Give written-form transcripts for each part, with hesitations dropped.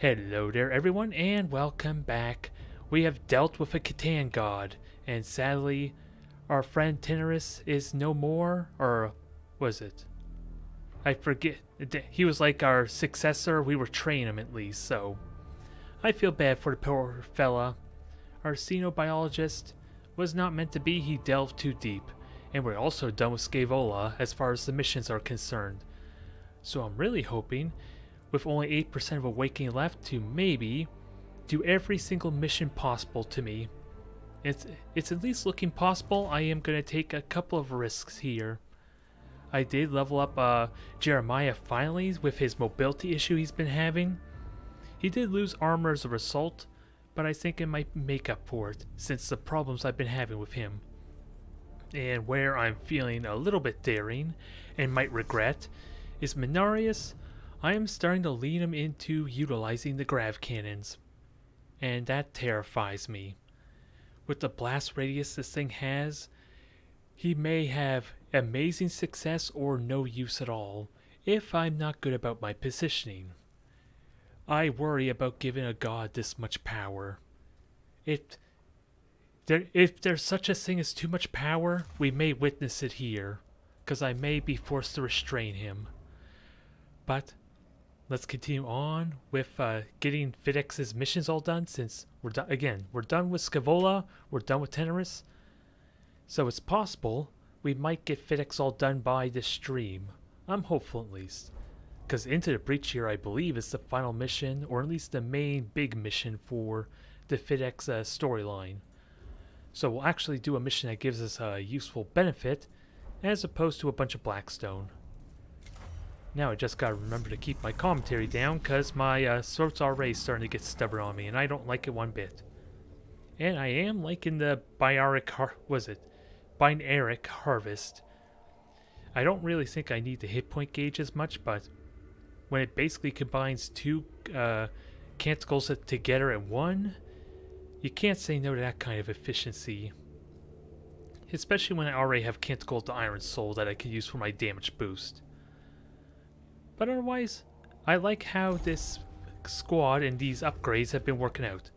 Hello there everyone and welcome back. We have dealt with a Catan god and sadly our friend Tenorus is no more, or was it? I forget. He was like our successor. We were training him at least, so I feel bad for the poor fella. Our xenobiologist was not meant to be. He delved too deep, and we're also done with Scavola as far as the missions are concerned. So I'm really hoping, with only 8% of awakening left, to maybe do every single mission possible to me. It's at least looking possible. I am going to take a couple of risks here. I did level up Jeremiah finally with his mobility issue he's been having. He did lose armor as a result, but I think it might make up for it since the problems I've been having with him. And where I'm feeling a little bit daring and might regret is Minarius. I am starting to lean him into utilizing the grav cannons, and that terrifies me. With the blast radius this thing has, he may have amazing success or no use at all if I'm not good about my positioning. I worry about giving a god this much power. If there's such a thing as too much power, we may witness it here, because I may be forced to restrain him. But let's continue on with getting Fidex's missions all done, since we're done again. We're done with Scavola, we're done with Tenorus. So it's possible we might get Fidex all done by this stream. I'm hopeful at least. Because Into the Breach here, I believe, is the final mission, or at least the main big mission for the Fidex storyline. So we'll actually do a mission that gives us a useful benefit, as opposed to a bunch of Blackstone. Now I just gotta remember to keep my commentary down, because my throat's already starting to get stubborn on me, and I don't like it one bit. And I am liking the binaric harvest. I don't really think I need the hit point gauge as much, but when it basically combines two canticles together in one, you can't say no to that kind of efficiency. Especially when I already have Canticle of the Iron Soul that I can use for my damage boost. But otherwise, I like how this squad and these upgrades have been working out.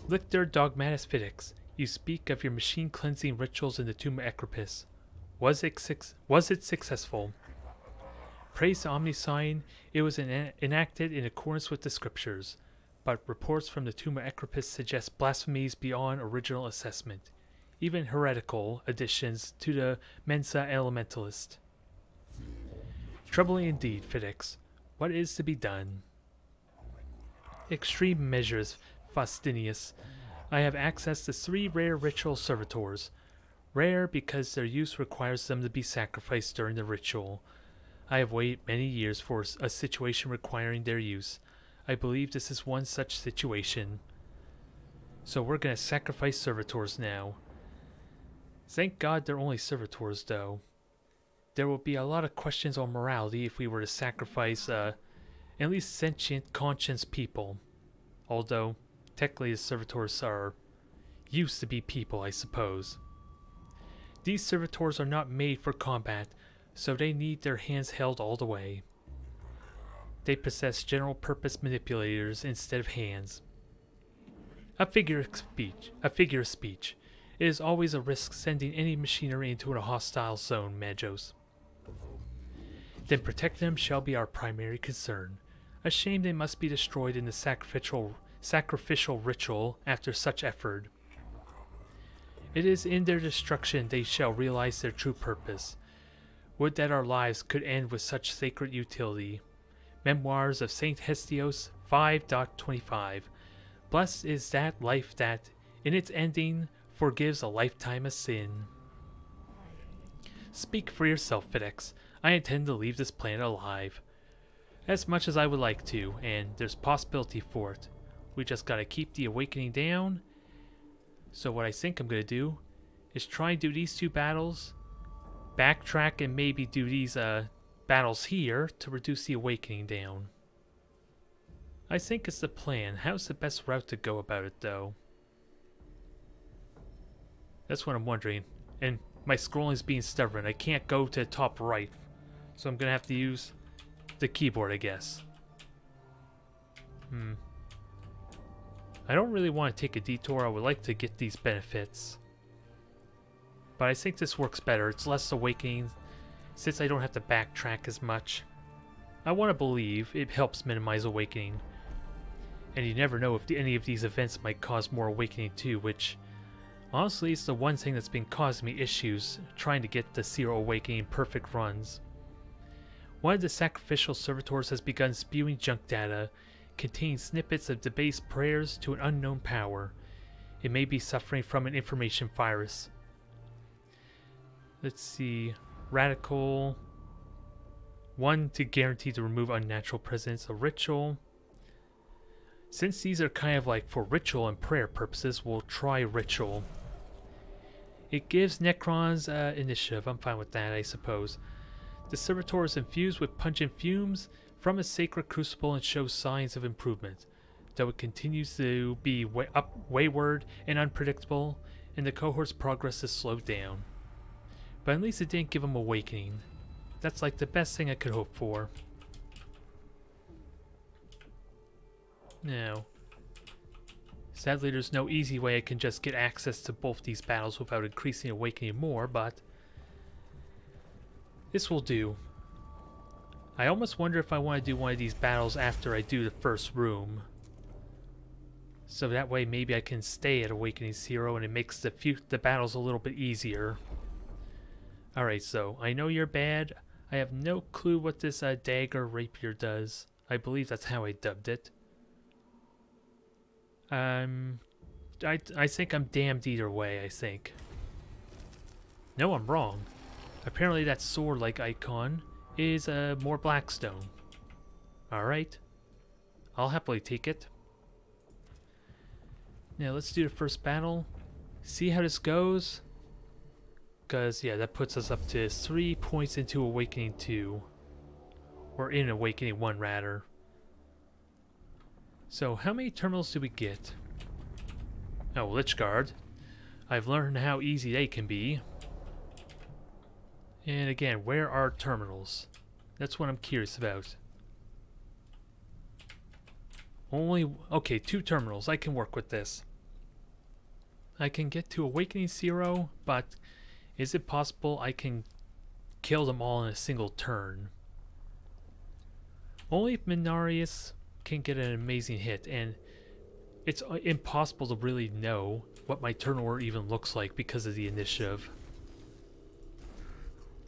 Lictor Dogmatus Fidex, you speak of your machine cleansing rituals in the Tomb of Ecropus. Was it successful? Praise the Omnisign, it was enacted in accordance with the scriptures, but reports from the Tomb of Ecropus suggest blasphemies beyond original assessment, even heretical additions to the Mensa Elementalist. Troubling indeed, Fidex. What is to be done? Extreme measures, Faustinius. I have access to 3 rare ritual servitors. Rare because their use requires them to be sacrificed during the ritual. I have waited many years for a situation requiring their use. I believe this is one such situation. So we're going to sacrifice servitors now. Thank God they're only servitors though. There will be a lot of questions on morality if we were to sacrifice at least sentient, conscious people. Although, technically the servitors are used to be people, I suppose. These servitors are not made for combat, so they need their hands held all the way. They possess general purpose manipulators instead of hands. A figure of speech. It is always a risk sending any machinery into a hostile zone, Majos. Then protecting them shall be our primary concern. A shame they must be destroyed in the sacrificial ritual after such effort. It is in their destruction they shall realize their true purpose. Would that our lives could end with such sacred utility. Memoirs of Saint Hestios 5.25. Blessed is that life that, in its ending, forgives a lifetime of sin. Speak for yourself, Fidex. I intend to leave this planet alive. As much as I would like to, and there's possibility for it. We just gotta keep the awakening down. So what I think I'm gonna do is try and do these 2 battles, backtrack and maybe do these battles here to reduce the awakening down. I think it's the plan. How's the best route to go about it though? That's what I'm wondering. And my scrolling is being stubborn. I can't go to the top right. So I'm gonna have to use the keyboard, I guess. I don't really want to take a detour. I would like to get these benefits. But I think this works better. It's less awakening since I don't have to backtrack as much. I want to believe it helps minimize awakening. And you never know if any of these events might cause more awakening too, which honestly is the one thing that's been causing me issues trying to get the 0 awakening perfect runs. One of the sacrificial servitors has begun spewing junk data containing snippets of debased prayers to an unknown power. It may be suffering from an information virus. Let's see. Radical. 1 to guarantee to remove unnatural presence. A ritual. Since these are kind of like for ritual and prayer purposes, we'll try ritual. It gives Necrons initiative. I'm fine with that, I suppose. The servitor is infused with pungent fumes from a sacred crucible and shows signs of improvement, though it continues to be wayward and unpredictable, and the cohort's progress is slowed down. But at least it didn't give him awakening. That's like the best thing I could hope for. Now, sadly there's no easy way I can just get access to both these battles without increasing awakening more, but this will do. I almost wonder if I want to do one of these battles after I do the first room. So that way maybe I can stay at Awakening 0 and it makes the battles a little bit easier. Alright, so I know you're bad. I have no clue what this dagger rapier does. I believe that's how I dubbed it. I think I'm damned either way, I think. No, I'm wrong. Apparently that sword-like icon is more Blackstone. Alright. I'll happily take it. Now let's do the first battle. See how this goes. Because, yeah, that puts us up to 3 points into Awakening 2. Or in Awakening 1, rather. So, how many terminals do we get? Oh, Lich Guard. I've learned how easy they can be. And again, where are terminals? That's what I'm curious about. Okay, 2 terminals. I can work with this. I can get to Awakening 0, but is it possible I can kill them all in a single turn? Only if Mechanicus can get an amazing hit, and it's impossible to really know what my turn order even looks like because of the initiative.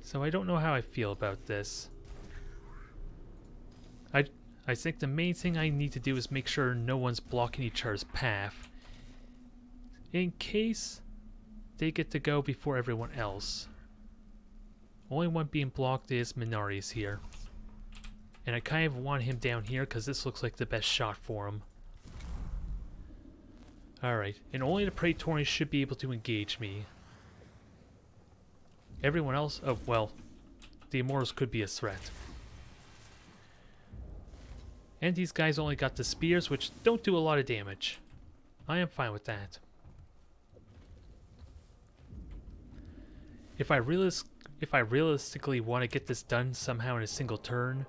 So I don't know how I feel about this. I think the main thing I need to do is make sure no one's blocking each other's path, in case they get to go before everyone else. Only one being blocked is Mechanicus here. And I kind of want him down here because this looks like the best shot for him. Alright, and only the Praetorians should be able to engage me. Everyone else? Oh, well, the Immortals could be a threat. And these guys only got the spears, which don't do a lot of damage. I am fine with that. If I realistically want to get this done somehow in a single turn,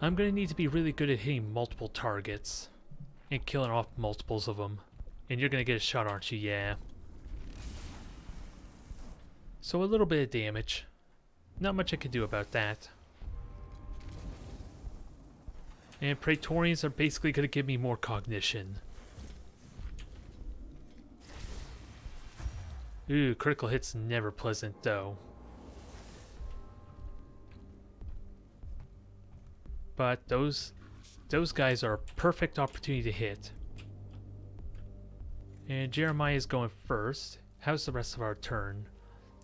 I'm going to need to be really good at hitting multiple targets and killing off multiples of them. And you're going to get a shot, aren't you? Yeah. So a little bit of damage. Not much I can do about that. And Praetorians are basically going to give me more cognition. Ooh, critical hits never pleasant though. But those guys are a perfect opportunity to hit. And Jeremiah is going first. How's the rest of our turn?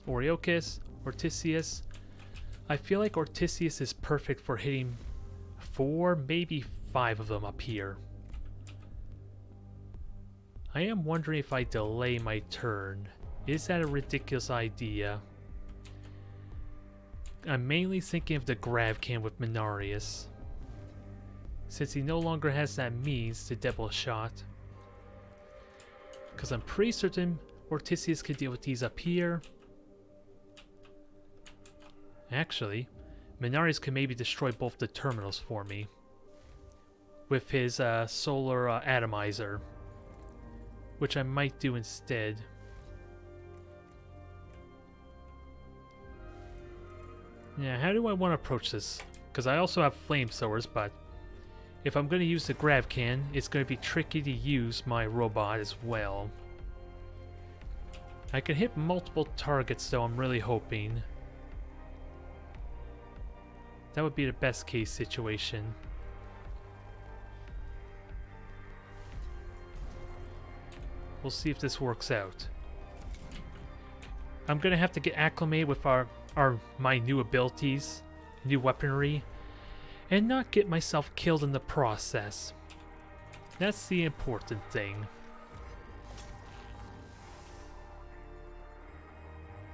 Oriochis, Ortisius. I feel like Ortisius is perfect for hitting 4, maybe 5 of them up here. I am wondering if I delay my turn. Is that a ridiculous idea? I'm mainly thinking of the grab can with Mechanicus, since he no longer has that means to double a shot. Because I'm pretty certain Ortisius could deal with these up here. Actually, Mechanicus can maybe destroy both the terminals for me. with his solar atomizer, which I might do instead. Yeah, how do I want to approach this? Because I also have flamethrowers, but if I'm going to use the grav can, it's going to be tricky to use my robot as well. I can hit multiple targets, though, I'm really hoping. That would be the best case situation. We'll see if this works out. I'm gonna have to get acclimated with my new abilities, new weaponry, and not get myself killed in the process. That's the important thing.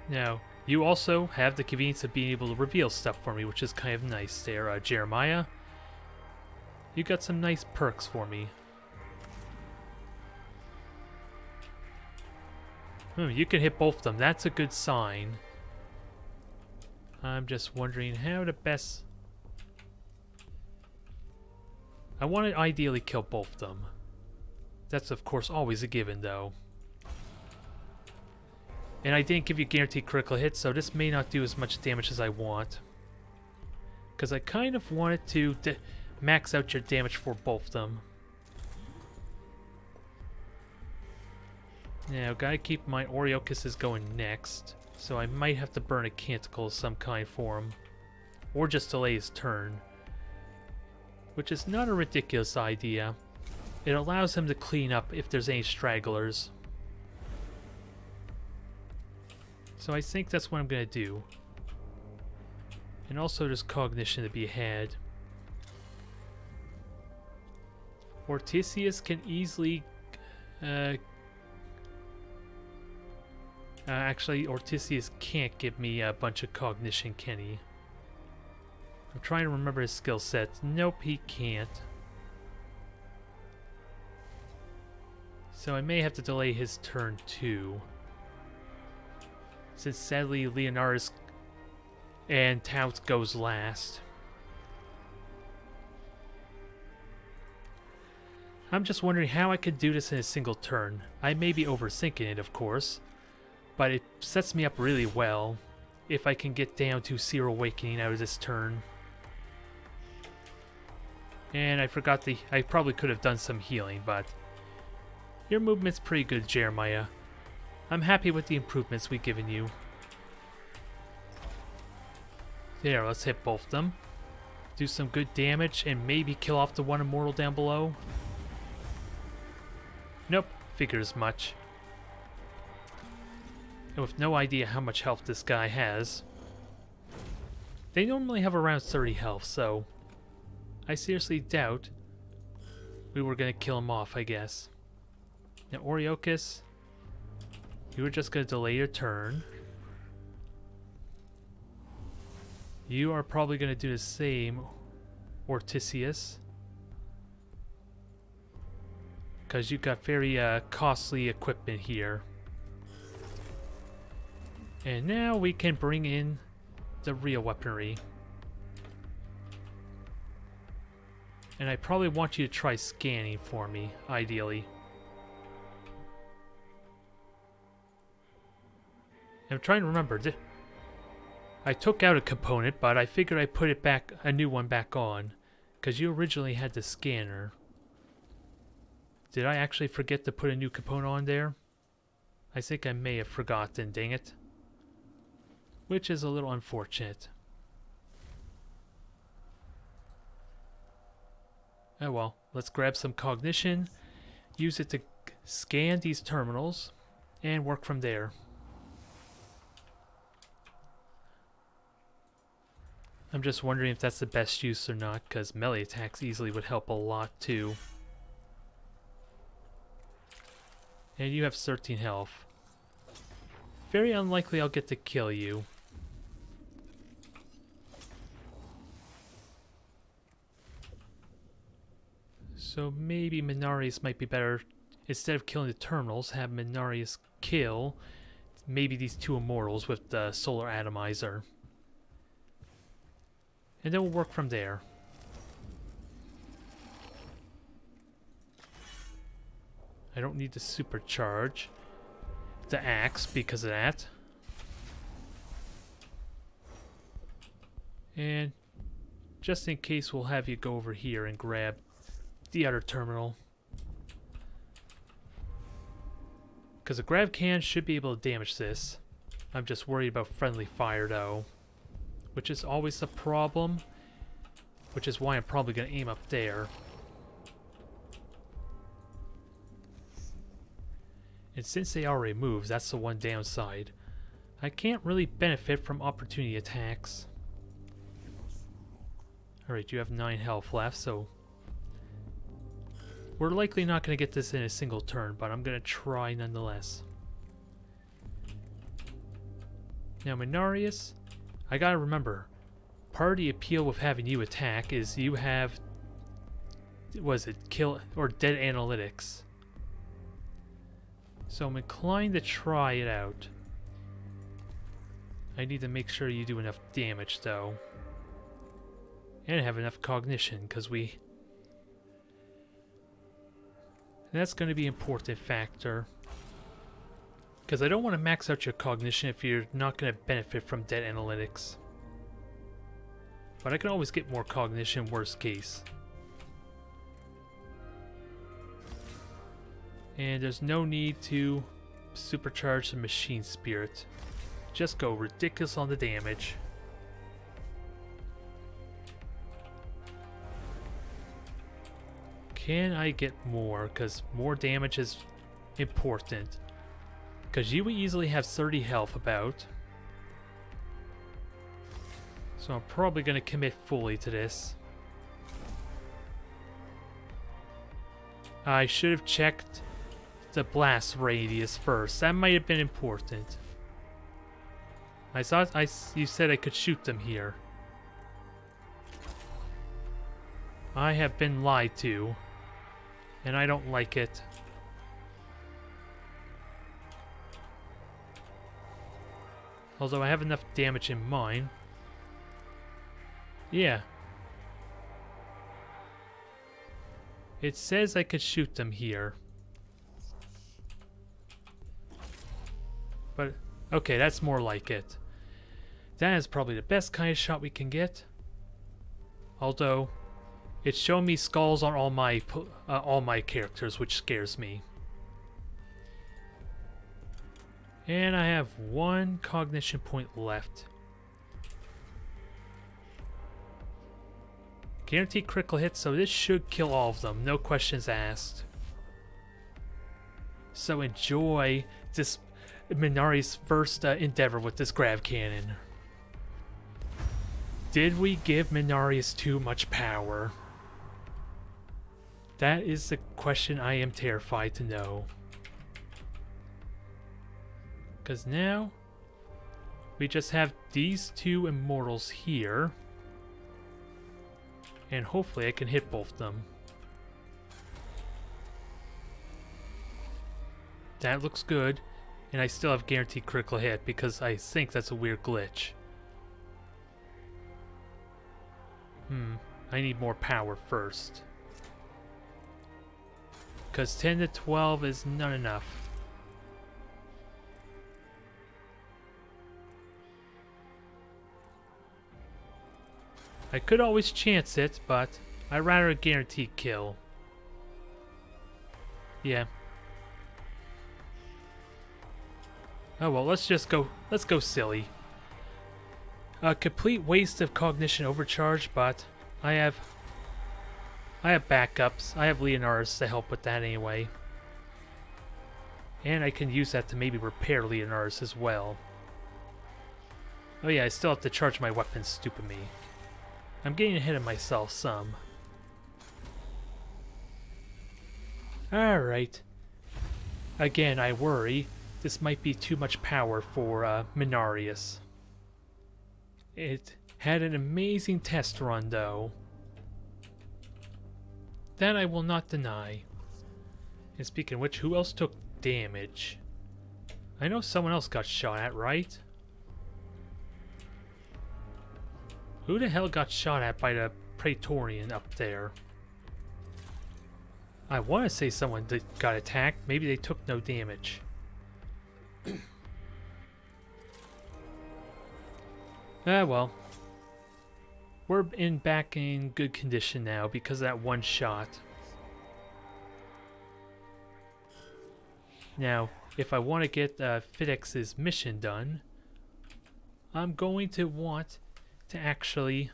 Now, you also have the convenience of being able to reveal stuff for me, which is kind of nice there, Jeremiah. You got some nice perks for me. You can hit both of them. That's a good sign. I'm just wondering how to best... I want to ideally kill both of them. That's of course always a given, though. And I didn't give you guaranteed critical hits, so this may not do as much damage as I want. Because I kind of wanted to max out your damage for both of them. Now, gotta keep my Oriocuses going next, so I might have to burn a canticle of some kind for him. Or just delay his turn. Which is not a ridiculous idea. It allows him to clean up if there's any stragglers. So I think that's what I'm gonna do. And also there's cognition to be had. Ortisius can easily... actually, Ortisius can't give me a bunch of cognition, can he? I'm trying to remember his skill set. Nope, he can't. So I may have to delay his turn too. Since sadly Leonardus and Tout goes last. I'm just wondering how I could do this in a single turn. I may be overthinking it, of course, but it sets me up really well if I can get down to Seer Awakening out of this turn. And I forgot I probably could have done some healing, but your movement's pretty good, Jeremiah. I'm happy with the improvements we've given you. There, let's hit both of them. Do some good damage and maybe kill off the one immortal down below. Nope, figured as much. And with no idea how much health this guy has. They normally have around 30 health, so I seriously doubt we were going to kill him off, I guess. Now, Oriochus, you were just going to delay your turn. You are probably going to do the same, Ortisius. Because you've got very costly equipment here. And now we can bring in the real weaponry. And I probably want you to try scanning for me, ideally. I'm trying to remember. I took out a component, but I figured I put it back, a new one back on, because you originally had the scanner. Did I actually forget to put a new component on there? I think I may have forgotten, dang it. Which is a little unfortunate. Oh well, let's grab some cognition, use it to scan these terminals, and work from there. I'm just wondering if that's the best use or not, because melee attacks easily would help a lot too. And you have 13 health. Very unlikely I'll get to kill you. So maybe Minarius might be better. Instead of killing the terminals, have Minarius kill maybe these two immortals with the solar atomizer. And then we'll work from there. I don't need to supercharge the axe because of that. And just in case, we'll have you go over here and grab the other terminal. Because a grav can should be able to damage this. I'm just worried about friendly fire though, which is always a problem, which is why I'm probably going to aim up there. And since they already moved, that's the one downside. I can't really benefit from opportunity attacks. Alright, you have 9 health left, so we're likely not going to get this in a single turn, but I'm going to try nonetheless. Now, Mechanicus, I gotta remember, part of the appeal with having you attack is you have, was it kill or dead analytics? So I'm inclined to try it out. I need to make sure you do enough damage though. And have enough cognition, because that's going to be an important factor. Because I don't want to max out your cognition if you're not going to benefit from dead analytics. But I can always get more cognition, worst case. And there's no need to supercharge the machine spirit. Just go ridiculous on the damage. Can I get more? Because more damage is important. Because you will easily have 30 health about. So I'm probably going to commit fully to this. I should have checked the blast radius first. That might have been important. I thought you said I could shoot them here. I have been lied to. And I don't like it. Although I have enough damage in mine. Yeah. It says I could shoot them here. But, okay, that's more like it. That is probably the best kind of shot we can get. Although, it's showing me skulls on all my characters, which scares me. And I have 1 cognition point left. Guaranteed critical hit, so this should kill all of them, no questions asked. So enjoy this Minari's first endeavor with this grav cannon. Did we give Mechanicus too much power? That is the question I am terrified to know. Because now, we just have these 2 immortals here. And hopefully I can hit both of them. That looks good. And I still have guaranteed critical hit because I think that's a weird glitch. I need more power first. Because 10 to 12 is not enough. I could always chance it, but I'd rather a guaranteed kill. Yeah. Oh well, let's go silly. A complete waste of cognition overcharge, but I have backups. I have Leonardus to help with that anyway. And I can use that to maybe repair Leonardus as well. Oh yeah, I still have to charge my weapons, stupid me. I'm getting ahead of myself some. Alright. Again, I worry this might be too much power for Mechanicus. It had an amazing test run though. That I will not deny. And speaking of which, who else took damage? I know someone else got shot at, right? Who the hell got shot at by the Praetorian up there? I want to say someone got attacked. Maybe they took no damage. Ah, well. We're back in good condition now because of that one shot. Now, if I want to get Fidex's mission done, I'm going to want to actually...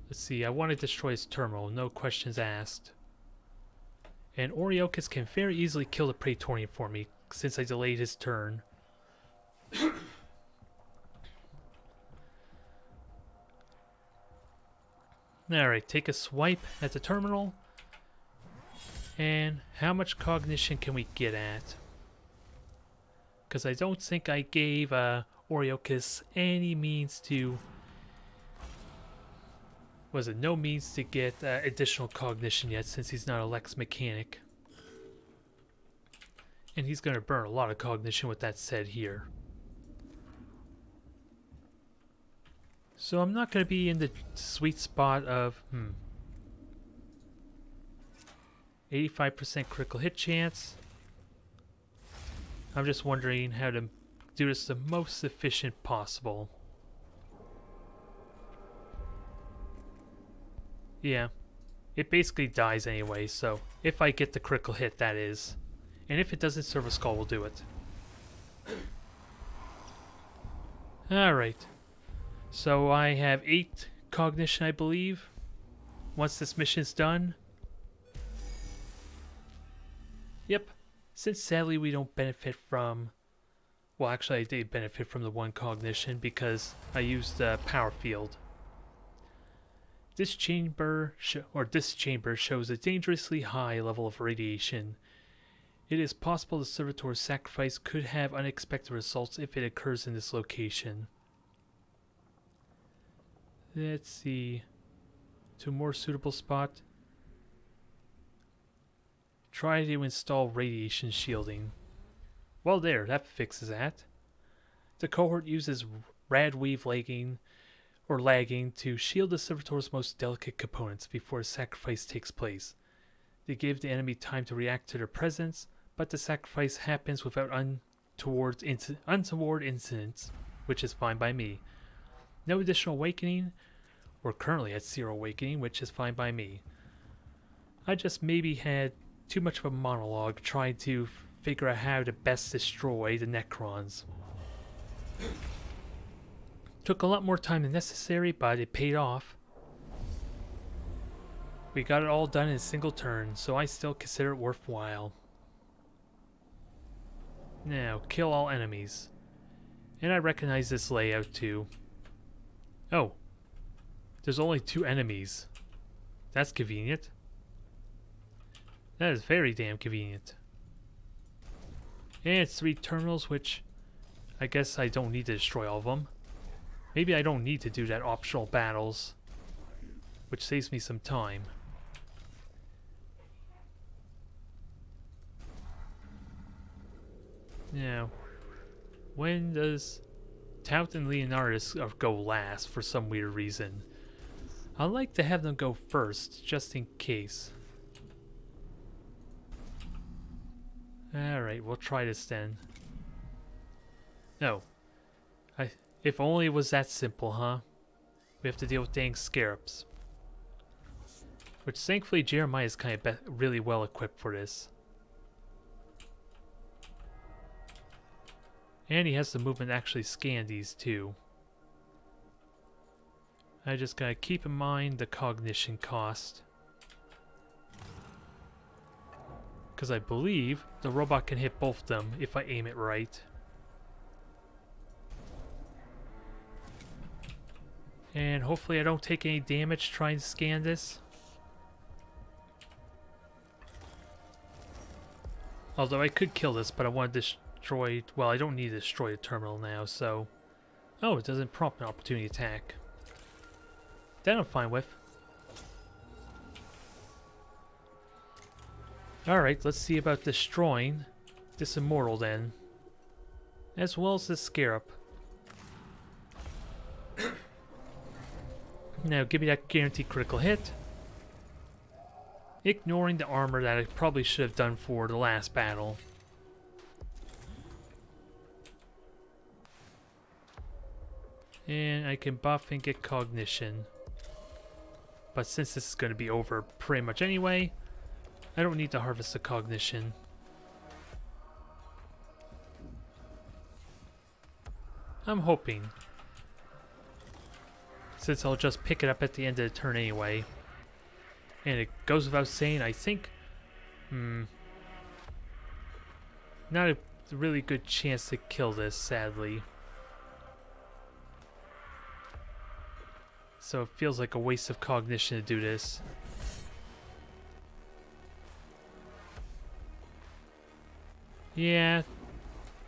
Let's see, I want to destroy his terminal, no questions asked. And Oriochus can very easily kill the Praetorian for me, since I delayed his turn. Alright, take a swipe at the terminal. And how much cognition can we get at? Because I don't think I gave Oriochus any means to... Was it no means to get additional cognition yet, since he's not a Lex Mechanic. And he's going to burn a lot of cognition with that said here. So I'm not going to be in the sweet spot of 85% critical hit chance. I'm just wondering how to do this the most efficient possible. Yeah, it basically dies anyway, so if I get the critical hit, that is. And if it doesn't, Silver Skull will do it. Alright. So I have 8 cognition, I believe, once this mission's done. Yep. Since sadly we don't benefit from... Well, actually I did benefit from the 1 cognition because I used the power field. This chamber shows a dangerously high level of radiation. It is possible the servitor's sacrifice could have unexpected results if it occurs in this location. Let's see. To a more suitable spot. Try to install radiation shielding. Well, there, that fixes that. The cohort uses radweave lagging to shield the servitor's most delicate components before a sacrifice takes place. They give the enemy time to react to their presence, but the sacrifice happens without untoward incidents, which is fine by me. No additional awakening. We're currently at 0 awakening, which is fine by me. I just maybe had too much of a monologue trying to figure out how to best destroy the Necrons. Took a lot more time than necessary, but it paid off. We got it all done in a single turn, so I still consider it worthwhile. Now, kill all enemies. And I recognize this layout too. Oh. There's only 2 enemies. That's convenient. That is very damn convenient. And it's 3 terminals, which I guess I don't need to destroy all of them. Maybe I don't need to do that optional battles, which saves me some time. Now, when does Tout and Leonardus go last for some weird reason? I like to have them go first, just in case. Alright, we'll try this then. No. If only it was that simple, huh? We have to deal with dang scarabs. Which thankfully Jeremiah is kind of really well equipped for this. And he has the movement to actually scan these too. I just gotta keep in mind the cognition cost. Because I believe the robot can hit both of them if I aim it right. And hopefully I don't take any damage trying to scan this. Although I could kill this, but I want to destroy... Well, I don't need to destroy the terminal now, so... Oh, it doesn't prompt an opportunity attack. That I'm fine with. Alright, let's see about destroying this Immortal then. As well as this Scarab. Now give me that guaranteed critical hit. ignoring the armor that I probably should have done for the last battle. And I can buff and get cognition. But since this is going to be over pretty much anyway, I don't need to harvest the cognition. I'm hoping. Since I'll just pick it up at the end of the turn anyway. And it goes without saying, I think... not a really good chance to kill this, sadly. So it feels like a waste of cognition to do this. Yeah,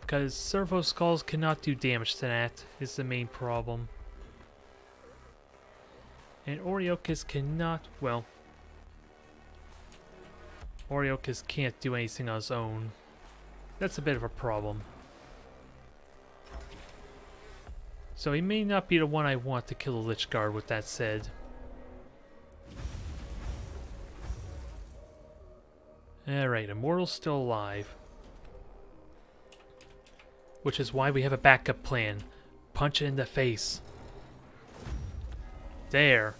because servo skulls cannot do damage to that, is the main problem. And Oriochis cannot, well... Oriochis can't do anything on his own. That's a bit of a problem. So he may not be the one I want to kill the Lich Guard, with that said. Alright, Immortal's still alive. Which is why we have a backup plan. Punch it in the face. There.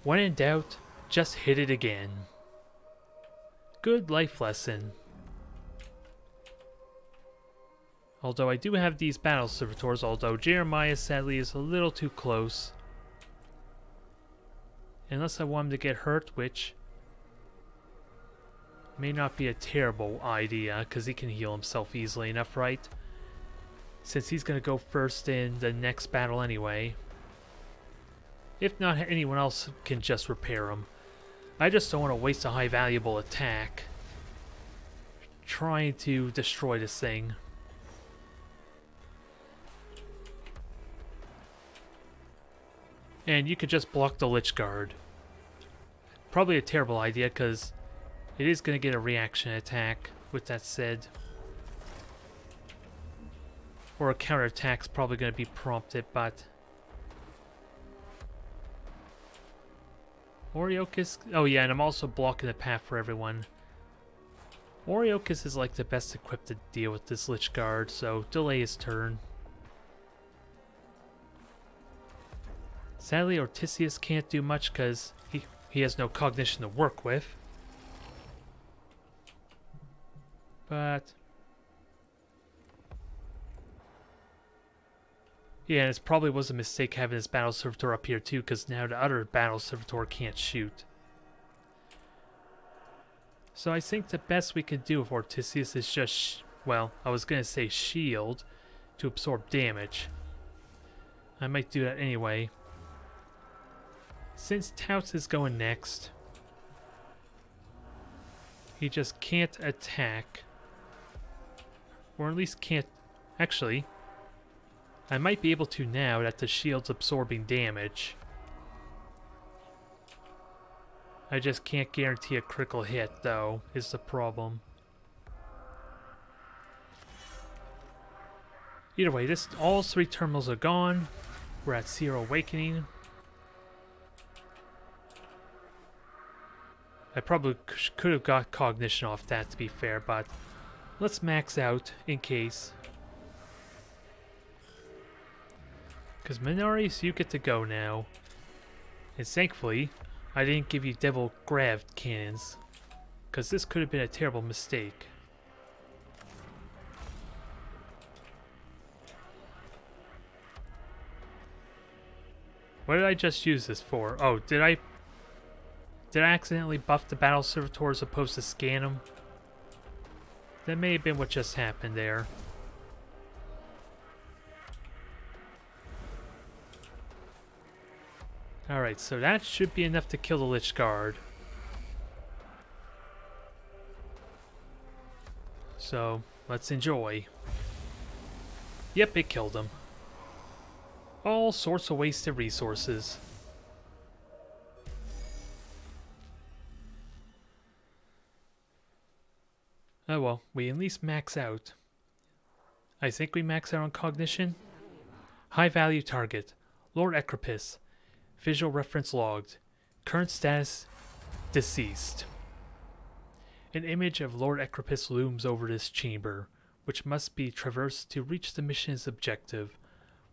When in doubt, just hit it again. Good life lesson. Although I do have these battle servitors, although Jeremiah sadly is a little too close. Unless I want him to get hurt, which may not be a terrible idea, because he can heal himself easily enough, right? Since he's going to go first in the next battle anyway. If not, anyone else can just repair him. I just don't want to waste a high valuable attack trying to destroy this thing. And you could just block the Lich Guard. Probably a terrible idea because it is going to get a reaction attack, with that said. Or a counterattack's probably going to be prompted, but... Oriochis... Oh yeah, and I'm also blocking the path for everyone. Oriochis is like the best equipped to deal with this Lich Guard, so delay his turn. Sadly, Ortisius can't do much because he has no cognition to work with. But... yeah, and it probably was a mistake having this battle servitor up here too, because now the other battle servitor can't shoot. So I think the best we can do with Ortisius is just, well, I was going to say shield to absorb damage. I might do that anyway. Since Touts is going next, he just can't attack. Or at least can't... actually, I might be able to now that the shield's absorbing damage. I just can't guarantee a critical hit, though, is the problem. Either way, all three terminals are gone. We're at 0 awakening. I probably could have got cognition off that, to be fair, but let's max out in case. Because Minaris, you get to go now. And thankfully, I didn't give you Devil Grav cannons. Because this could have been a terrible mistake. What did I just use this for? Oh, did I accidentally buff the battle servitor as opposed to scan them? That may have been what just happened there. Alright, so that should be enough to kill the Lich Guard. So, let's enjoy. Yep, it killed him. All sorts of wasted resources. Oh well, we at least max out. I think we max out on cognition. High value target. Lord Ecropus. Visual reference logged. Current status, deceased. An image of Lord Ecropus looms over this chamber, which must be traversed to reach the mission's objective.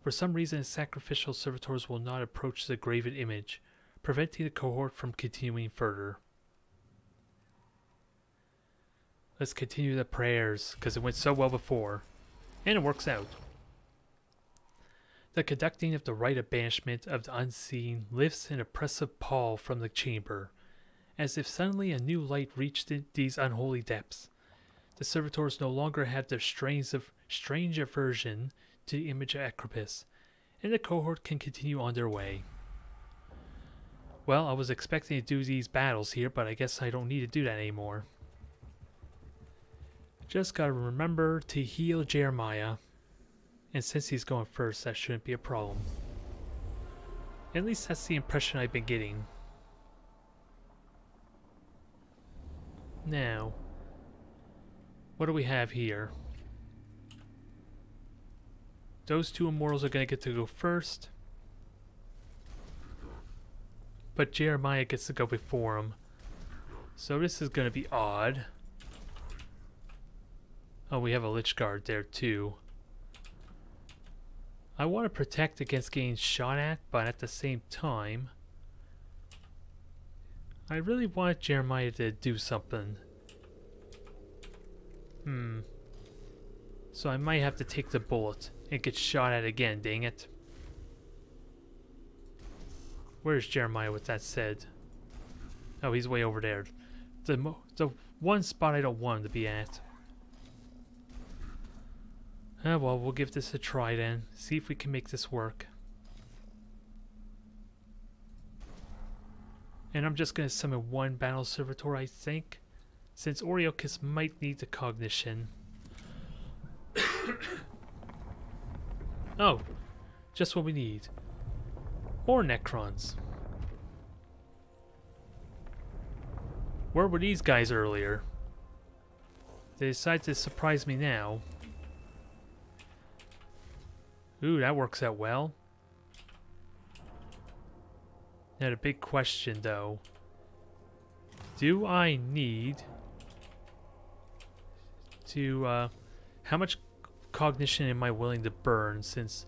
For some reason, sacrificial servitors will not approach the graven image, preventing the cohort from continuing further. Let's continue the prayers, because it went so well before. And it works out. The conducting of the rite of banishment of the unseen lifts an oppressive pall from the chamber, as if suddenly a new light reached these unholy depths. The servitors no longer have their strange aversion to the image of Ecropus, and the cohort can continue on their way. Well, I was expecting to do these battles here, but I guess I don't need to do that anymore. Just gotta remember to heal Jeremiah, and since he's going first, that shouldn't be a problem. At least that's the impression I've been getting. Now, what do we have here? Those two immortals are going to get to go first, but Jeremiah gets to go before him. So this is going to be odd. Oh, we have a Lich Guard there too. I want to protect against getting shot at, but at the same time, I really want Jeremiah to do something. So I might have to take the bullet and get shot at again, dang it. Where's Jeremiah with that said? Oh, he's way over there. The one spot I don't want him to be at. Well, we'll give this a try then. See if we can make this work. And I'm just going to summon one battle servitor, I think, since Oriochis might need the cognition. Oh, just what we need. Or Necrons. Where were these guys earlier? They decide to surprise me now. Ooh, that works out well. Now the big question though. Do I need to, how much cognition am I willing to burn, since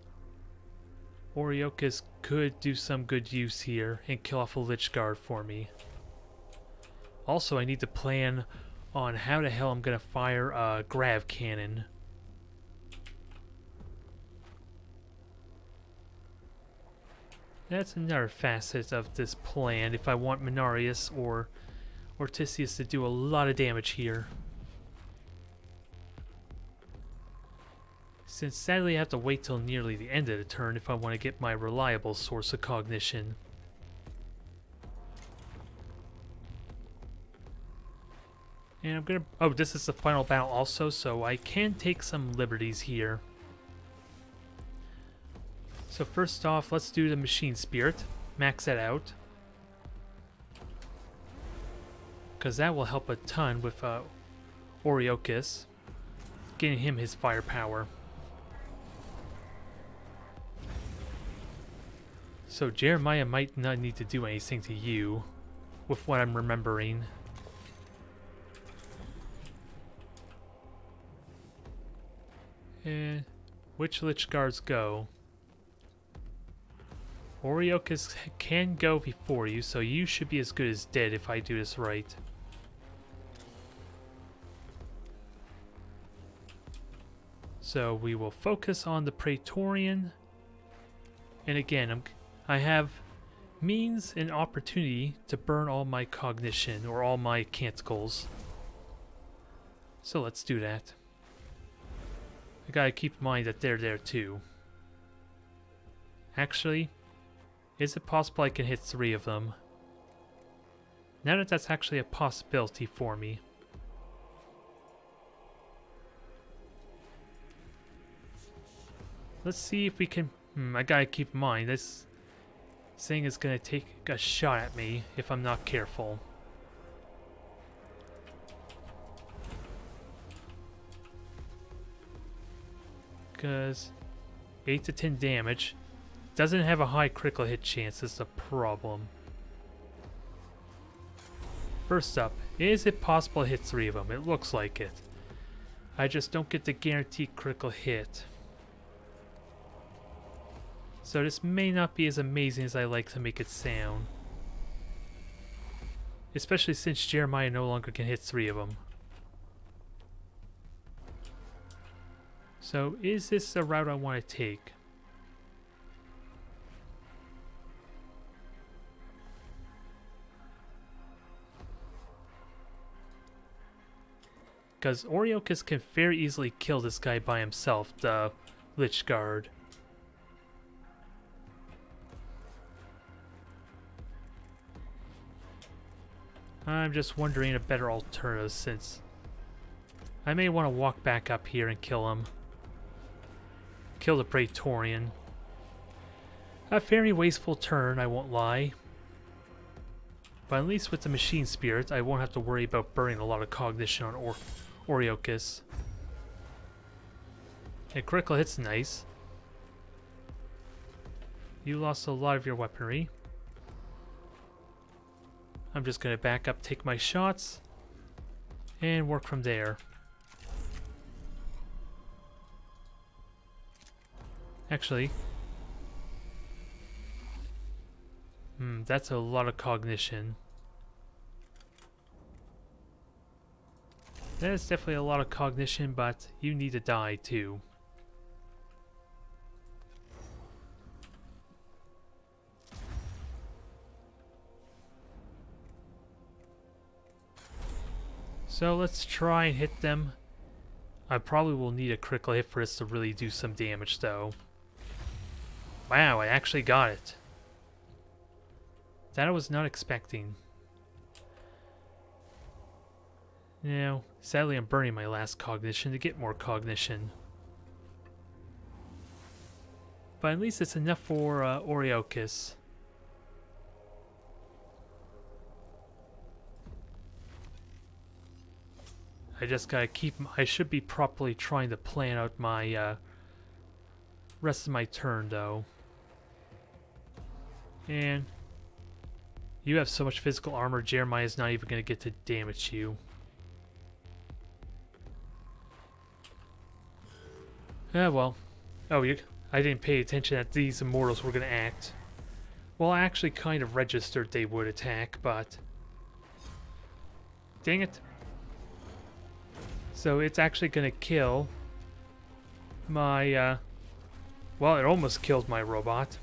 Oriochis could do some good use here and kill off a Lich Guard for me. Also, I need to plan on how the hell I'm gonna fire a grav cannon. That's another facet of this plan if I want Minarius or Ortisius to do a lot of damage here. Since sadly I have to wait till nearly the end of the turn if I want to get my reliable source of cognition. And I'm gonna... oh, this is the final battle also, so I can take some liberties here. So first off, let's do the Machine Spirit. Max that out. Because that will help a ton with Oriochis. Getting him his firepower. So Jeremiah might not need to do anything to you, with what I'm remembering. And which Lich Guards go? Oriochis can go before you, so you should be as good as dead if I do this right. So we will focus on the Praetorian. And again, I have means and opportunity to burn all my cognition or all my canticles. So let's do that. I gotta keep in mind that they're there too. Actually, is it possible I can hit 3 of them? Now that that's actually a possibility for me. Let's see if we can... I gotta keep in mind, this thing is gonna take a shot at me if I'm not careful. Because 8 to 10 damage doesn't have a high critical hit chance, is the problem. First up, is it possible to hit 3 of them? It looks like it. I just don't get the guaranteed critical hit. So this may not be as amazing as I like to make it sound. Especially since Jeremiah no longer can hit 3 of them. So is this the route I want to take? Because Oriokus can very easily kill this guy by himself, the Lich Guard. I'm just wondering a better alternative since I may want to walk back up here and kill him. Kill the Praetorian. A very wasteful turn, I won't lie. But at least with the Machine Spirit, I won't have to worry about burning a lot of cognition on Oriokus. And critical hit's nice. You lost a lot of your weaponry. I'm just going to back up, take my shots, and work from there. Actually, that's a lot of cognition. That is definitely a lot of cognition, but you need to die too. So let's try and hit them. I probably will need a critical hit for this to really do some damage though. Wow, I actually got it. That I was not expecting. Now, sadly I'm burning my last cognition to get more cognition. But at least it's enough for Oriokus. I just gotta keep... I should be properly trying to plan out my rest of my turn though. And you have so much physical armor, Jeremiah is not even gonna get to damage you. Well. Oh, I didn't pay attention that these immortals were gonna act. Well, I actually kind of registered they would attack, but... Dang it. So it's actually gonna kill my, well, it almost killed my robot.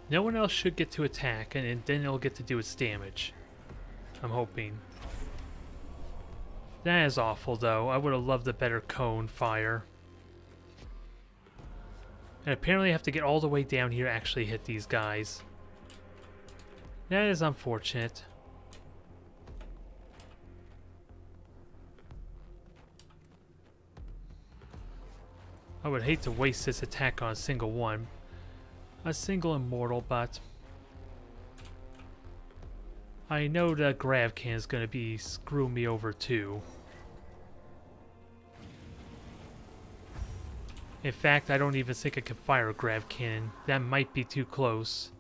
No one else should get to attack, and then it'll get to do its damage. I'm hoping. That is awful, though. I would have loved a better cone fire. And apparently I have to get all the way down here to actually hit these guys. That is unfortunate. I would hate to waste this attack on a single one. A single immortal, but... I know the grav can is going to be screwing me over too. In fact, I don't even think I can fire a grav cannon. That might be too close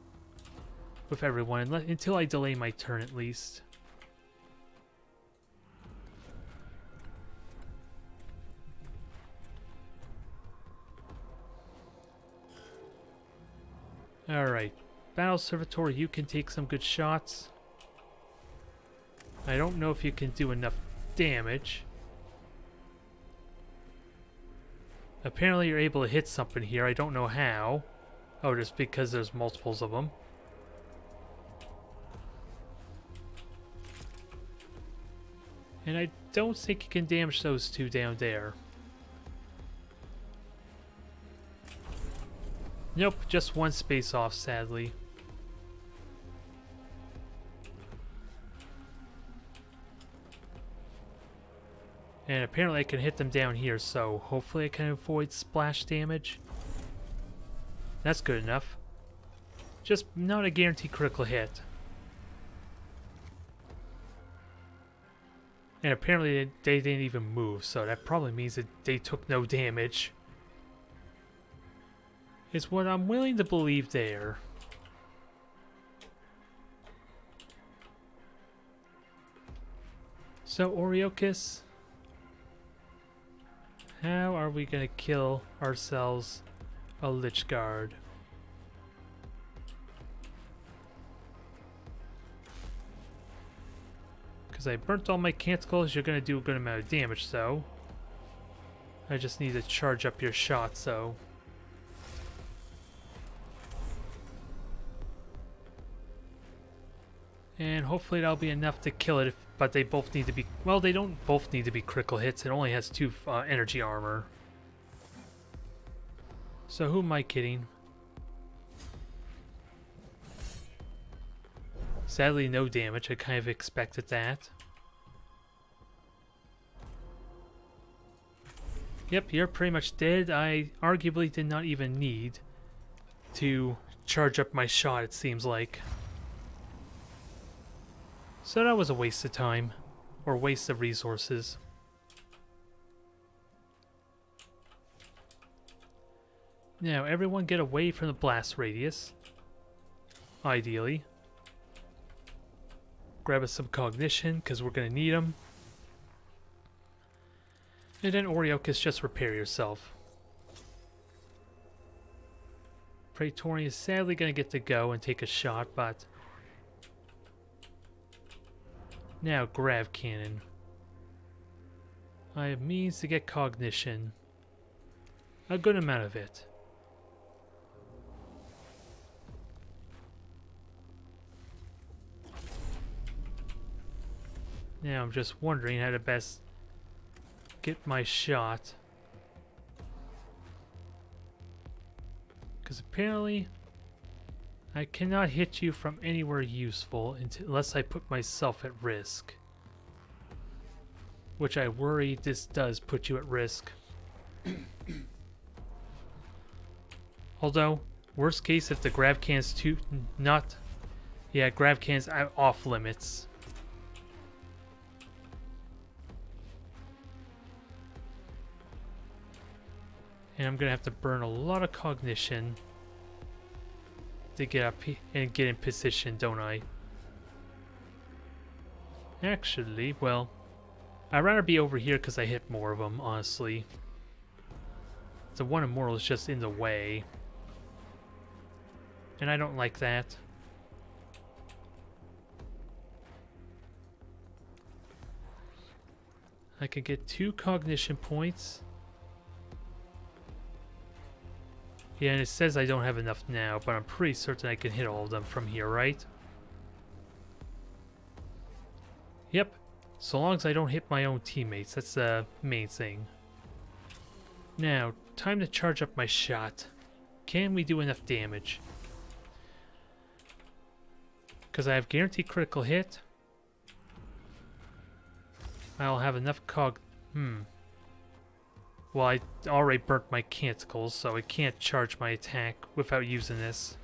with everyone, until I delay my turn at least. Alright, Battle Servitor, you can take some good shots. I don't know if you can do enough damage. Apparently you're able to hit something here, I don't know how. Oh, just because there's multiples of them. And I don't think you can damage those two down there. Nope, just one space off, sadly. And apparently I can hit them down here, so hopefully I can avoid splash damage. That's good enough. Just not a guaranteed critical hit. And apparently they didn't even move, so that probably means that they took no damage. Is what I'm willing to believe there. So, Oriochis, how are we gonna kill ourselves a Lich Guard? Because I burnt all my canticles, you're gonna do a good amount of damage, so I just need to charge up your shot, so. And hopefully that'll be enough to kill it, but they both need to be, well, they don't both need to be critical hits. It only has 2 energy armor. So who am I kidding? Sadly, no damage. I kind of expected that. Yep, you're pretty much dead. I arguably did not even need to charge up my shot, it seems like. So that was a waste of time, or waste of resources. Now, everyone get away from the blast radius, ideally. Grab us some cognition, because we're going to need them. And then Oriochis, just repair yourself. Praetorian is sadly going to get to go and take a shot, but... Now, Grav Cannon. I have means to get cognition. A good amount of it. Now, I'm just wondering how to best get my shot. Because apparently I cannot hit you from anywhere useful unless I put myself at risk. Which I worry this does put you at risk. Although, worst case, if the grav can's grav can's off limits. And I'm gonna have to burn a lot of cognition to get up and get in position, don't I? Actually, well, I'd rather be over here because I hit more of them, honestly. The one immortal is just in the way. And I don't like that. I could get 2 cognition points. Yeah, and it says I don't have enough now, but I'm pretty certain I can hit all of them from here, right? Yep. So long as I don't hit my own teammates, that's the main thing. Now, time to charge up my shot. Can we do enough damage? Because I have guaranteed critical hit. I'll have enough Well, I already burnt my canticles, so I can't charge my attack without using this.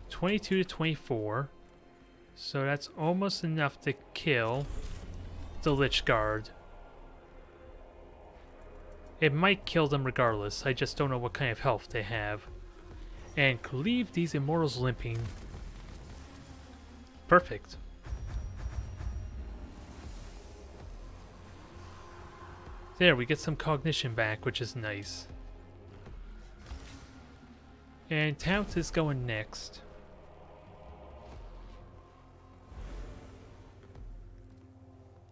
(22 to 24). So that's almost enough to kill the Lich Guard. It might kill them regardless, I just don't know what kind of health they have. And leave these immortals limping. Perfect. There, we get some cognition back, which is nice. And Tout is going next.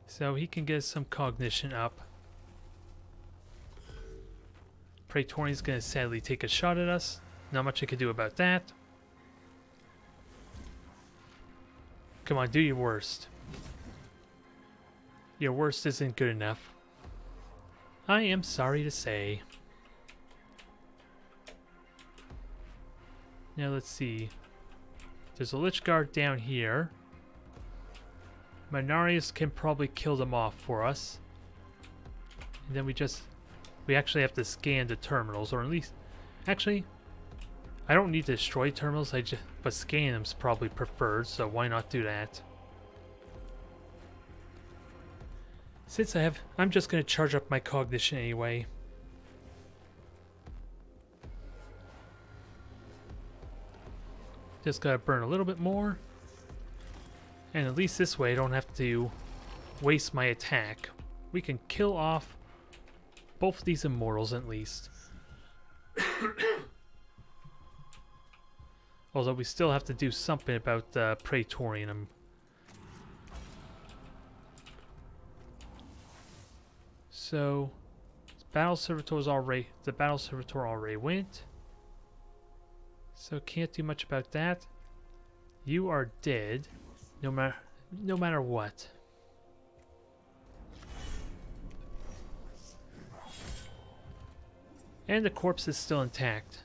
So he can get some cognition up. Praetorian's gonna sadly take a shot at us. Not much I can do about that. Come on, do your worst. Your worst isn't good enough. I am sorry to say. Now let's see. There's a Lich Guard down here. Minarius can probably kill them off for us. And then we actually have to scan the terminals, or at least, actually, I don't need to destroy terminals, but scanning them's probably preferred, so why not do that? Since I'm just gonna charge up my cognition anyway. Just gotta burn a little bit more. And at least this way I don't have to waste my attack. We can kill off both of these immortals at least. Although we still have to do something about the Praetorian. So, the battle servitor already went. So can't do much about that. You are dead, no matter what. And the corpse is still intact.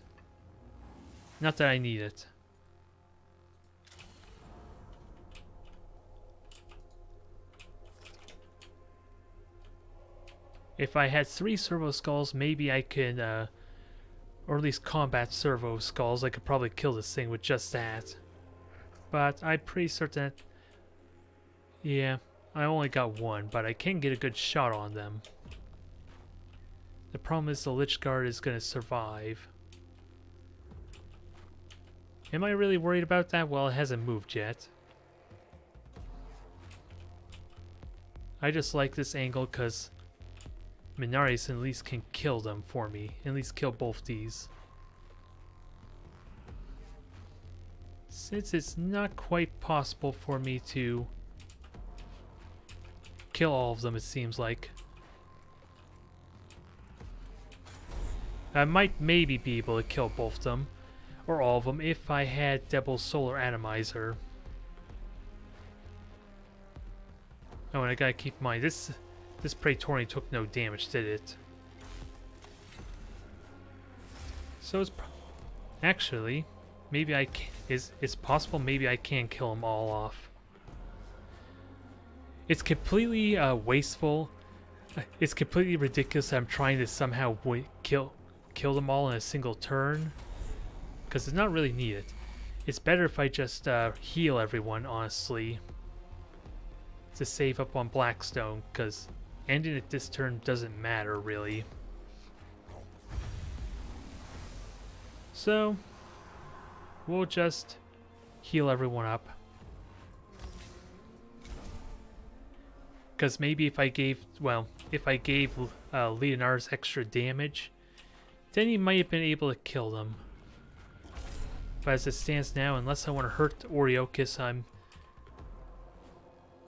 Not that I need it. If I had 3 servo skulls, maybe I could, or at least combat servo skulls, I could probably kill this thing with just that. But I'm pretty certain that, yeah, I only got 1, but I can get a good shot on them. The problem is the Lich Guard is going to survive. Am I really worried about that? Well, it hasn't moved yet. I just like this angle because Mechanicus at least can kill them for me. At least kill both these. Since it's not quite possible for me to kill all of them, it seems like. I might maybe be able to kill both of them, or all of them, if I had Devil's Solar Atomizer. Oh, and I gotta keep in mind, this Praetorian took no damage, did it? So it's actually, maybe I can, it's possible maybe I can kill them all off. It's completely wasteful. It's completely ridiculous that I'm trying to somehow kill them all in a single turn, because it's not really needed. It's better if I just heal everyone, honestly, to save up on Blackstone, because ending it this turn doesn't matter, really. So, we'll just heal everyone up. Because maybe if I gave, well, if I gave Leonard's extra damage, then he might have been able to kill them. But as it stands now, unless I want to hurt Oriochis,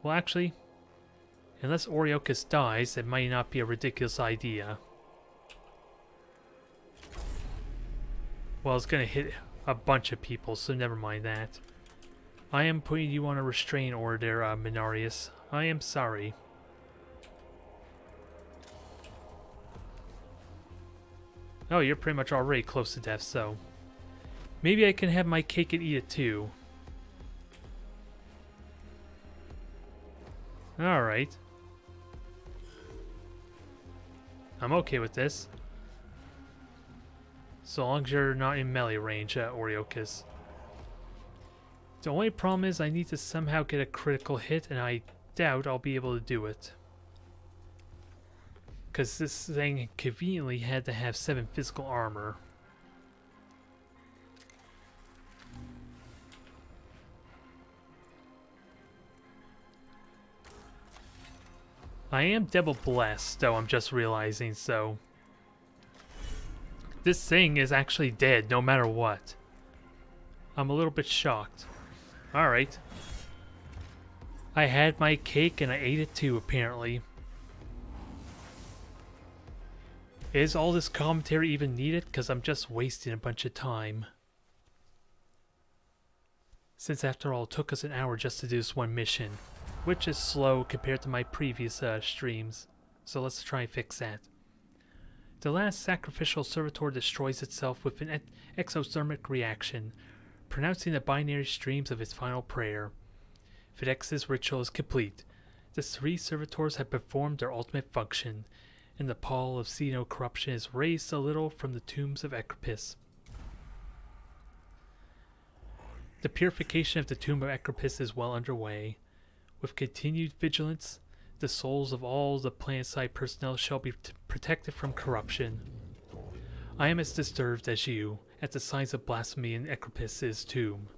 well, actually, unless Oriochis dies, it might not be a ridiculous idea. Well, it's going to hit a bunch of people, so never mind that. I am putting you on a restraint order, Mechanicus. I am sorry. Oh, you're pretty much already close to death, so maybe I can have my cake and eat it too. Alright. I'm okay with this. So long as you're not in melee range, Oriochis. The only problem is I need to somehow get a critical hit, and I doubt I'll be able to do it. Because this thing conveniently had to have 7 physical armor. I am double blessed, though, I'm just realizing, so this thing is actually dead no matter what. I'm a little bit shocked. Alright. I had my cake and I ate it too, apparently. Is all this commentary even needed? Because I'm just wasting a bunch of time. Since after all, it took us an hour just to do this one mission, which is slow compared to my previous streams. So let's try and fix that. The last sacrificial servitor destroys itself with an exothermic reaction, pronouncing the binary streams of its final prayer. Fidex's ritual is complete. The 3 servitors have performed their ultimate function, and the pall of xeno-corruption is raised a little from the tombs of Ecropis. The purification of the tomb of Ecropis is well underway. With continued vigilance, the souls of all the planet-side personnel shall be protected from corruption. I am as disturbed as you at the signs of blasphemy in Ecropis' tomb.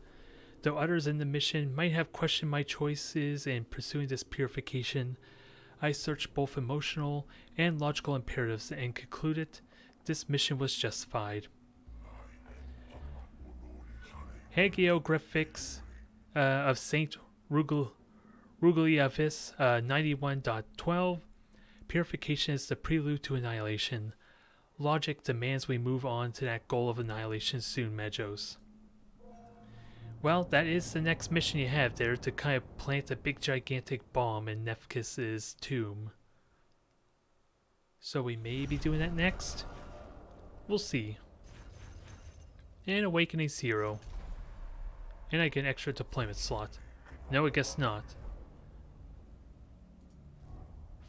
Though others in the mission might have questioned my choices in pursuing this purification, I searched both emotional and logical imperatives and concluded this mission was justified. Hagiographics of Saint Rugliavis 91.12. Purification is the prelude to annihilation. Logic demands we move on to that goal of annihilation soon, Majos. Well, that is the next mission you have there, to kind of plant a big gigantic bomb in Mechanicus' tomb. So we may be doing that next. We'll see. And Awakening 0. And I get an extra deployment slot. No, I guess not.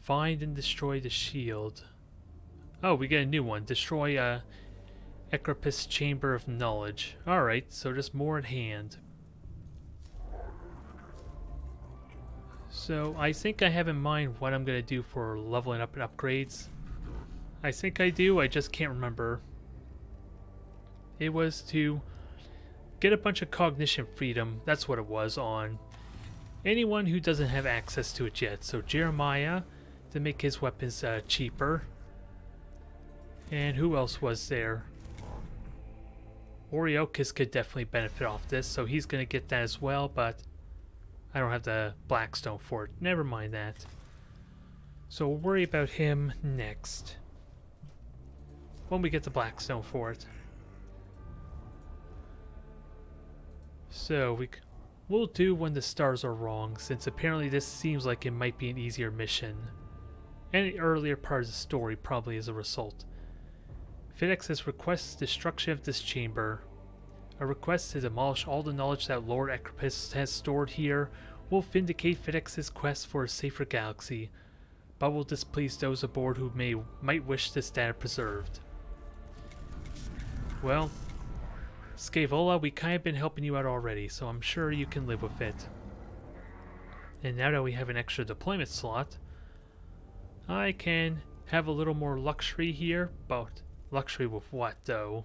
Find and destroy the shield. Oh, we get a new one. Destroy Ecropus Chamber of Knowledge. Alright, so there's more at hand. So I think I have in mind what I'm going to do for leveling up and upgrades. I think I do, I just can't remember. It was to get a bunch of cognition freedom, that's what it was, on anyone who doesn't have access to it yet. So Jeremiah, to make his weapons cheaper. And who else was there? Oriochus could definitely benefit off this, so he's going to get that as well, but I don't have the Blackstone for it. Never mind that. So we'll worry about him next, when we get the Blackstone for it. So we'll do when the stars are wrong, since apparently this seems like it might be an easier mission. And the earlier part of the story probably as a result. Fidex's requests destruction of this chamber. A request to demolish all the knowledge that Lord Ecropus has stored here will vindicate Fidex's quest for a safer galaxy, but will displease those aboard who might wish this data preserved. Well, Scaevola, we kind of been helping you out already, so I'm sure you can live with it. And now that we have an extra deployment slot, I can have a little more luxury here, but luxury with what, though?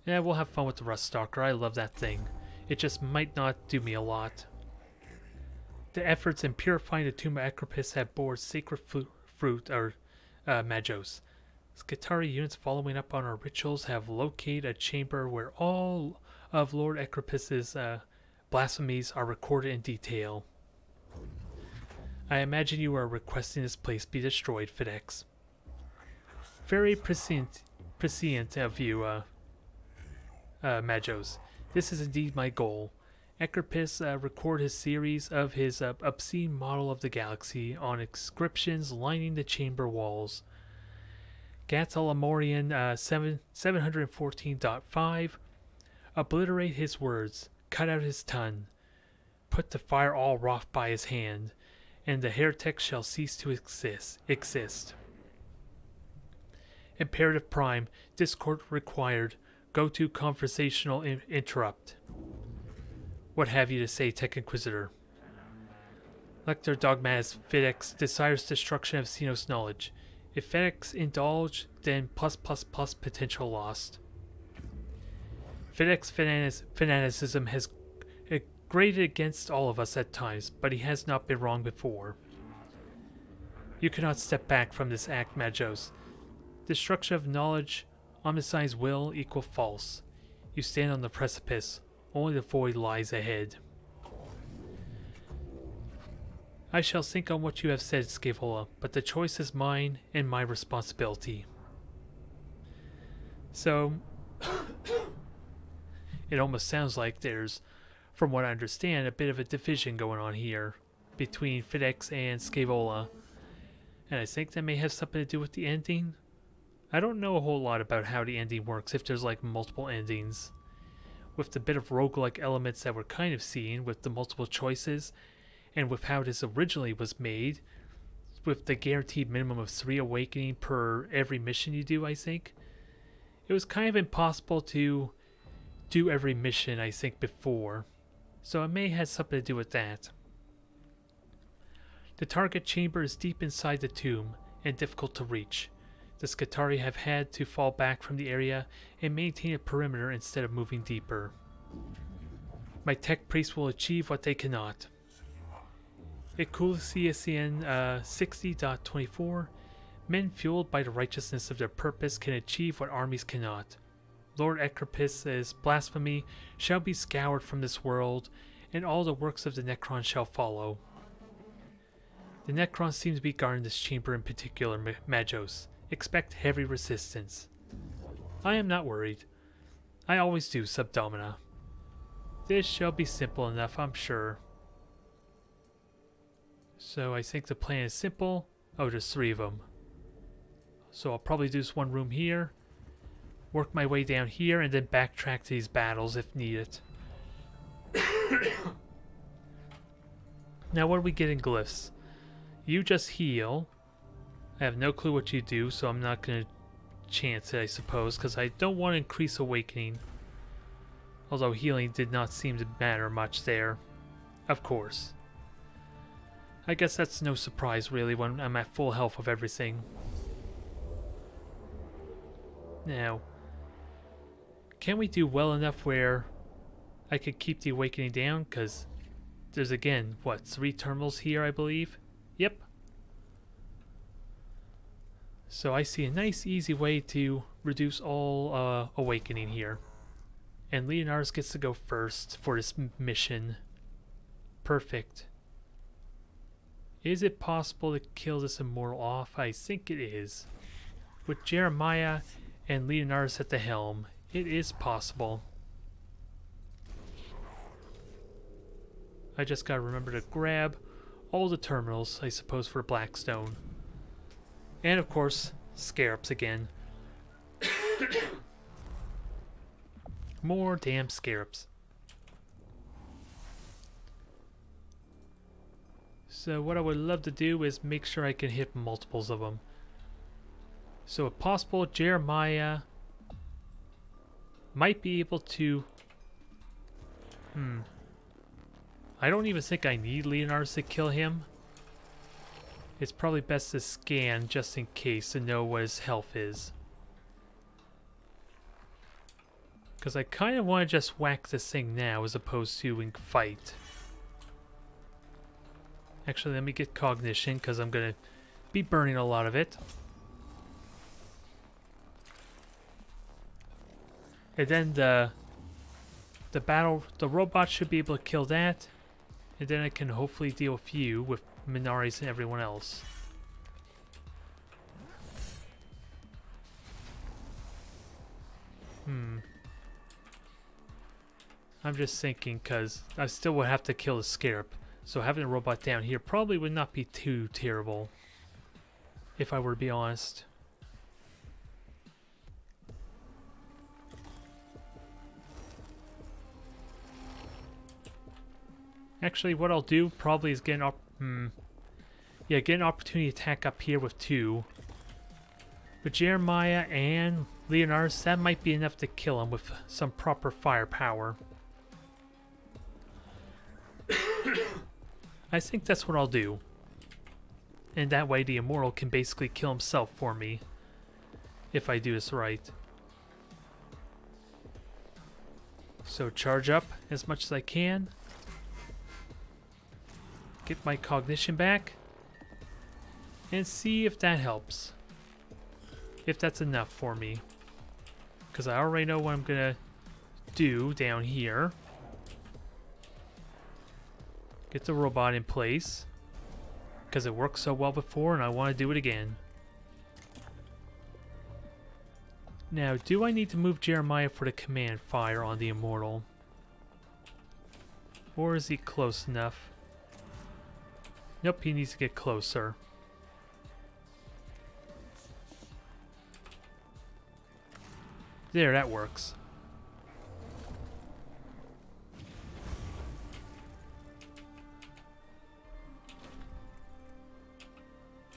Yeah, we'll have fun with the Rust Stalker. I love that thing. It just might not do me a lot. The efforts in purifying the tomb of Ecropus have bore sacred fruit, or Majos. Skitari units following up on our rituals have located a chamber where all of Lord Ecropus's blasphemies are recorded in detail. I imagine you are requesting this place be destroyed, Fidex. Very prescient of you, Majos. This is indeed my goal. Ecropus record his series of his obscene model of the galaxy on inscriptions lining the chamber walls. Gatsalamorian 714.5. Obliterate his words, cut out his tongue, put to fire all wrought by his hand, and the heretic shall cease to exist. Imperative Prime, Discord required, go to conversational interrupt. What have you to say, Tech Inquisitor? Lector Dogmatis Fidex desires destruction of Xenos knowledge. If Fidex indulge, then +++ potential lost. Fidex fanaticism has grated against all of us at times, but he has not been wrong before. You cannot step back from this act, Majos. Destruction of knowledge, Omniscience will equal false. You stand on the precipice. Only the void lies ahead. I shall think on what you have said, Scaevola, but the choice is mine and my responsibility. So, it almost sounds like there's, from what I understand, a bit of a division going on here between Fidex and Scaevola. And I think that may have something to do with the ending. I don't know a whole lot about how the ending works, if there's like multiple endings. With the bit of roguelike elements that we're kind of seeing with the multiple choices, and with how this originally was made, with the guaranteed minimum of 3 awakening per every mission you do, I think. It was kind of impossible to do every mission, I think, before. So it may have something to do with that. The target chamber is deep inside the tomb and difficult to reach. The Skitarii have had to fall back from the area and maintain a perimeter instead of moving deeper. My tech priests will achieve what they cannot. Ecclesiastes 60.24. Men fueled by the righteousness of their purpose can achieve what armies cannot. Lord Ecropus' blasphemy shall be scoured from this world, and all the works of the Necron shall follow. The Necron seems to be guarding this chamber in particular, Magos. Expect heavy resistance. I am not worried. I always do, Subdomina. This shall be simple enough, I'm sure. So I think the plan is simple. Oh, there's 3 of them. So I'll probably do this one room here, work my way down here, and then backtrack to these battles if needed. Now what do we get in glyphs? You just heal. I have no clue what you do, so I'm not going to chance it, I suppose, because I don't want to increase awakening. Although healing did not seem to matter much there. Of course. I guess that's no surprise really when I'm at full health of everything. Now, can we do well enough where I could keep the awakening down? Because there's again, what, 3 terminals here I believe? Yep. So I see a nice easy way to reduce all awakening here. And Leonardus gets to go first for this mission. Perfect. Is it possible to kill this immortal off? I think it is. With Jeremiah and Leonardus at the helm, it is possible. I just gotta remember to grab all the terminals, I suppose, for Blackstone. And of course, Scarabs again. More damn Scarabs. So what I would love to do is make sure I can hit multiples of them. So if possible, Jeremiah might be able to... I don't even think I need Leonardus to kill him. It's probably best to scan just in case to know what his health is. Because I kind of want to just whack this thing now as opposed to in fight. Actually, let me get cognition because I'm going to be burning a lot of it. And then the robot should be able to kill that. And then I can hopefully deal with you with Minaris and everyone else. I'm just thinking because I still would have to kill the Scarab. So having a robot down here probably would not be too terrible. If I were to be honest. Actually, what I'll do probably is get an get an opportunity to attack up here with 2. With Jeremiah and Leonardus, that might be enough to kill him with some proper firepower. I think that's what I'll do. And that way the Immortal can basically kill himself for me. If I do this right. So charge up as much as I can. Get my cognition back. And see if that helps. If that's enough for me. Because I already know what I'm going to do down here. Get the robot in place. Because it worked so well before and I want to do it again. Now, do I need to move Jeremiah for the command fire on the Immortal? Or is he close enough? Nope, he needs to get closer. There, that works.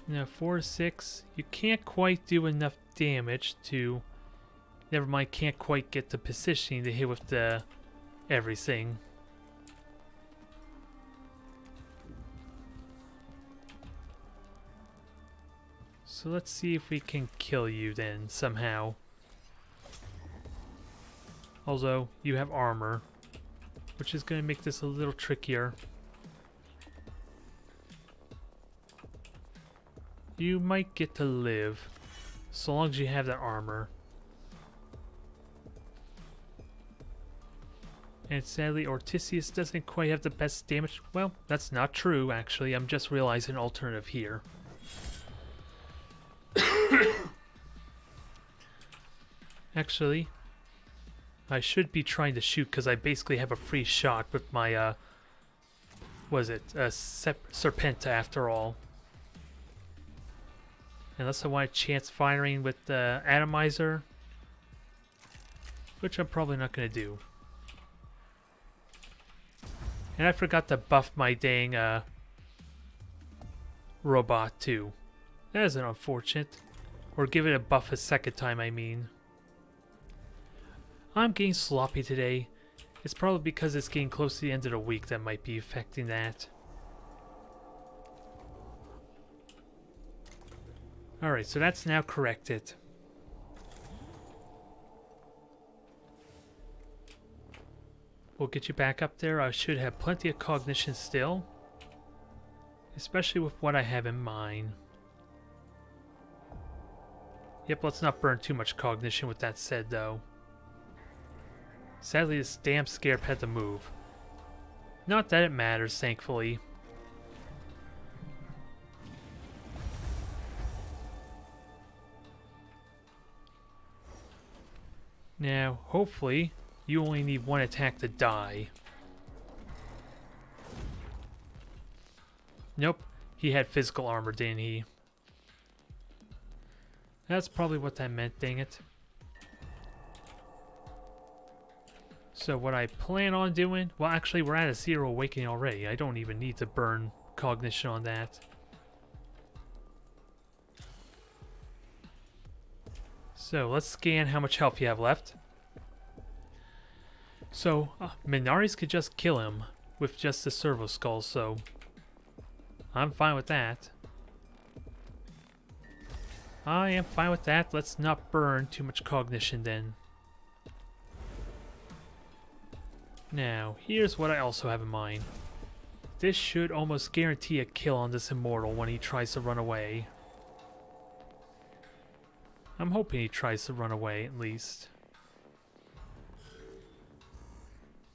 Now 4 to 6, you can't quite do enough damage to... Never mind, can't quite get the positioning to hit with the everything. So let's see if we can kill you then, somehow. Although, you have armor, which is going to make this a little trickier. You might get to live, so long as you have that armor. And sadly, Ortisius doesn't quite have the best damage. Well, that's not true, actually. I'm just realizing an alternative here. Actually, I should be trying to shoot because I basically have a free shot with my, was it, Serpenta after all. Unless I want a chance firing with the atomizer, which I'm probably not going to do. And I forgot to buff my dang robot too. That is unfortunate. Or give it a buff a second time, I mean. I'm getting sloppy today. It's probably because it's getting close to the end of the week that might be affecting that. Alright, so that's now corrected. We'll get you back up there. I should have plenty of cognition still. Especially with what I have in mind. Yep, let's not burn too much cognition with that said, though. Sadly, this damn scarab had to move. Not that it matters, thankfully. Now, hopefully, you only need one attack to die. Nope, he had physical armor, didn't he? That's probably what that meant, dang it. So what I plan on doing... Well, actually, we're at a 0 awakening already. I don't even need to burn cognition on that. So, let's scan how much health you have left. So, Minaris could just kill him with just the servo skull, so... I'm fine with that. I am fine with that. Let's not burn too much cognition then. Now, here's what I also have in mind. This should almost guarantee a kill on this immortal when he tries to run away. I'm hoping he tries to run away, at least.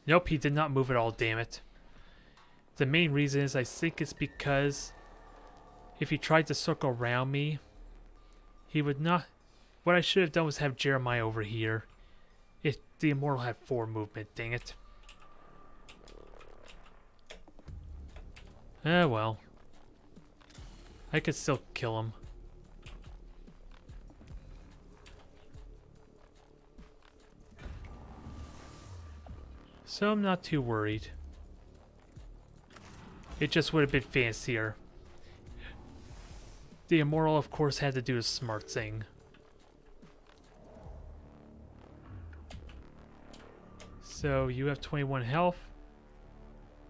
Nope, he did not move at all, damn it. The main reason is I think it's because if he tried to circle around me, he would not... What I should have done was have Jeremiah over here. If the immortal had 4 movement, dang it. Ah, well. I could still kill him. So I'm not too worried. It just would have been fancier. The immortal, of course, had to do a smart thing. So you have 21 health.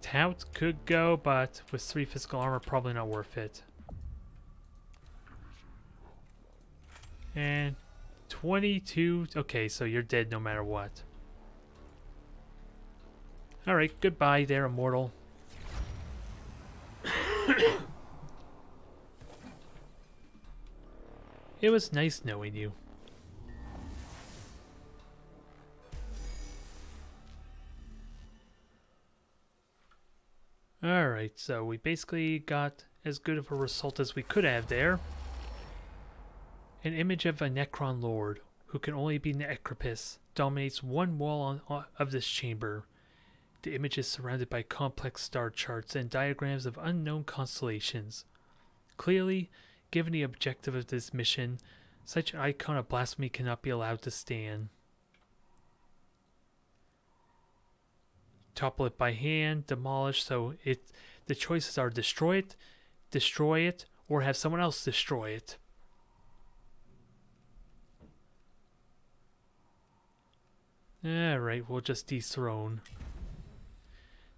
Tout could go, but with 3 physical armor, probably not worth it. And 22. Okay, so you're dead no matter what. Alright, goodbye there, immortal. It was nice knowing you. Alright, so we basically got as good of a result as we could have there. An image of a Necron Lord, who can only be Necropus, dominates one wall of this chamber. The image is surrounded by complex star charts and diagrams of unknown constellations. Clearly, given the objective of this mission, such an icon of blasphemy cannot be allowed to stand. Topple it by hand, demolish, so the choices are destroy it, or have someone else destroy it. Alright, we'll just dethrone.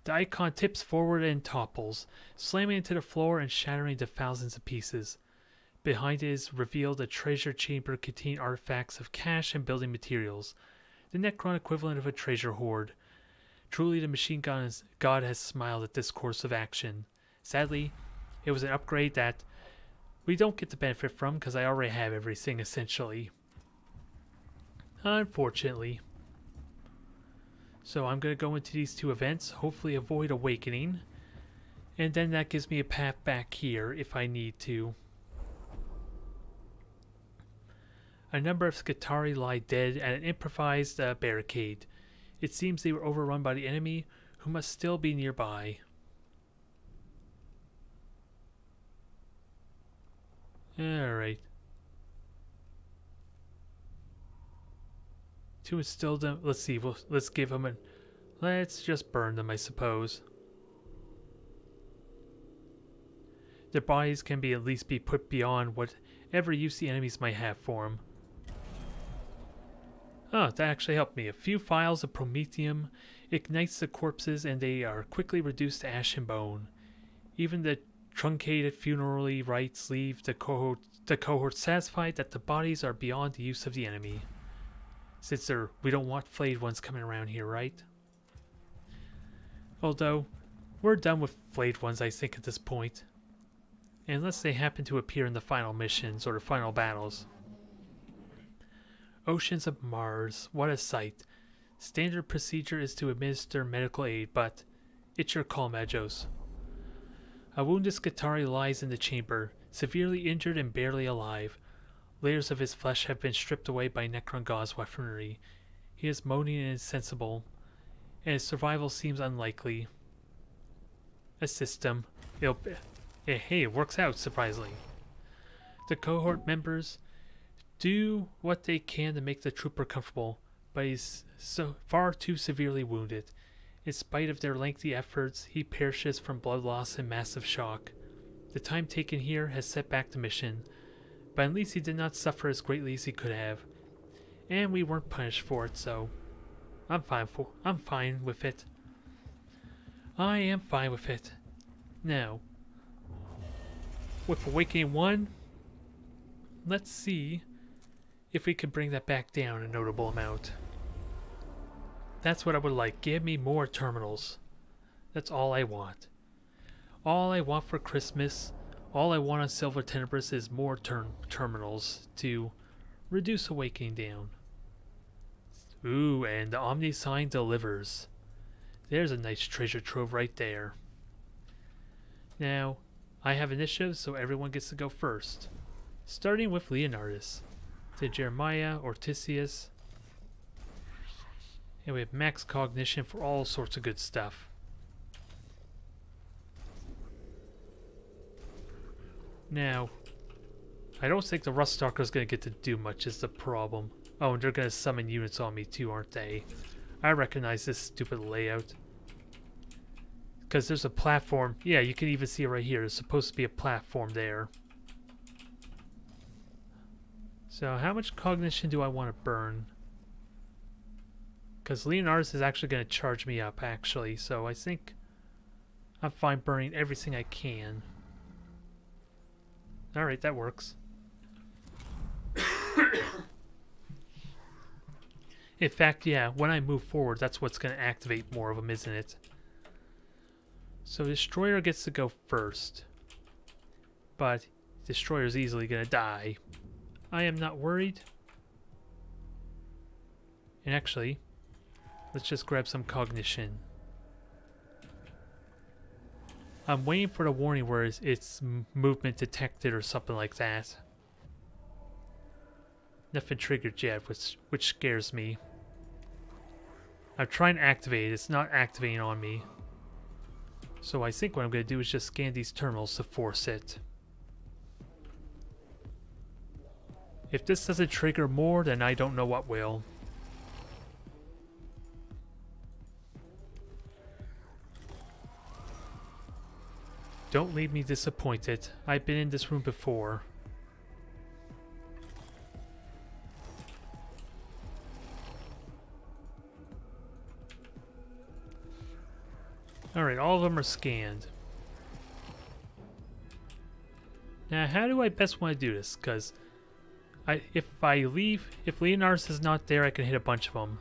The icon tips forward and topples, slamming into the floor and shattering to thousands of pieces. Behind it is revealed a treasure chamber containing artifacts of cash and building materials, the Necron equivalent of a treasure hoard. Truly, the machine god has smiled at this course of action. Sadly, it was an upgrade that we don't get to benefit from because I already have everything essentially. Unfortunately. So I'm going to go into these two events, hopefully avoid awakening, and then that gives me a path back here if I need to. A number of Skitarii lie dead at an improvised barricade. It seems they were overrun by the enemy, who must still be nearby. Alright. To instill them, let's see, let's give them a... Let's just burn them, I suppose. Their bodies can be at least be put beyond whatever use the enemies might have for them. Oh, that actually helped me. A few vials of promethium ignites the corpses and they are quickly reduced to ash and bone. Even the truncated funerary rites leave the cohort satisfied that the bodies are beyond the use of the enemy. Since we don't want flayed ones coming around here, right? Although, we're done with flayed ones, I think, at this point. Unless they happen to appear in the final missions or the final battles. Oceans of Mars, what a sight. Standard procedure is to administer medical aid, but it's your call, Majos. A wounded Skitarii lies in the chamber, severely injured and barely alive. Layers of his flesh have been stripped away by Necron God's weaponry. He is moaning and insensible, and his survival seems unlikely. Assist him. Hey, it works out, surprisingly. The cohort members do what they can to make the trooper comfortable, but he's so far too severely wounded. In spite of their lengthy efforts, he perishes from blood loss and massive shock. The time taken here has set back the mission, but at least he did not suffer as greatly as he could have. And we weren't punished for it, so I'm fine with it. I am fine with it. Now, with Awakening 1, let's see if we can bring that back down a notable amount. That's what I would like. Give me more terminals. That's all I want. All I want for Christmas, all I want on Silver Tenebris is more terminals to reduce Awakening down. Ooh, and the Omni sign delivers. There's a nice treasure trove right there. Now, I have initiative, so everyone gets to go first. Starting with Leonardus, to Jeremiah, Ortisius, and we have max cognition for all sorts of good stuff. Now, I don't think the Ruststalker is going to get to do much is the problem. Oh, and they're going to summon units on me too, aren't they? I recognize this stupid layout. Because there's a platform. Yeah, you can even see it right here. There's supposed to be a platform there. So how much cognition do I want to burn? Because Leonardus is actually going to charge me up, actually. So I think I'm fine burning everything I can. Alright, that works. In fact, yeah, when I move forward, that's what's going to activate more of them, isn't it? So Destroyer gets to go first. But Destroyer's easily going to die. I am not worried. And actually, let's just grab some cognition. I'm waiting for the warning where it's movement detected or something like that. Nothing triggered yet, which scares me. I'm trying to activate it. It's not activating on me. So I think what I'm going to do is just scan these terminals to force it. If this doesn't trigger more, then I don't know what will. Don't leave me disappointed. I've been in this room before. Alright, all of them are scanned. Now, how do I best want to do this? Because if Leonardus is not there, I can hit a bunch of them.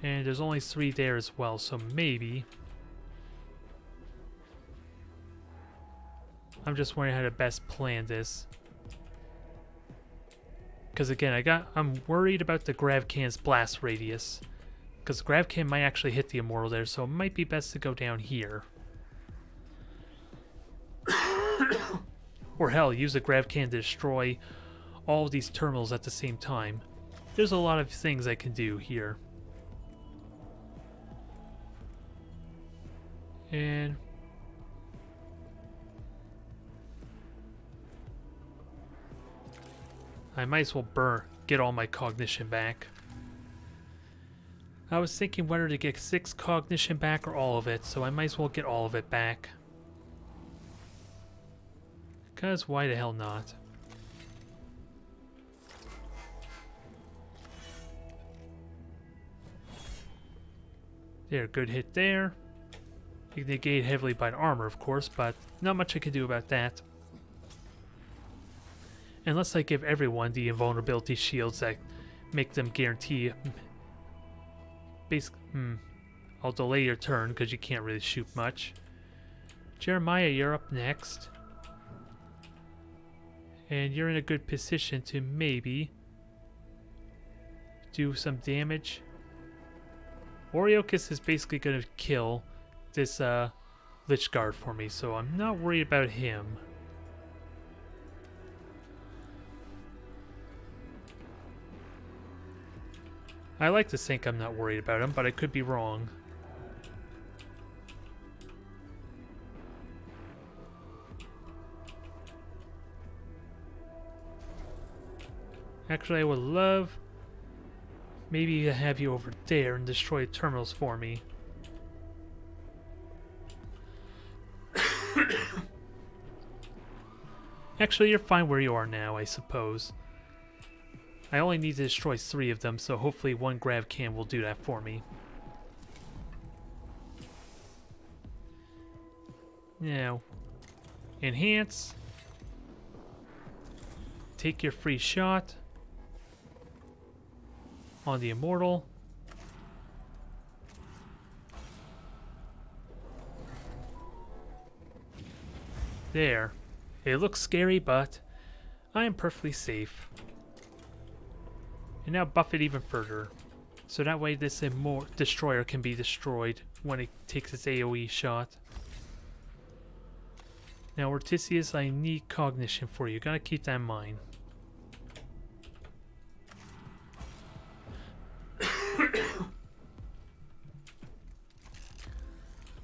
And there's only 3 there as well, so maybe. I'm just wondering how to best plan this. Because again, I'm worried about the grav can's blast radius. Because the grav can might actually hit the immortal there, so it might be best to go down here. Or hell, use the grav can to destroy all of these terminals at the same time. There's a lot of things I can do here. And I might as well get all my cognition back. I was thinking whether to get 6 cognition back or all of it, so I might as well get all of it back. Because why the hell not? There, good hit there. You can negate heavily by the armor, of course, but not much I can do about that. Unless I give everyone the invulnerability shields that make them guarantee... Basically, I'll delay your turn because you can't really shoot much. Jeremiah, you're up next. And you're in a good position to maybe do some damage. Oriochus is basically going to kill this Lich Guard for me, so I'm not worried about him. I like to think I'm not worried about him, but I could be wrong. Actually, I would love maybe to have you over there and destroy terminals for me. Actually, you're fine where you are now, I suppose. I only need to destroy 3 of them, so hopefully 1 grav can will do that for me. Now, enhance. Take your free shot on the immortal. There. It looks scary, but I am perfectly safe. And now buff it even further. So that way this destroyer can be destroyed when it takes its AoE shot. Now Ortisius, I need cognition for you. Gotta keep that in mind.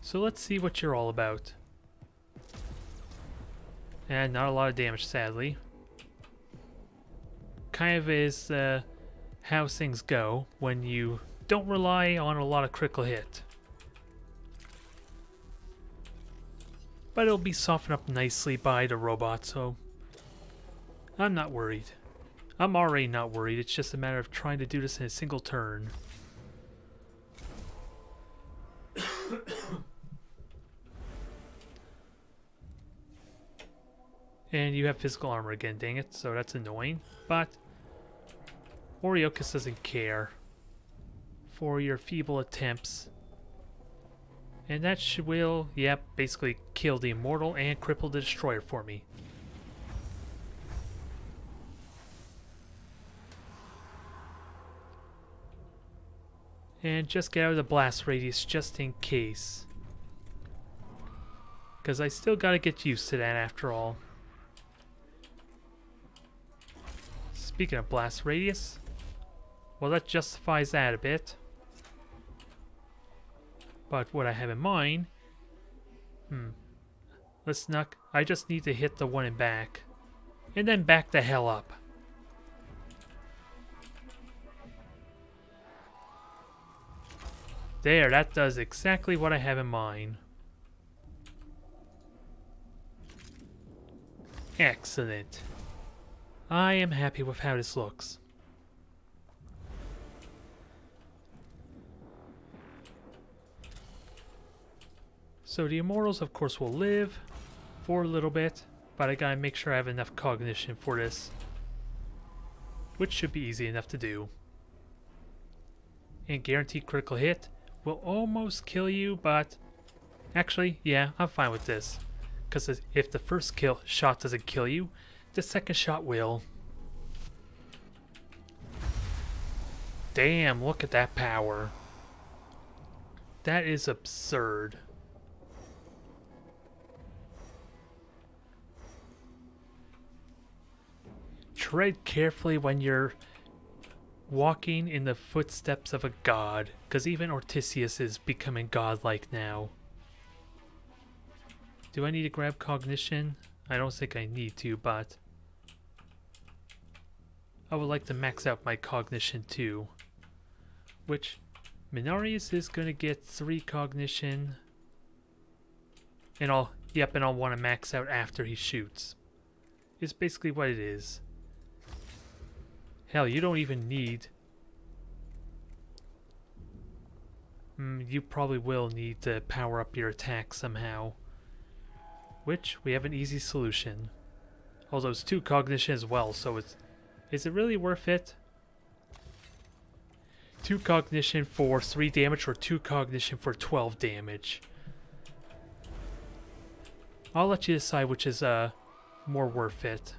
So let's see what you're all about. And not a lot of damage, sadly. Kind of is how things go when you don't rely on a lot of critical hit. But it'll be softened up nicely by the robot, so I'm not worried. I'm already not worried, it's just a matter of trying to do this in a single turn. And you have physical armor again, dang it, so that's annoying. But Oriochus doesn't care for your feeble attempts. And that will, yep, basically kill the immortal and cripple the destroyer for me. And just get out of the blast radius just in case. Because I still gotta get used to that after all. Speaking of blast radius, well, that justifies that a bit. But what I have in mind, I just need to hit the one in back, and then back the hell up. There, that does exactly what I have in mind. Excellent. I am happy with how this looks. So the immortals, of course, will live for a little bit, but I gotta make sure I have enough cognition for this, which should be easy enough to do. And guaranteed critical hit will almost kill you, but actually, yeah, I'm fine with this. Because if the first shot doesn't kill you, the second shot will. Damn, look at that power. That is absurd. Tread carefully when you're walking in the footsteps of a god, because even Ortisius is becoming godlike now. Do I need to grab cognition? I don't think I need to, but I would like to max out my cognition too. Which, Minarius is going to get 3 cognition, and I'll want to max out after he shoots. It's basically what it is. Hell, you don't even need... you probably will need to power up your attack somehow. Which, we have an easy solution. Although it's 2 cognition as well, so is it really worth it? 2 cognition for 3 damage or 2 cognition for 12 damage? I'll let you decide which is more worth it.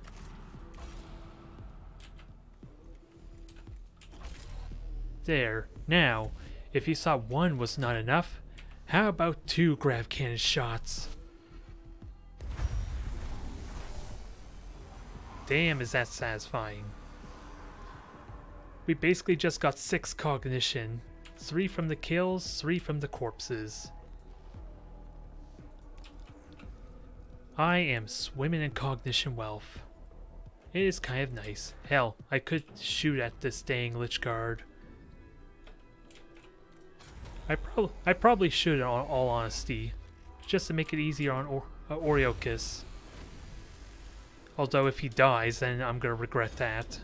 There. Now, if you thought 1 was not enough, how about 2 grav cannon shots? Damn, is that satisfying. We basically just got 6 cognition. 3 from the kills, 3 from the corpses. I am swimming in cognition wealth. It is kind of nice. Hell, I could shoot at this dang Lich Guard. I probably should, in all honesty, just to make it easier on Oriochis. Although if he dies, then I'm gonna regret that.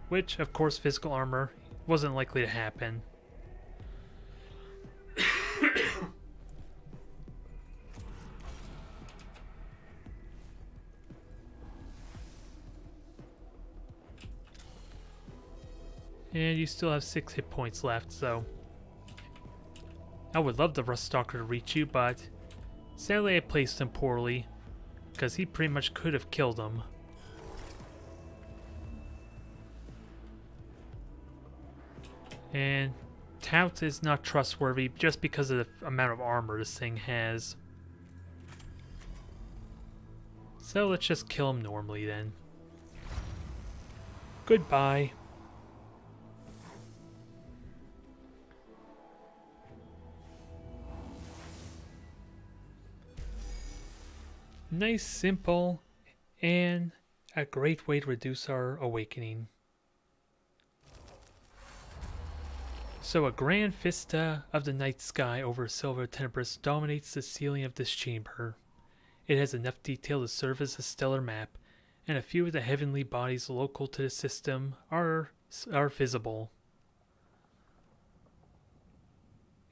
Which, of course, physical armor wasn't likely to happen. And you still have 6 hit points left, so... I would love the Ruststalker to reach you, but... sadly I placed him poorly, because he pretty much could have killed him. And Tout is not trustworthy just because of the amount of armor this thing has. So let's just kill him normally then. Goodbye. Nice, simple, and a great way to reduce our awakening. So a grand vista of the night sky over Silver Tenebris dominates the ceiling of this chamber. It has enough detail to serve as a stellar map, and a few of the heavenly bodies local to the system are visible.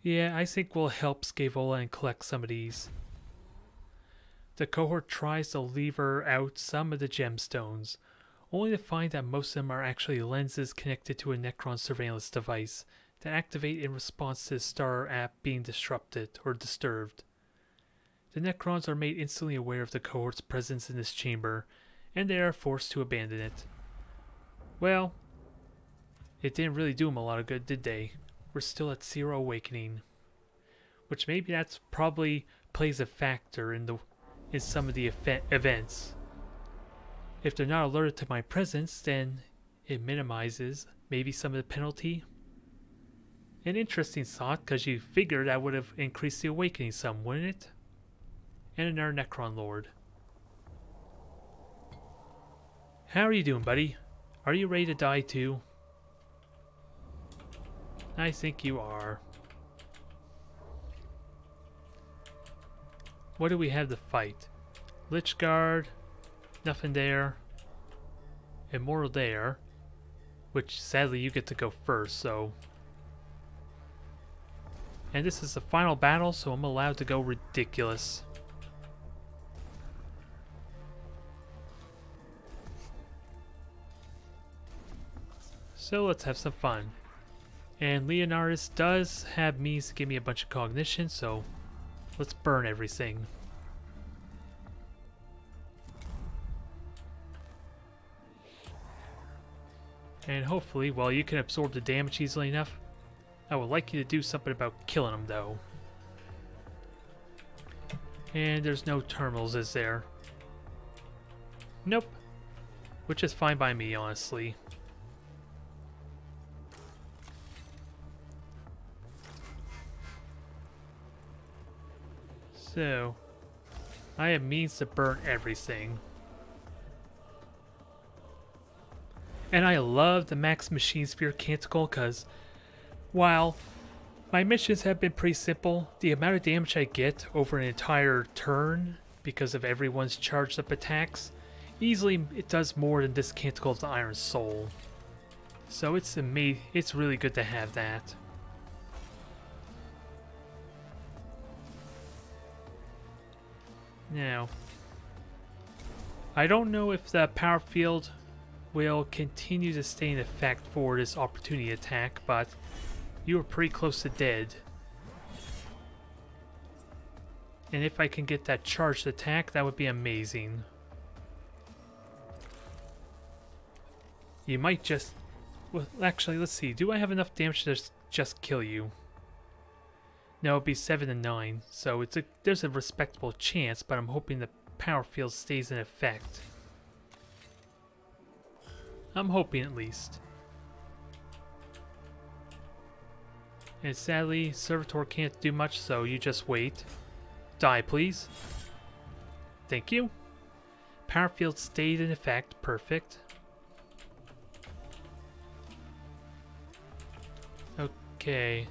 Yeah, I think we'll help Scaevola and collect some of these. The cohort tries to lever out some of the gemstones, only to find that most of them are actually lenses connected to a Necron surveillance device that activate in response to the Star app being disrupted or disturbed. The Necrons are made instantly aware of the cohort's presence in this chamber, and they are forced to abandon it. Well, it didn't really do them a lot of good, did they? We're still at 0 awakening. Which maybe that's probably plays a factor in some of the events. If they're not alerted to my presence, then it minimizes maybe some of the penalty. An interesting thought, because you figure that would have increased the awakening some, wouldn't it? And another Necron Lord. How are you doing, buddy? Are you ready to die too? I think you are. What do we have to fight? Lich Guard, nothing there. Immortal there, which sadly you get to go first, so... And this is the final battle, so I'm allowed to go ridiculous. So let's have some fun. And Leonardus does have means to give me a bunch of cognition, so let's burn everything. And hopefully, well, you can absorb the damage easily enough. I would like you to do something about killing them, though. And there's no terminals, is there? Nope. Which is fine by me, honestly. So, I have means to burn everything. And I love the Max Machine Spear Canticle because, while my missions have been pretty simple, the amount of damage I get over an entire turn because of everyone's charged up attacks, easily it does more than this Canticle of the Iron Soul. So it's really good to have that. Now, I don't know if the power field will continue to stay in effect for this opportunity attack, but you are pretty close to dead. And if I can get that charged attack, that would be amazing. You might just... Well, actually, let's see. Do I have enough damage to just kill you? No, it'd be 7 and 9, so there's a respectable chance, but I'm hoping the power field stays in effect. I'm hoping at least. And sadly, Servitor can't do much, so you just wait. Die, please. Thank you. Power field stayed in effect. Perfect. Okay.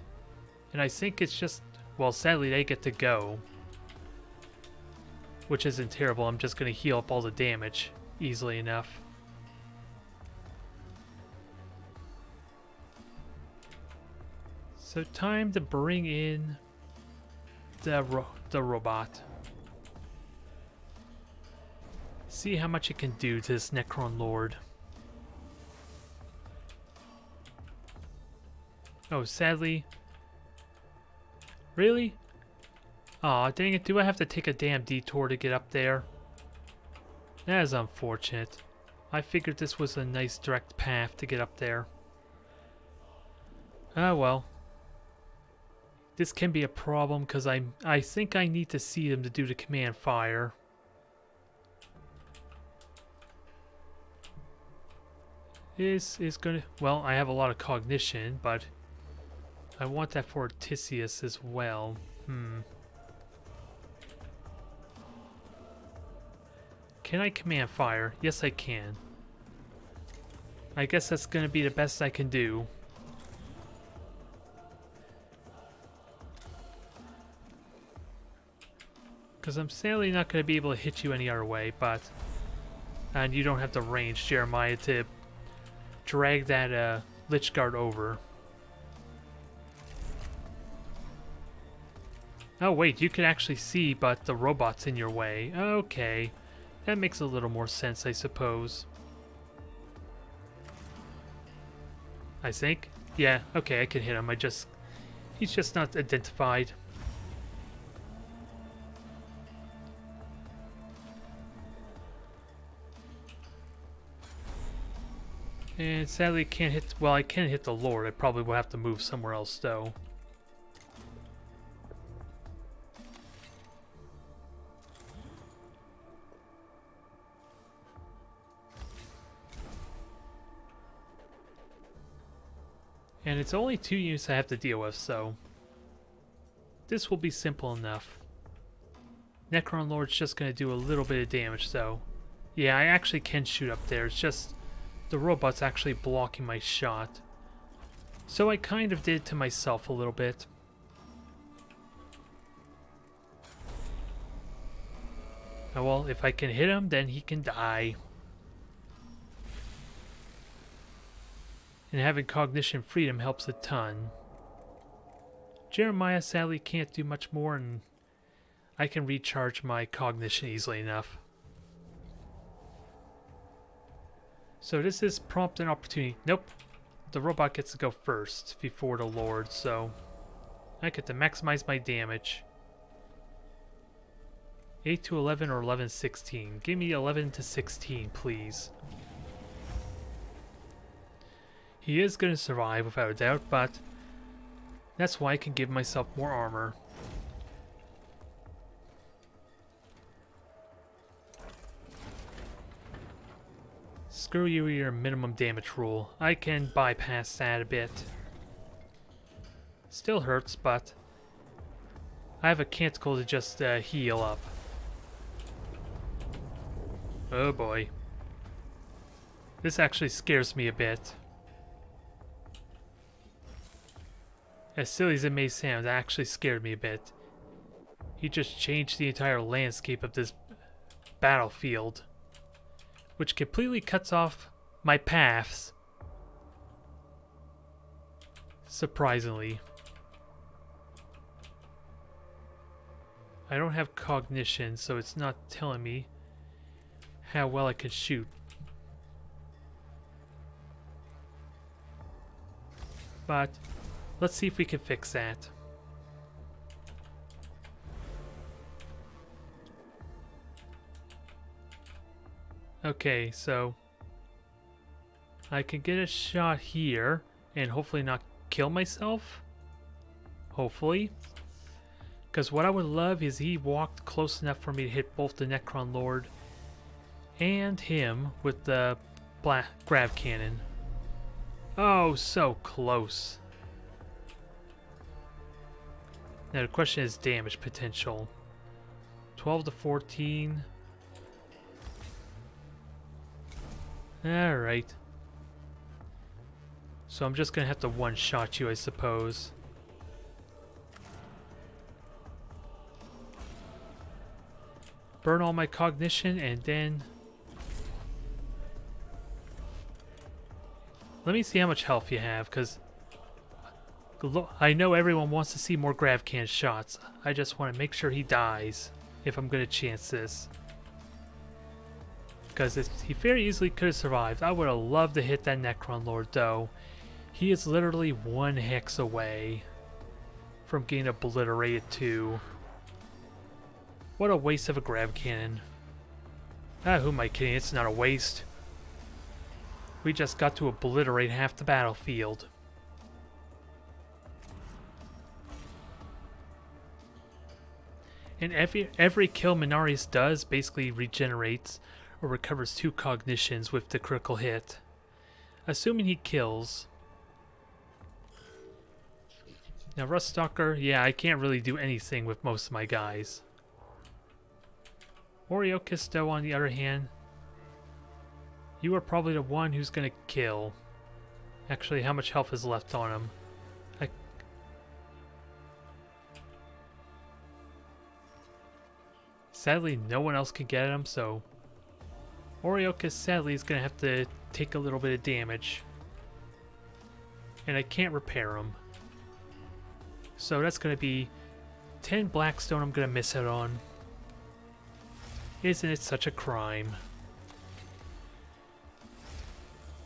And I think it's just... Well, sadly, they get to go. Which isn't terrible. I'm just going to heal up all the damage easily enough. So time to bring in the robot. See how much it can do to this Necron Lord. Oh, sadly... Really? Aw, dang it, do I have to take a damn detour to get up there? That is unfortunate. I figured this was a nice direct path to get up there. Ah, well. This can be a problem because I think I need to see them to do the command fire. This is gonna... Well, I have a lot of cognition, but... I want that for Odysseus as well. Can I command fire? Yes, I can. I guess that's going to be the best I can do. Because I'm sadly not going to be able to hit you any other way, but... And you don't have the range, Jeremiah, to drag that Lich Guard over. Oh wait, you can actually see, but the robot's in your way. Okay. That makes a little more sense, I suppose. I think? Yeah, okay, I can hit him. He's just not identified. And sadly can't hit... Well, I can hit the Lord. I probably will have to move somewhere else, though. And it's only 2 units I have to deal with, so... This will be simple enough. Necron Lord's just going to do a little bit of damage, though. Yeah, I actually can shoot up there. It's just... The robot's actually blocking my shot. So I kind of did it to myself a little bit. Oh, well, if I can hit him, then he can die. And having cognition freedom helps a ton. Jeremiah sadly can't do much more, and I can recharge my cognition easily enough. So this is prompt an opportunity. Nope. The robot gets to go first before the Lord, so I get to maximize my damage. 8 to 11 or 11 to 16. Give me 11 to 16, please. He is going to survive without a doubt, but that's why I can give myself more armor. Screw you with your minimum damage rule. I can bypass that a bit. Still hurts, but I have a canticle to just heal up. Oh boy. This actually scares me a bit. As silly as it may sound, that actually scared me a bit. He just changed the entire landscape of this battlefield, which completely cuts off my paths. Surprisingly. I don't have cognition, so it's not telling me how well I can shoot. But let's see if we can fix that. Okay, so I can get a shot here and hopefully not kill myself. Hopefully. Because what I would love is he walked close enough for me to hit both the Necron Lord and him with the grav cannon. Oh, so close. Now the question is damage potential. 12 to 14. Alright. So I'm just gonna have to one-shot you, I suppose. Burn all my cognition and then... Let me see how much health you have, because I know everyone wants to see more grav can shots. I just want to make sure he dies if I'm going to chance this. Because he very easily could have survived. I would have loved to hit that Necron Lord, though. He is literally 1 hex away from getting obliterated too. What a waste of a grav cannon. Ah, who am I kidding? It's not a waste. We just got to obliterate half the battlefield. And every kill Minarius does basically regenerates or recovers 2 cognitions with the critical hit. Assuming he kills. Now Ruststalker, yeah, I can't really do anything with most of my guys. Oriochis, though, on the other hand, you are probably the one who's gonna kill. Actually, how much health is left on him? Sadly, no one else can get at him, so Oriochis sadly is gonna have to take a little bit of damage. And I can't repair him. So that's gonna be 10 Blackstone I'm gonna miss out on. Isn't it such a crime?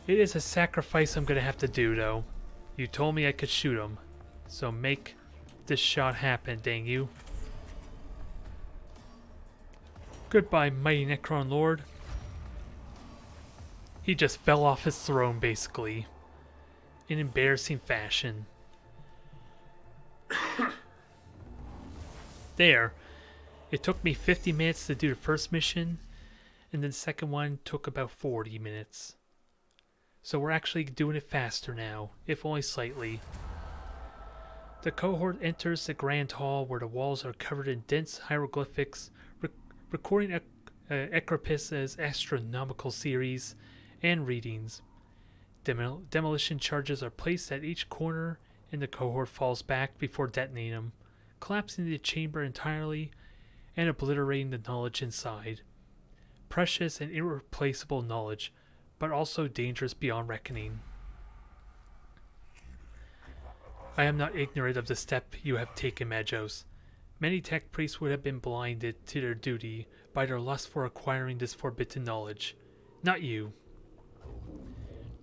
It is a sacrifice I'm gonna have to do, though. You told me I could shoot him, so make this shot happen, dang you. Goodbye, mighty Necron Lord. He just fell off his throne, basically, in embarrassing fashion. There. It took me 50 minutes to do the first mission, and then the second one took about 40 minutes. So we're actually doing it faster now, if only slightly. The cohort enters the grand hall where the walls are covered in dense hieroglyphics, recording Ecropus' astronomical series and readings. Demolition charges are placed at each corner, and the cohort falls back before detonating them, collapsing the chamber entirely and obliterating the knowledge inside. Precious and irreplaceable knowledge, but also dangerous beyond reckoning. I am not ignorant of the step you have taken, Magos. Many tech priests would have been blinded to their duty by their lust for acquiring this forbidden knowledge. Not you.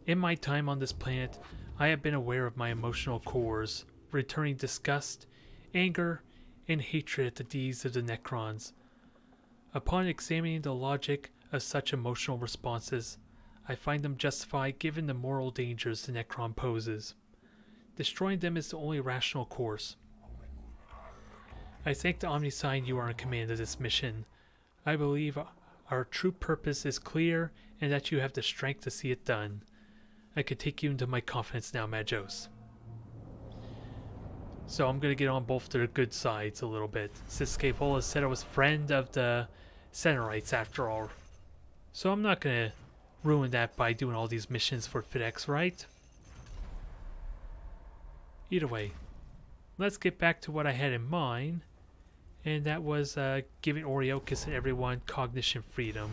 In my time on this planet, I have been aware of my emotional cores, returning disgust, anger, and hatred at the deeds of the Necrons. Upon examining the logic of such emotional responses, I find them justified given the moral dangers the Necron poses. Destroying them is the only rational course. I thank the Omnisign you are in command of this mission. I believe our true purpose is clear and that you have the strength to see it done. I can take you into my confidence now, Magos. So I'm going to get on both their good sides a little bit, since Scaevola said I was friend of the Centerites after all. So I'm not going to ruin that by doing all these missions for FedEx, right? Either way, let's get back to what I had in mind, and that was giving Oriochus and everyone cognition freedom.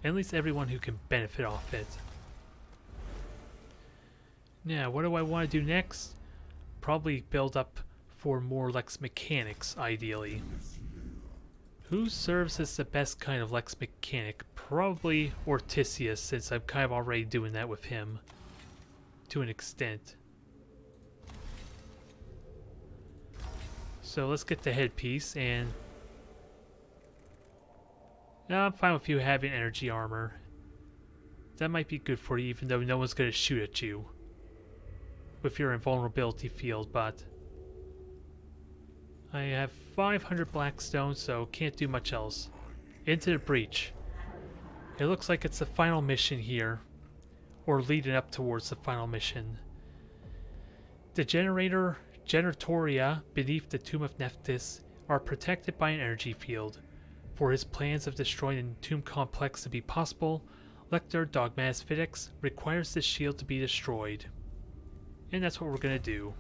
At least everyone who can benefit off it. Now, what do I want to do next? Probably build up for more Lex Mechanics, ideally. Who serves as the best kind of Lex Mechanic? Probably Ortisius, since I'm kind of already doing that with him. To an extent. So let's get the headpiece, and I'm fine with you having energy armor. That might be good for you, even though no one's going to shoot at you with your invulnerability field, but I have 500 blackstone, so can't do much else. Into the breach. It looks like it's the final mission here, or leading up towards the final mission. The Generatoria beneath the Tomb of Nephthys are protected by an energy field. For his plans of destroying the tomb complex to be possible, Lector Dogmatis Fidex requires this shield to be destroyed. And that's what we're going to do.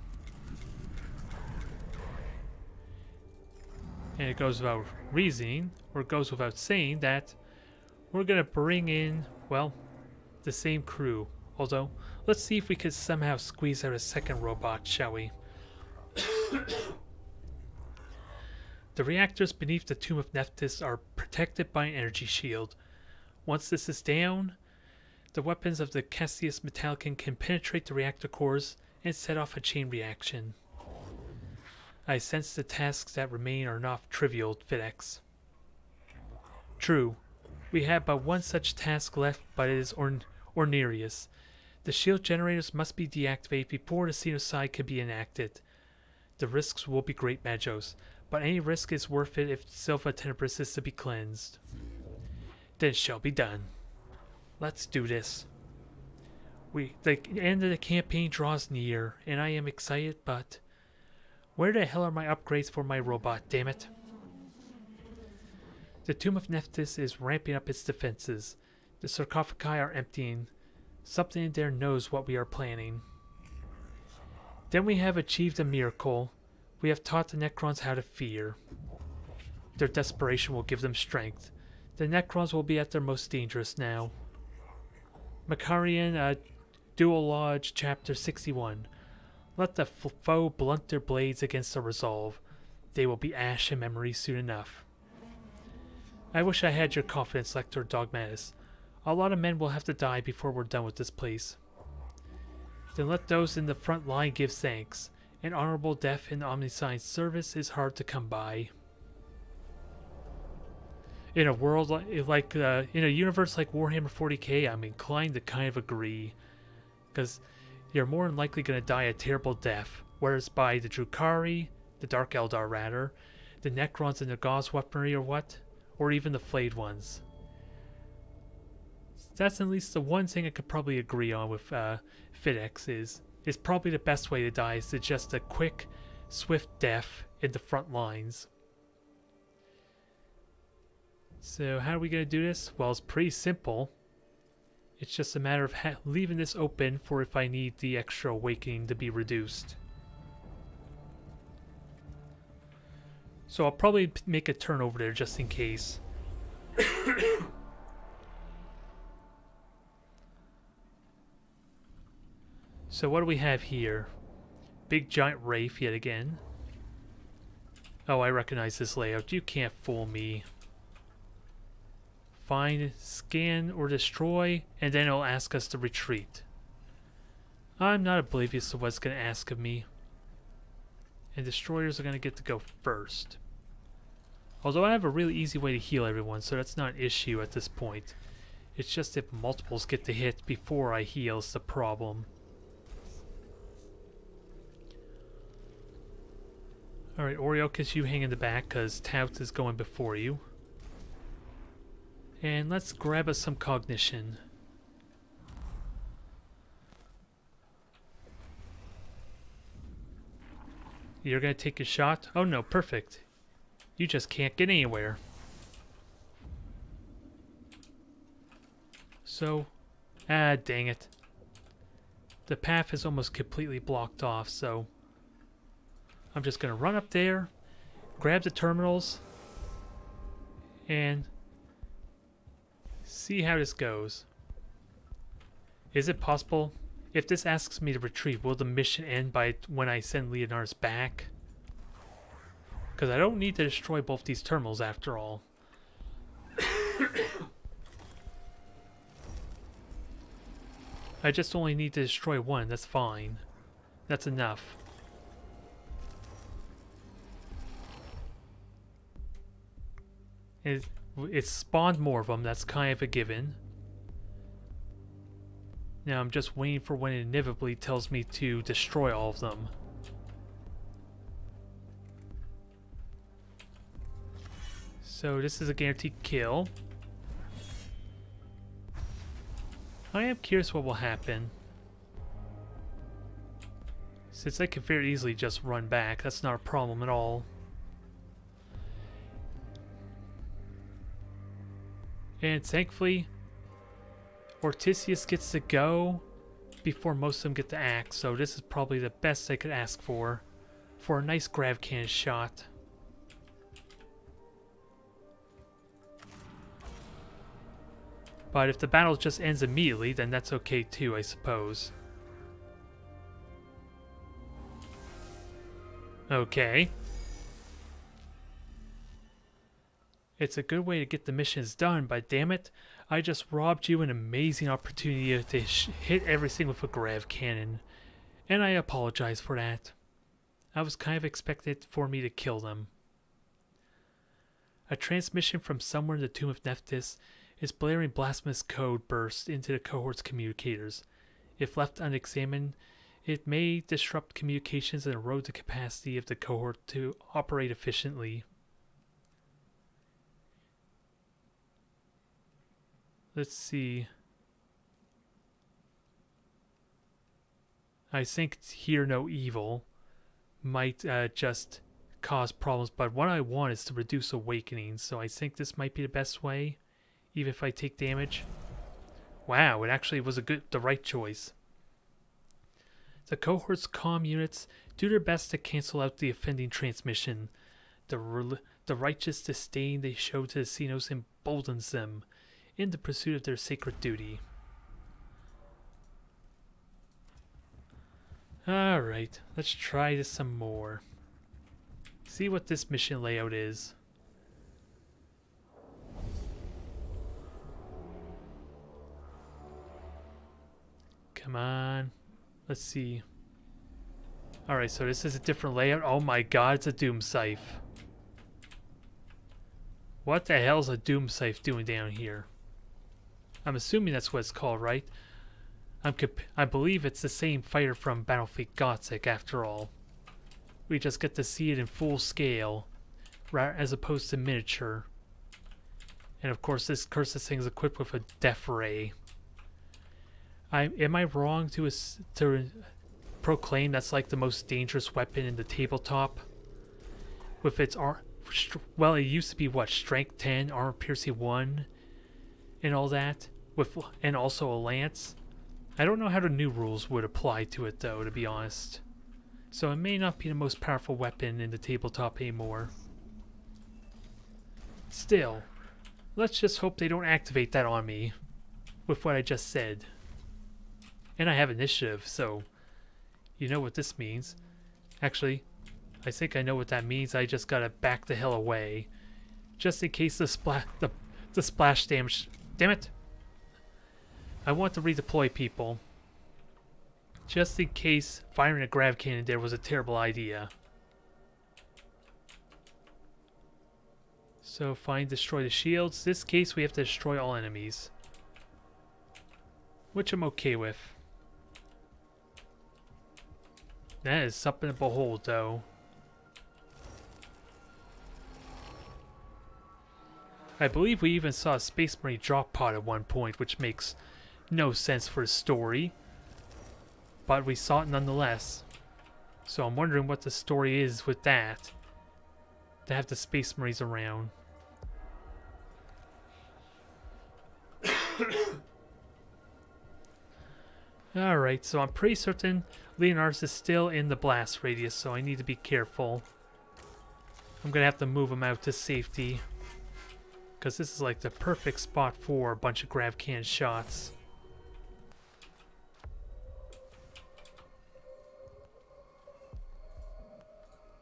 And it goes without reasoning, or it goes without saying, that we're going to bring in, well, the same crew. Although, let's see if we could somehow squeeze out a second robot, shall we? The reactors beneath the Tomb of Nephthys are protected by an energy shield. Once this is down, the weapons of the Cassius Metallicon can penetrate the reactor cores and set off a chain reaction. I sense the tasks that remain are not trivial, FedEx. True, we have but one such task left, but it is Ornerius. The shield generators must be deactivated before the Xenocide can be enacted. The risks will be great, Magos, but any risk is worth it if Silva Tenebris is to be cleansed. Then it shall be done. Let's do this. The end of the campaign draws near, and I am excited, but where the hell are my upgrades for my robot, damn it? The Tomb of Nephthys is ramping up its defenses. The sarcophagi are emptying. Something in there knows what we are planning. Then we have achieved a miracle. We have taught the Necrons how to fear. Their desperation will give them strength. The Necrons will be at their most dangerous now. Macarian, Dual Lodge, Chapter 61. Let the foe blunt their blades against the resolve. They will be ash and memory soon enough. I wish I had your confidence, Lector Dogmatis. A lot of men will have to die before we're done with this place. Then let those in the front line give thanks. An honorable death in Omnissign's service is hard to come by. In a world like in a universe like Warhammer 40k, I'm inclined to kind of agree. Because you're more than likely going to die a terrible death, whereas by the Drukhari, the Dark Eldar rather, the Necrons and the Gauss weaponry or even the flayed ones. That's at least the one thing I could probably agree on with FedEx is probably the best way to die is to just a quick, swift death in the front lines. So how are we going to do this? Well, it's pretty simple. It's just a matter of leaving this open for if I need the extra awakening to be reduced. So I'll probably make a turn over there just in case. So what do we have here? big giant wraith yet again. Oh, I recognize this layout. You can't fool me. Find, scan, or destroy, and then it'll ask us to retreat. I'm not oblivious to what it's going to ask of me. And destroyers are going to get to go first. Although I have a really easy way to heal everyone, so that's not an issue at this point. It's just if multiples get to hit before I heal is the problem. Alright, Oriochus, you hang in the back because Tout is going before you. And let's grab us some cognition. You're gonna take a shot? Oh no, perfect. You just can't get anywhere. So, dang it. The path is almost completely blocked off, so I'm just gonna run up there, grab the terminals, and see how this goes. Is it possible? If this asks me to retreat, will the mission end by when I send Leonard's back? Because I don't need to destroy both these terminals after all. I just only need to destroy one, that's fine. That's enough. It's spawned more of them, that's kind of a given. Now I'm just waiting for when it inevitably tells me to destroy all of them. So this is a guaranteed kill. I am curious what will happen. Since I could very easily just run back, that's not a problem at all. And thankfully, Ortisius gets to go before most of them get to act, so this is probably the best I could ask for a nice grav cannon shot. But if the battle just ends immediately, then that's okay too, I suppose. Okay. It's a good way to get the missions done, but damn it, I just robbed you an amazing opportunity to hit everything with a grav cannon. And I apologize for that. I was kind of expected for me to kill them. A transmission from somewhere in the Tomb of Nephthys is blaring blasphemous code bursts into the cohort's communicators. If left unexamined, it may disrupt communications and erode the capacity of the cohort to operate efficiently. Let's see. I think hear no evil might just cause problems, but what I want is to reduce awakening, so I think this might be the best way, even if I take damage. Wow, it actually was the right choice. The cohort's comm units do their best to cancel out the offending transmission. The righteous disdain they show to the Xenos emboldens them in the pursuit of their sacred duty. Alright, let's try this some more. See what this mission layout is. Come on. Let's see. Alright, so this is a different layout. Oh my god, it's a Doom Scythe. What the hell is a Doom Scythe doing down here? I'm assuming that's what it's called, right? I believe it's the same fighter from Battlefield Gothic, after all. We just get to see it in full scale, as opposed to miniature. And of course, this cursed thing is equipped with a Death Ray. Am I wrong to proclaim that's like the most dangerous weapon in the tabletop? With its well, it used to be what, strength 10, armor piercing 1, and all that, and also a lance. I don't know how the new rules would apply to it though, to be honest. So it may not be the most powerful weapon in the tabletop anymore. Still, let's just hope they don't activate that on me with what I just said. And I have initiative, so you know what this means. Actually, I think I know what that means. I just gotta back the hell away. Just in case the splash damage... Damn it! I want to redeploy people. Just in case firing a grav cannon there was a terrible idea. So find, destroy the shields. This case we have to destroy all enemies. Which I'm okay with. That is something to behold though. I believe we even saw a Space Marine drop pod at one point, which makes no sense for the story. But we saw it nonetheless. So I'm wondering what the story is with that. To have the Space Marines around. Alright, so I'm pretty certain Leonardus is still in the blast radius, so I need to be careful. I'm gonna have to move him out to safety. Because this is like the perfect spot for a bunch of grav can shots.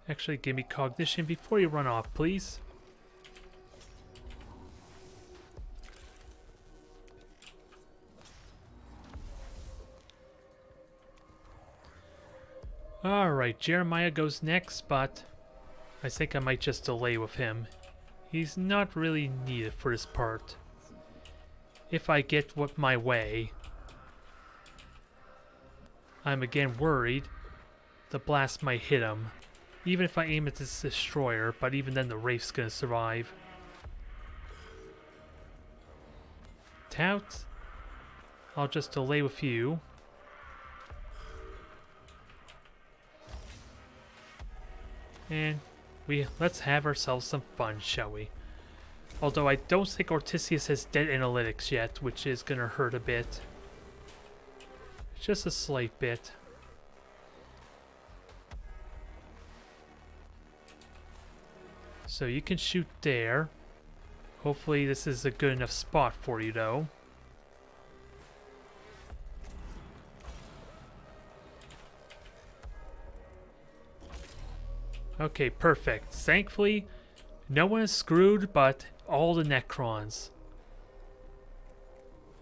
Actually, give me cognition before you run off, please. Alright, Jeremiah goes next, but I think I might just delay with him. He's not really needed for this part. If I get what my way. I'm again worried the blast might hit him. Even if I aim at this destroyer, but even then the Wraith's gonna survive. Tout, I'll just delay with you. And let's have ourselves some fun, shall we? Although I don't think Ortisius has dead analytics yet, which is gonna hurt a bit. Just a slight bit. So you can shoot there. Hopefully this is a good enough spot for you though. Okay, perfect. Thankfully, no one is screwed but all the Necrons.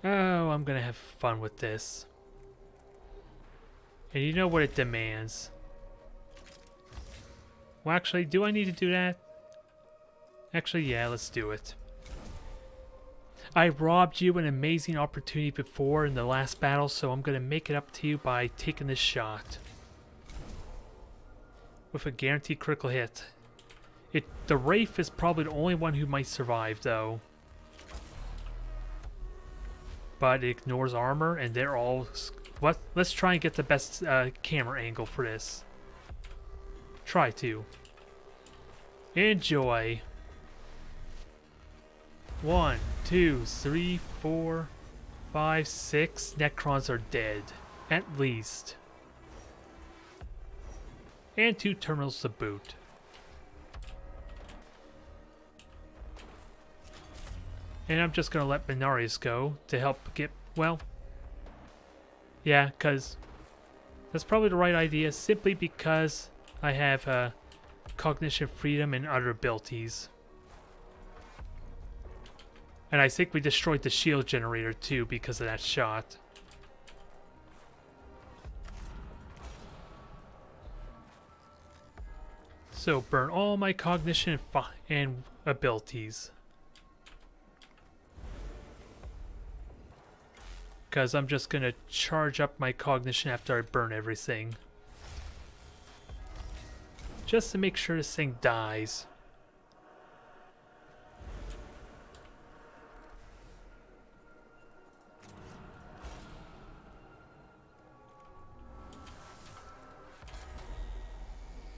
Oh, I'm gonna have fun with this. And you know what it demands. Well, actually, do I need to do that? Actually, yeah, let's do it. I robbed you an amazing opportunity before in the last battle, so I'm gonna make it up to you by taking this shot. With a guaranteed critical hit. The Wraith is probably the only one who might survive, though. But it ignores armor, and they're all... What? Let's try and get the best camera angle for this. Try to. Enjoy. 1, 2, 3, 4, 5, 6 Necrons are dead. At least. And 2 terminals to boot. And I'm just going to let Mechanicus go to help get, well... Yeah, because that's probably the right idea, simply because I have cognition freedom and other abilities. And I think we destroyed the shield generator too because of that shot. So burn all my cognition and abilities. Because I'm just going to charge up my cognition after I burn everything. Just to make sure this thing dies.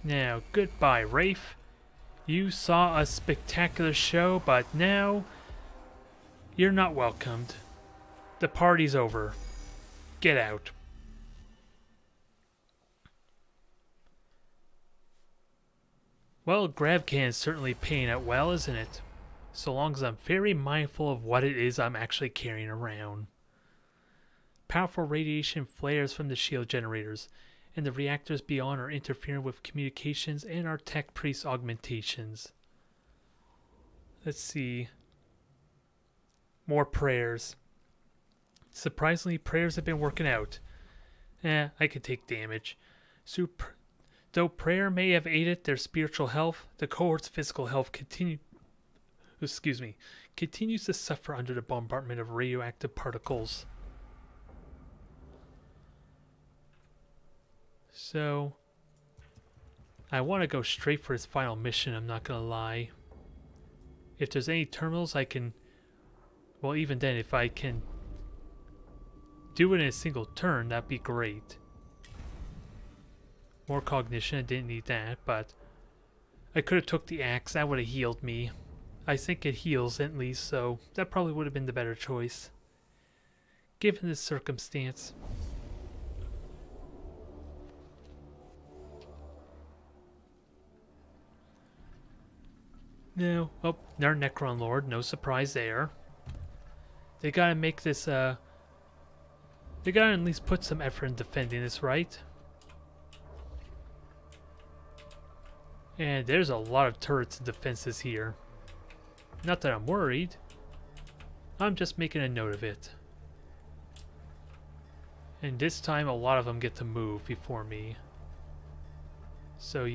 Now, goodbye, Wraith. You saw a spectacular show, but now you're not welcomed. The party's over. Get out. Well, GravCan is certainly paying it well, isn't it? So long as I'm very mindful of what it is I'm actually carrying around. Powerful radiation flares from the shield generators. and the reactors beyond are interfering with communications and our tech priest augmentations. Let's see. More prayers. Surprisingly, prayers have been working out. I could take damage. Though prayer may have aided their spiritual health, the cohort's physical health continues to suffer under the bombardment of radioactive particles. So, I want to go straight for his final mission, I'm not going to lie. If there's any terminals I can... Well, even then, if I can do it in a single turn, that'd be great. More cognition, I didn't need that, but I could have took the axe, that would have healed me. I think it heals at least, so that probably would have been the better choice, given this circumstance. No, oh, they're Necron Lord, no surprise there. They gotta make this, they gotta at least put some effort in defending this, right? And there's a lot of turrets and defenses here. Not that I'm worried. I'm just making a note of it. And this time a lot of them get to move before me. So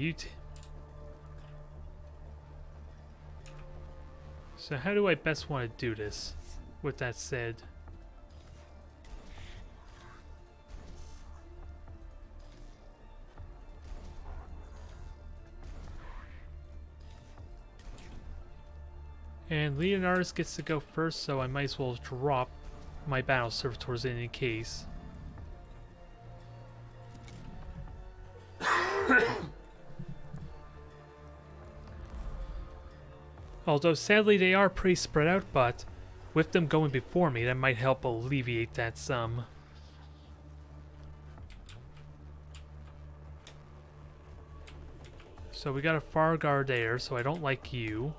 So how do I best want to do this? With that said... And Leonardus gets to go first, so I might as well drop my battle servitors in any case. Although sadly they are pretty spread out, but with them going before me, that might help alleviate that some. So we got a far guard there, so I don't like you.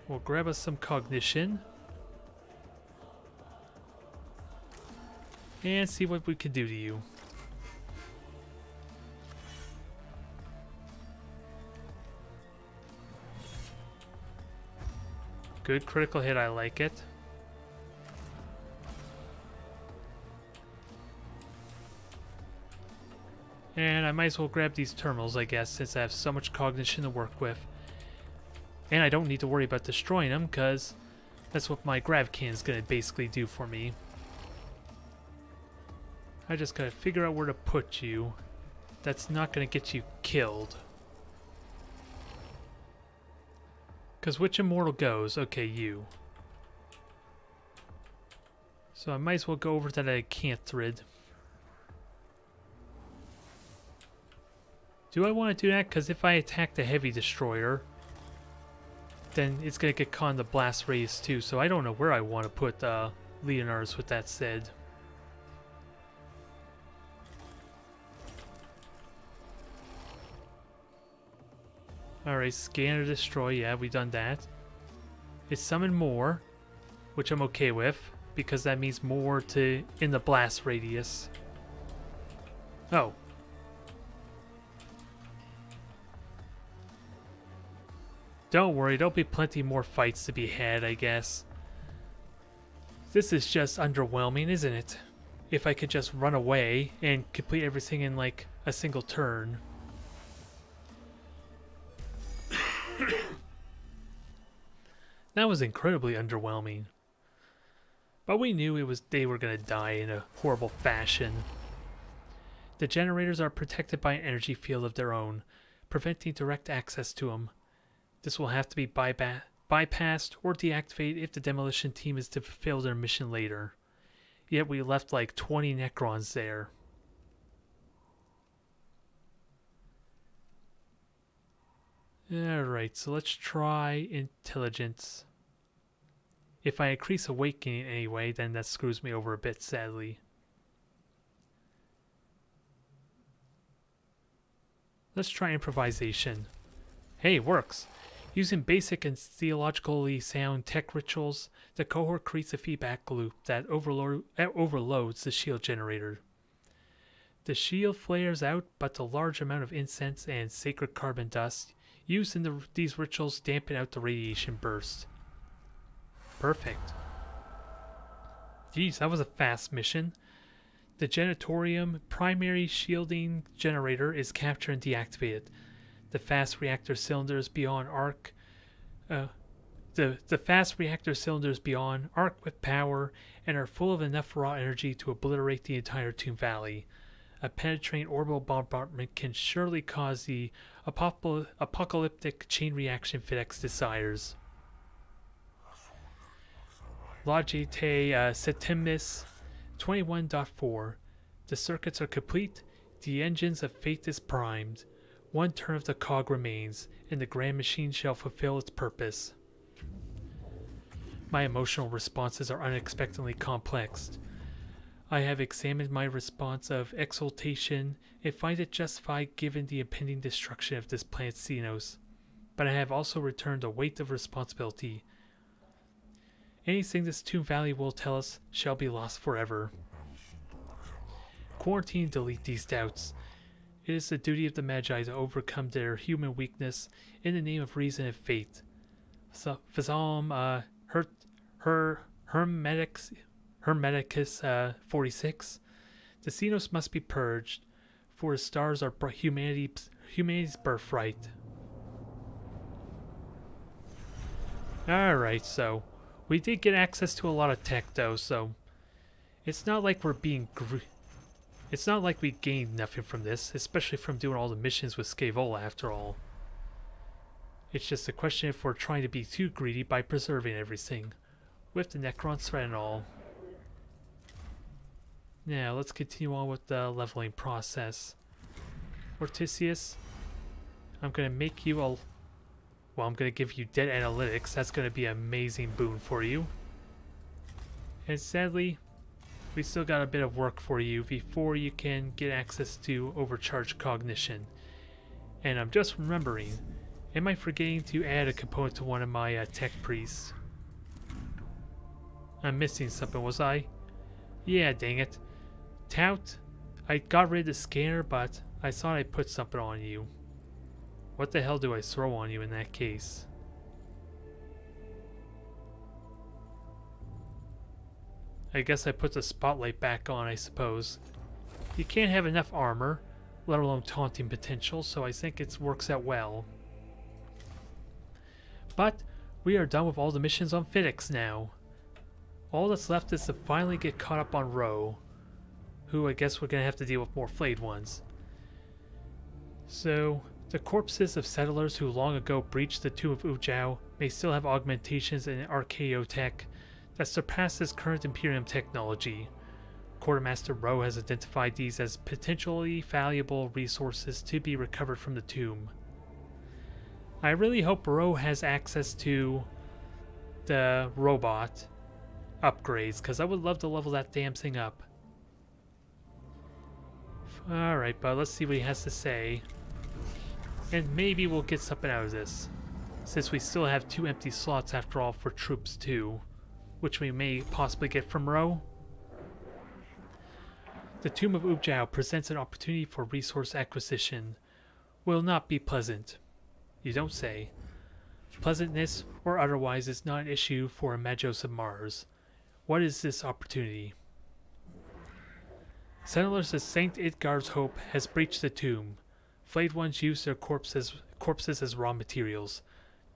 We'll grab us some cognition. And see what we can do to you. Good critical hit, I like it. And I might as well grab these terminals, I guess, since I have so much cognition to work with. And I don't need to worry about destroying them, because that's what my grav can is going to basically do for me. I just gotta figure out where to put you. That's not going to get you killed. Because which immortal goes? Okay, you. So I might as well go over to that Canthrid. Do I want to do that? Because if I attack the heavy destroyer, then it's going to get caught in the blast radius too. So I don't know where I want to put Leonardus with that said. Alright, scan or destroy, yeah, we've done that. It's summon more, which I'm okay with, because that means more to in the blast radius. Oh. Don't worry, there'll be plenty more fights to be had, I guess. This is just underwhelming, isn't it? If I could just run away and complete everything in like a single turn. That was incredibly underwhelming. But we knew they were going to die in a horrible fashion. The generators are protected by an energy field of their own, preventing direct access to them. This will have to be bypassed or deactivated if the demolition team is to fulfill their mission later. Yet we left like 20 Necrons there. Alright, so let's try intelligence. If I increase awakening anyway, then that screws me over a bit, sadly. Let's try improvisation. Hey, it works. Using basic and theologically sound tech rituals, the cohort creates a feedback loop that overloads the shield generator. The shield flares out, but the large amount of incense and sacred carbon dust used in these rituals dampen out the radiation burst. Perfect. Geez, that was a fast mission. The Genitorium primary shielding generator is captured and deactivated. The fast reactor cylinders beyond arc with power and are full of enough raw energy to obliterate the entire Tomb Valley. A penetrating orbital bombardment can surely cause the apocalyptic chain reaction FedEx desires. Logite Septimus 21.4. The circuits are complete, the engines of fate is primed. One turn of the cog remains, and the grand machine shall fulfill its purpose. My emotional responses are unexpectedly complex. I have examined my response of exultation and find it justified given the impending destruction of this planet Xenos, but I have also returned a weight of responsibility. Anything this Tomb Valley will tell us shall be lost forever. Quarantine and delete these doubts. It is the duty of the Magi to overcome their human weakness in the name of reason and faith. Psalm Mechanicus 46. The Xenos must be purged, for his stars are humanity's birthright. Alright, so we did get access to a lot of tech though, so it's not like we're being it's not like we gained nothing from this, especially from doing all the missions with Scaevola after all. It's just a question if we're trying to be too greedy by preserving everything, with the Necron threat and all. Now, let's continue on with the leveling process. Ortisius, I'm going to make you I'm going to give you dead analytics. That's going to be an amazing boon for you. And sadly, we still got a bit of work for you before you can get access to overcharged cognition. And I'm just remembering, am I forgetting to add a component to one of my tech priests? I'm missing something, was I? Yeah, dang it. Tout, I got rid of the scanner, but I thought I put something on you. What the hell do I throw on you in that case? I guess I put the spotlight back on, I suppose. You can't have enough armor, let alone taunting potential, so I think it works out well. But we are done with all the missions on FedEx now. All that's left is to finally get caught up on Ro, who I guess we're going to have to deal with more flayed ones. So, the corpses of settlers who long ago breached the Tomb of Ujao may still have augmentations and archaeotech that surpasses current Imperium technology. Quartermaster Ro has identified these as potentially valuable resources to be recovered from the tomb. I really hope Ro has access to the robot upgrades, because I would love to level that damn thing up. Alright, but let's see what he has to say. And maybe we'll get something out of this, since we still have 2 empty slots after all for troops too, which we may possibly get from Ro. The Tomb of Ujao presents an opportunity for resource acquisition. Will not be pleasant. You don't say. Pleasantness or otherwise is not an issue for a Magos of Mars. What is this opportunity? Settlers of St. Idgar's Hope has breached the tomb. Flayed ones use their corpses as raw materials.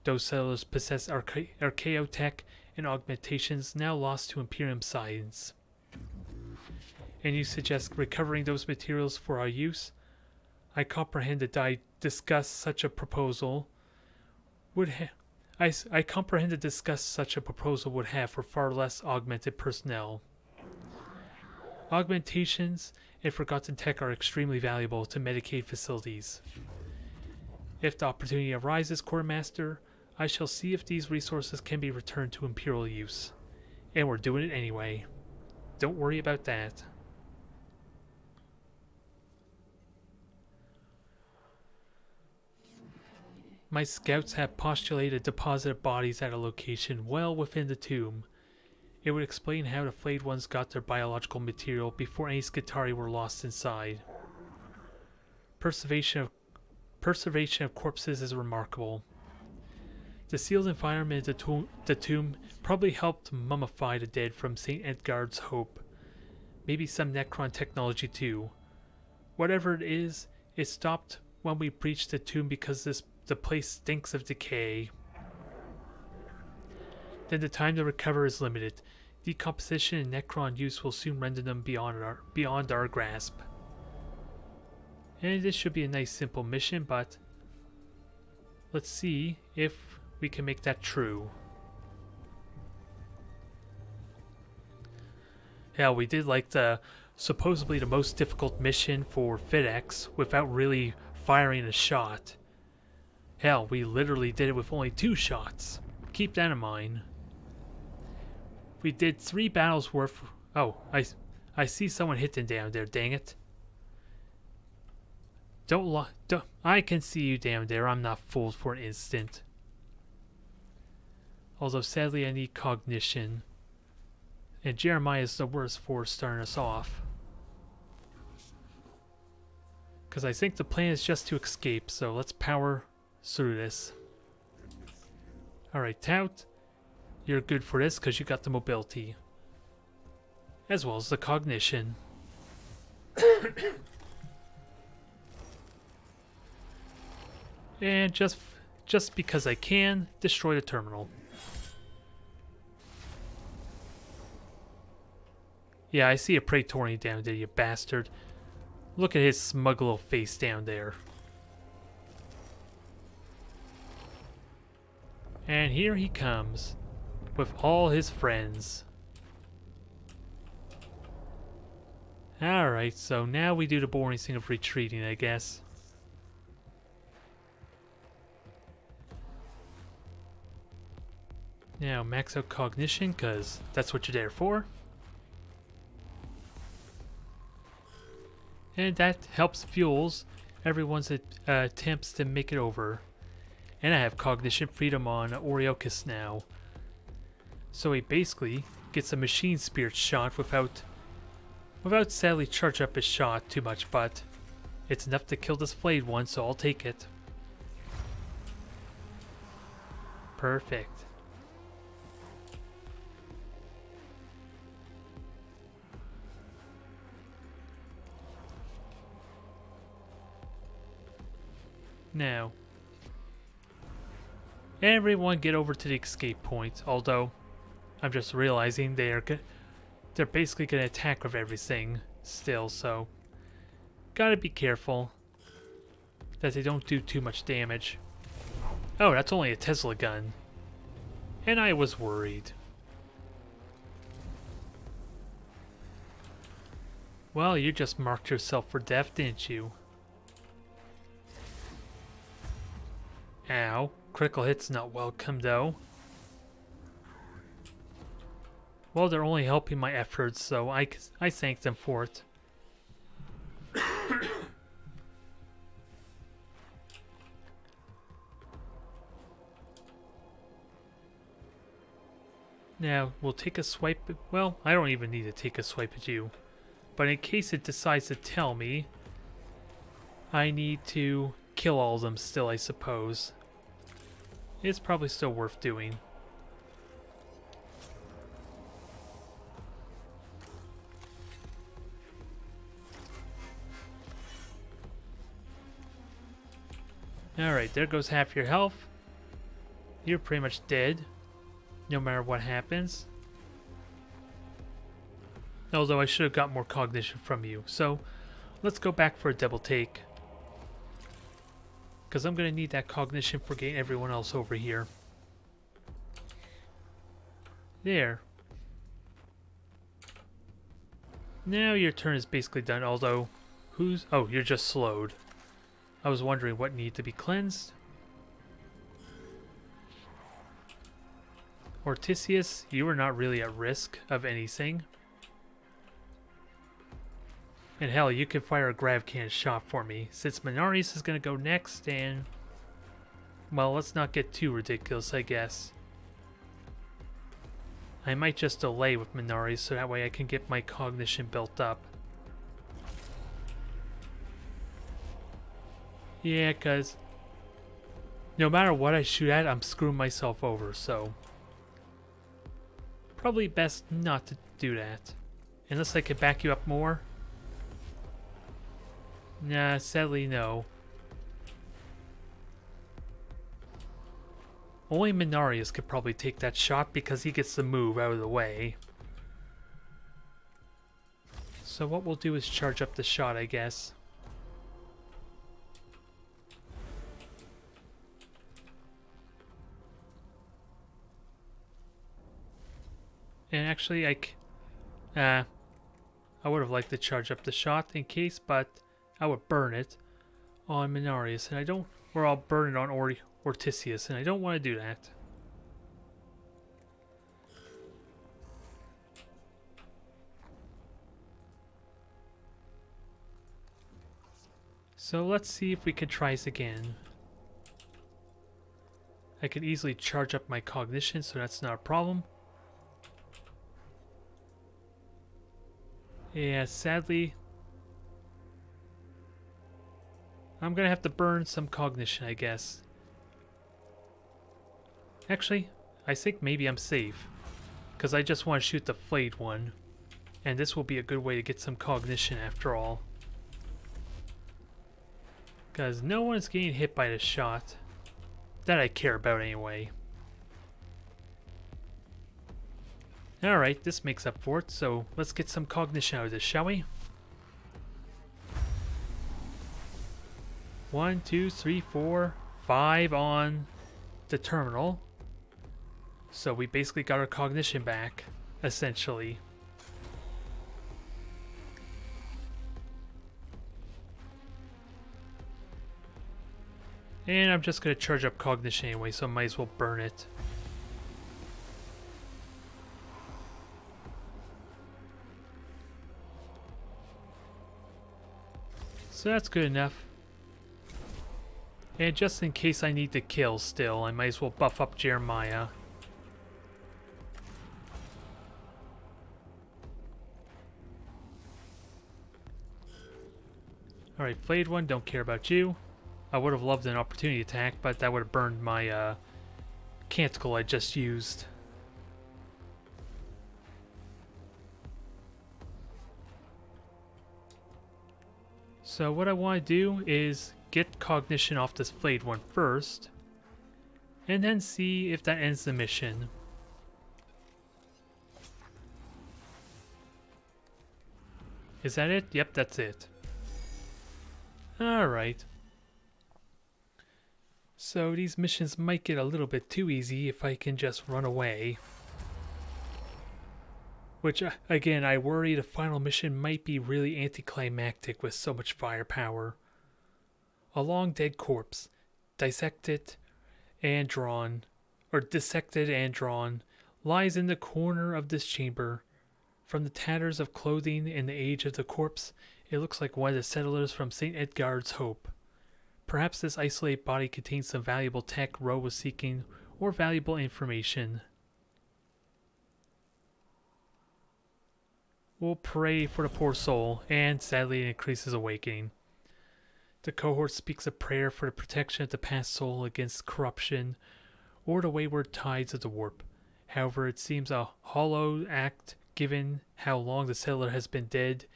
Those settlers possess archaeotech and augmentations now lost to Imperium science. And you suggest recovering those materials for our use? I comprehend that discuss such a proposal would have for far less augmented personnel. Augmentations and forgotten tech are extremely valuable to Medicaid facilities. If the opportunity arises, Quartermaster, I shall see if these resources can be returned to Imperial use. And we're doing it anyway. Don't worry about that. My scouts have postulated a deposit of bodies at a location well within the tomb. It would explain how the flayed ones got their biological material before any Skitarii were lost inside. Preservation of corpses is remarkable. The sealed environment of the tomb probably helped mummify the dead from St. Edgard's Hope. Maybe some Necron technology too. Whatever it is, it stopped when we breached the tomb because the place stinks of decay. Then the time to recover is limited. Decomposition and Necron use will soon render them beyond our grasp. And this should be a nice simple mission, but let's see if we can make that true. Hell, we did like supposedly the most difficult mission for FedEx without really firing a shot. Hell, we literally did it with only 2 shots. Keep that in mind. We did 3 battles worth... Oh, I see someone hitting down there, dang it. Don't I can see you down there, I'm not fooled for an instant. Although sadly I need cognition. And Jeremiah is the worst for starting us off. Because I think the plan is just to escape, so let's power through this. Alright, Tout. You're good for this because you got the mobility. As well as the cognition. And just because I can, destroy the terminal. Yeah, I see a Praetorian down there, you bastard. Look at his smug little face down there. And here he comes, with all his friends. Alright, so now we do the boring thing of retreating, I guess. Now, max out cognition, because that's what you're there for. And that helps fuels everyone's attempts to make it over. And I have cognition freedom on Oriochis now. So he basically gets a machine spirit shot without sadly charge up his shot too much, but it's enough to kill this flayed one, so I'll take it. Perfect. Now, everyone get over to the escape point, although I'm just realizing they're basically going to attack with everything still, so gotta be careful that they don't do too much damage. Oh, that's only a Tesla gun. And I was worried. Well, you just marked yourself for death, didn't you? Ow. Critical hit's not welcome, though. Well, they're only helping my efforts, so I thank them for it. Now, we'll take a swipe. Well, I don't even need to take a swipe at you. But in case it decides to tell me, I need to kill all of them still, I suppose. It's probably still worth doing. Alright, there goes half your health. You're pretty much dead, no matter what happens. Although I should have got more cognition from you. So, let's go back for a double take. Because I'm going to need that cognition for getting everyone else over here. There. Now your turn is basically done, although... Oh, you're just slowed. I was wondering what needed to be cleansed. Ortisius, you are not really at risk of anything. And hell, you can fire a grav cannon shot for me, since Minarius is going to go next, and... Well, let's not get too ridiculous, I guess. I might just delay with Minari so that way I can get my cognition built up. Yeah, because no matter what I shoot at, I'm screwing myself over, so probably best not to do that. Unless I could back you up more. Nah, sadly no. Only Minarius could probably take that shot because he gets to move out of the way. So what we'll do is charge up the shot, I guess. And actually, I would have liked to charge up the shot in case, but I would burn it on Minarius, and I don't, or I'll burn it on Ortisius, and I don't want to do that. So let's see if we can try this again. I could easily charge up my cognition, so that's not a problem. Yeah, sadly, I'm gonna have to burn some cognition, I guess. Actually, I think maybe I'm safe, because I just want to shoot the flayed one, and this will be a good way to get some cognition after all. Because no one's getting hit by the shot that I care about anyway. Alright, this makes up for it, so let's get some cognition out of this, shall we? 1, 2, 3, 4, 5 on the terminal. So we basically got our cognition back, essentially. And I'm just going to charge up cognition anyway, so I might as well burn it. So that's good enough. And just in case I need to kill still, I might as well buff up Jeremiah. Alright, flayed one, don't care about you. I would have loved an opportunity attack, but that would have burned my canticle I just used. So what I want to do is get cognition off this flayed one first, and then see if that ends the mission. Is that it? Yep, that's it. Alright. So these missions might get a little bit too easy if I can just run away. Which, again, I worry the final mission might be really anticlimactic with so much firepower. A long dead corpse, dissected and drawn, lies in the corner of this chamber. From the tatters of clothing and the age of the corpse, it looks like one of the settlers from St. Edgard's Hope. Perhaps this isolated body contains some valuable tech Roe was seeking, or valuable information. We'll pray for the poor soul, and sadly it increases awakening. The cohort speaks a prayer for the protection of the past soul against corruption, or the wayward tides of the warp. However, it seems a hollow act given how long the settler has been dead,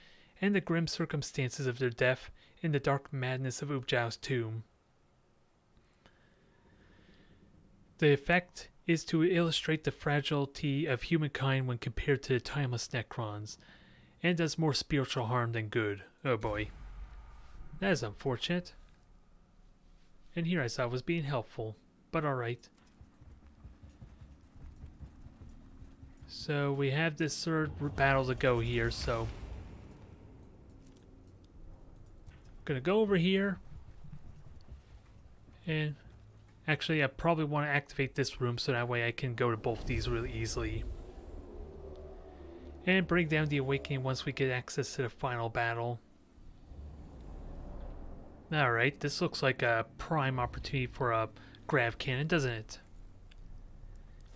and the grim circumstances of their death in the dark madness of Ubjao's tomb. The effect is to illustrate the fragility of humankind when compared to the timeless Necrons, and does more spiritual harm than good. Oh boy. That is unfortunate. And here I saw I was being helpful, but alright. So we have this third battle to go here, so gonna go over here, and actually I probably want to activate this room so that way I can go to both these really easily. And bring down the awakening once we get access to the final battle. Alright, this looks like a prime opportunity for a grav cannon, doesn't it?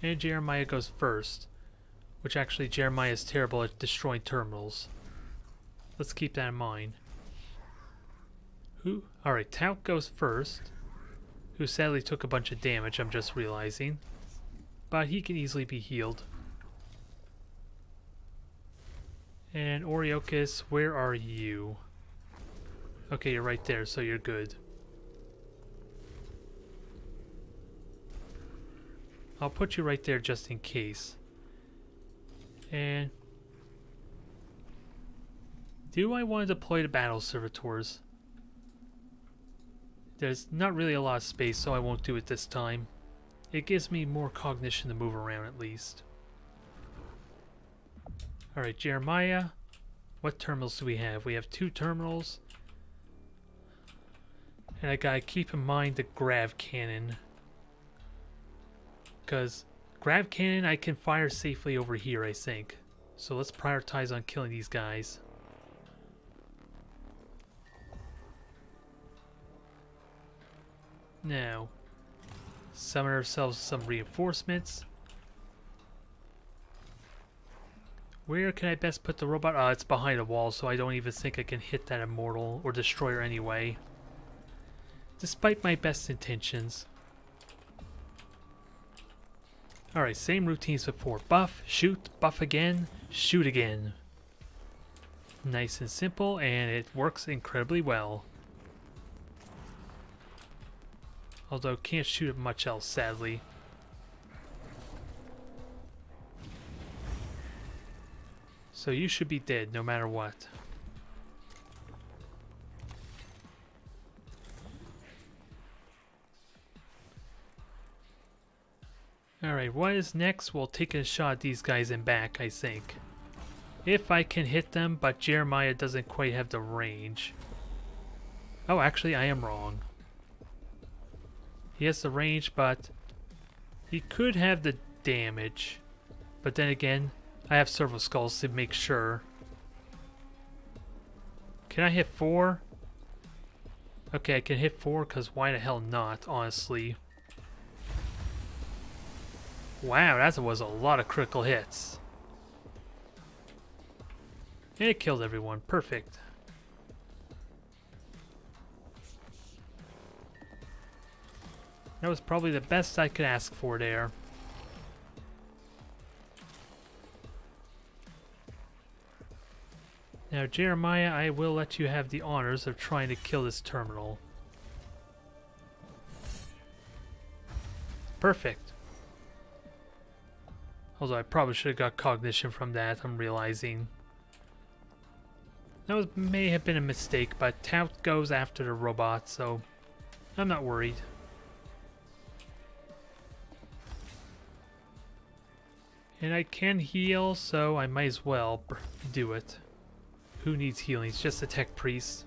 And Jeremiah goes first. Which actually, Jeremiah is terrible at destroying terminals. Let's keep that in mind. Alright, Tout goes first. Who sadly took a bunch of damage, I'm just realizing. But he can easily be healed. And Oriochis, where are you? Okay, you're right there, so you're good. I'll put you right there just in case. And do I want to deploy the battle servitors? There's not really a lot of space, so I won't do it this time. It gives me more cognition to move around at least. Alright, Jeremiah. What terminals do we have? We have 2 terminals. And I gotta keep in mind the grav cannon. Because grav cannon I can fire safely over here, I think. So let's prioritize on killing these guys. Now, summon ourselves some reinforcements. Where can I best put the robot? Oh, it's behind a wall, so I don't even think I can hit that immortal or destroyer anyway. Despite my best intentions. Alright, same routines before. Buff, shoot, buff again, shoot again. Nice and simple, and it works incredibly well. Although can't shoot at much else, sadly. So you should be dead no matter what. Alright, what is next? We'll take a shot at these guys in back, I think. If I can hit them, but Jeremiah doesn't quite have the range. Oh, actually, I am wrong. He has the range, but he could have the damage. But then again, I have several skulls to make sure. Can I hit 4? Okay, I can hit 4 because why the hell not, honestly. Wow, that was a lot of critical hits. And it killed everyone. Perfect. That was probably the best I could ask for there. Now, Jeremiah, I will let you have the honors of trying to kill this terminal. Perfect. Although I probably should have got cognition from that, I'm realizing. That may have been a mistake, but Tout goes after the robot, so I'm not worried. And I can heal, so I might as well do it. Who needs healing? It's just a tech priest.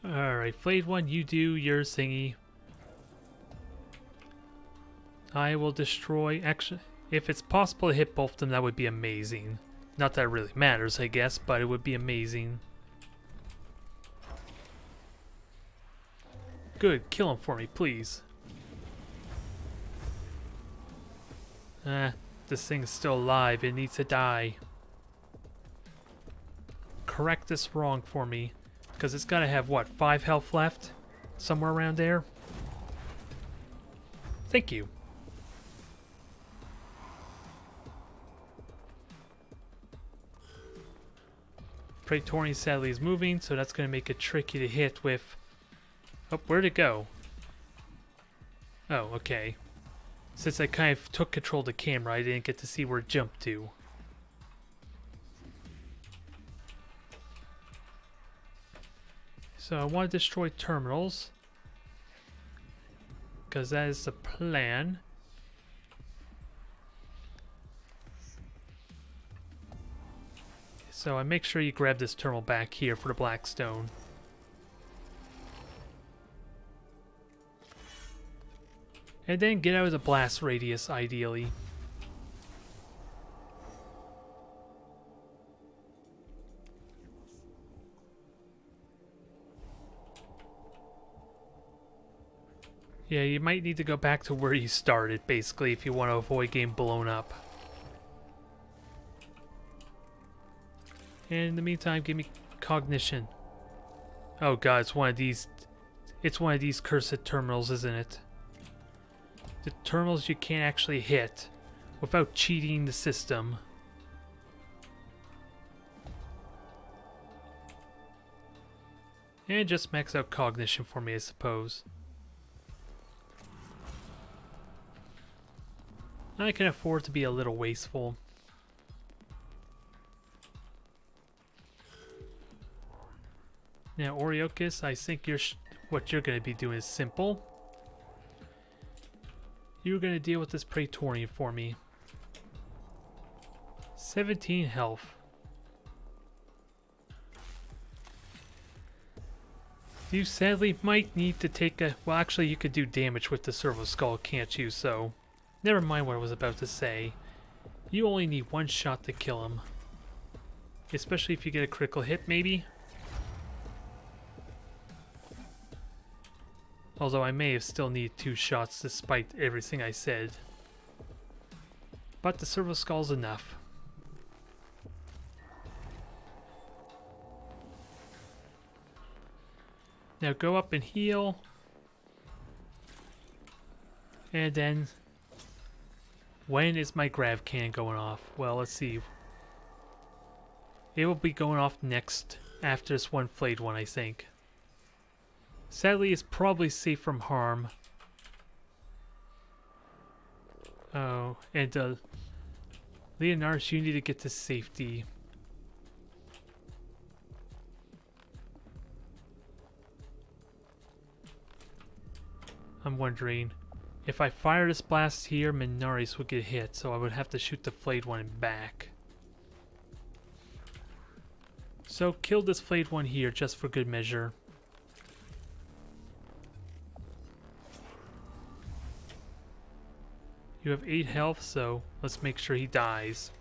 Alright, Flayed One, you do your thingy. I will destroy... Actually, if it's possible to hit both of them, that would be amazing. Not that it really matters, I guess, but it would be amazing. Good, kill him for me, please. This thing's still alive. It needs to die. Correct this wrong for me. Because it's got to have, what, 5 health left? Somewhere around there? Thank you. Praetorian sadly is moving, so that's going to make it tricky to hit with... Oh, where'd it go? Oh, okay. Since I kind of took control of the camera, I didn't get to see where it jumped to. So I want to destroy terminals. Because that is the plan. So I make sure you grab this terminal back here for the Blackstone. And then get out of the blast radius, ideally. Yeah, you might need to go back to where you started, basically, if you want to avoid getting blown up. And in the meantime, give me cognition. Oh god, it's one of these... It's one of these cursed terminals, isn't it? The terminals you can't actually hit without cheating the system. And just max out cognition for me, I suppose. I can afford to be a little wasteful. Now, Oriokis, I think what you're going to be doing is simple. You're going to deal with this Praetorian for me. 17 health. You sadly might need to take a... Well, actually, you could do damage with the Servo Skull, can't you? So, never mind what I was about to say. You only need one shot to kill him. Especially if you get a critical hit, maybe? Although I may have still needed 2 shots despite everything I said. But the Servo Skull's enough. Now go up and heal. And then... When is my grav cannon going off? Well, let's see. It will be going off next after this one flayed one, I think. Sadly, it's probably safe from harm. Oh, and Leonardus, you need to get to safety. I'm wondering, if I fire this blast here, Menaris would get hit, so I would have to shoot the flayed one back. So kill this flayed one here, just for good measure. You have 8 health, so let's make sure he dies.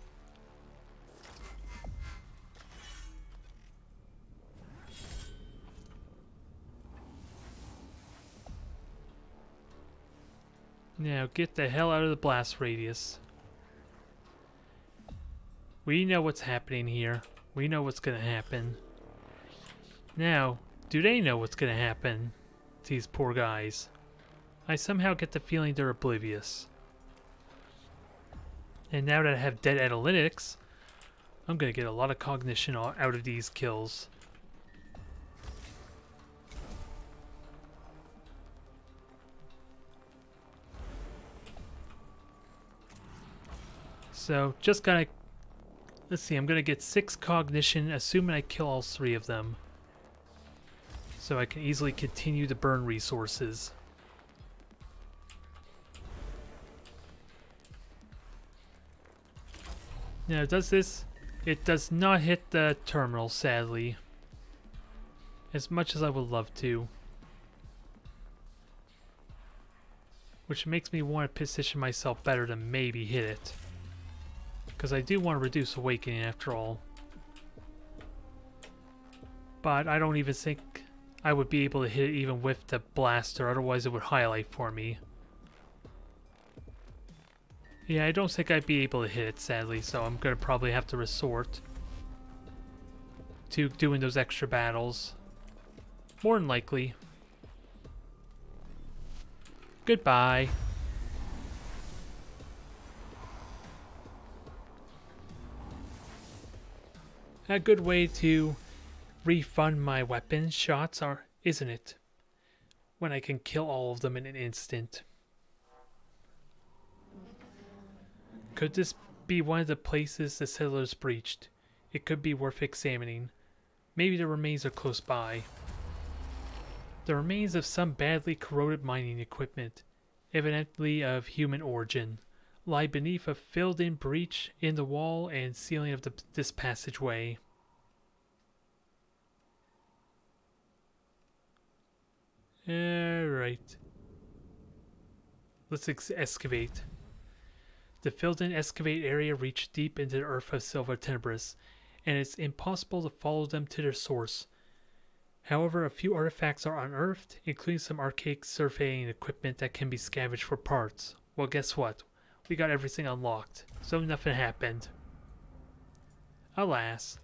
Now get the hell out of the blast radius. We know what's happening here. We know what's gonna happen. Now, do they know what's gonna happen to these poor guys? I somehow get the feeling they're oblivious. And now that I have dead analytics, I'm gonna get a lot of cognition out of these kills. So, just gotta... Let's see, I'm gonna get 6 cognition, assuming I kill all 3 of them. So I can easily continue to burn resources. Now, does this... It does not hit the terminal, sadly. As much as I would love to. Which makes me want to position myself better to maybe hit it. Because I do want to reduce awakening after all. But I don't even think I would be able to hit it even with the blaster, otherwise it would highlight for me. Yeah, I don't think I'd be able to hit it, sadly, so I'm going to probably have to resort to doing those extra battles. More than likely. Goodbye. A good way to refund my weapon shots are, isn't it? When I can kill all of them in an instant. Could this be one of the places the settlers breached? It could be worth examining. Maybe the remains are close by. The remains of some badly corroded mining equipment, evidently of human origin, lie beneath a filled-in breach in the wall and ceiling of this passageway. Alright. Let's excavate. The filled-in excavate area reached deep into the earth of Silva Tenebris, and it's impossible to follow them to their source. However, a few artifacts are unearthed, including some archaic surveying equipment that can be scavenged for parts. Well, guess what? We got everything unlocked, so nothing happened. Alas.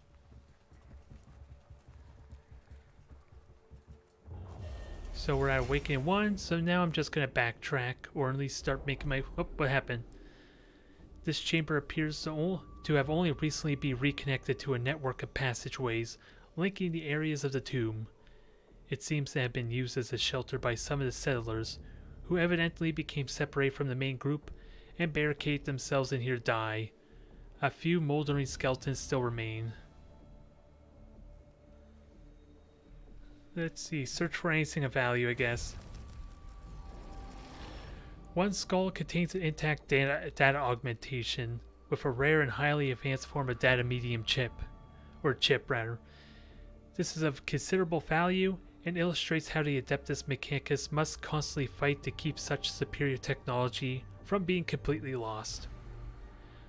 So we're at Awakening 1, so now I'm just going to backtrack, or at least start making my... Oh, what happened? This chamber appears to have only recently been reconnected to a network of passageways linking the areas of the tomb. It seems to have been used as a shelter by some of the settlers, who evidently became separated from the main group and barricaded themselves in here to die. A few moldering skeletons still remain. Let's see, search for anything of value, I guess. One skull contains an intact data augmentation with a rare and highly advanced form of data medium chip, or chip rather. This is of considerable value and illustrates how the Adeptus Mechanicus must constantly fight to keep such superior technology from being completely lost.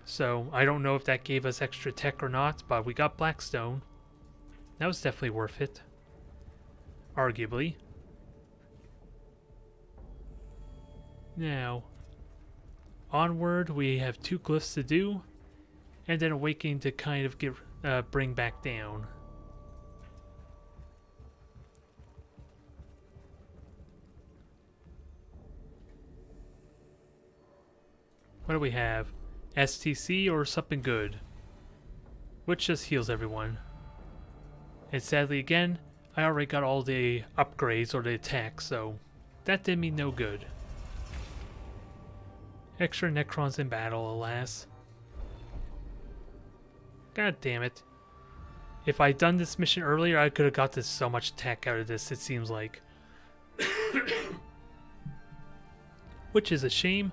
So, I don't know if that gave us extra tech or not, but we got Blackstone. That was definitely worth it. Arguably. Now, onward, we have 2 glyphs to do, and then Awakening to kind of bring back down. What do we have? STC or something good? Which just heals everyone. And sadly again, I already got all the upgrades or the attacks, so that did me no good. Extra Necrons in battle, alas. God damn it. If I'd done this mission earlier, I could have got this so much tech out of this, it seems like. Which is a shame.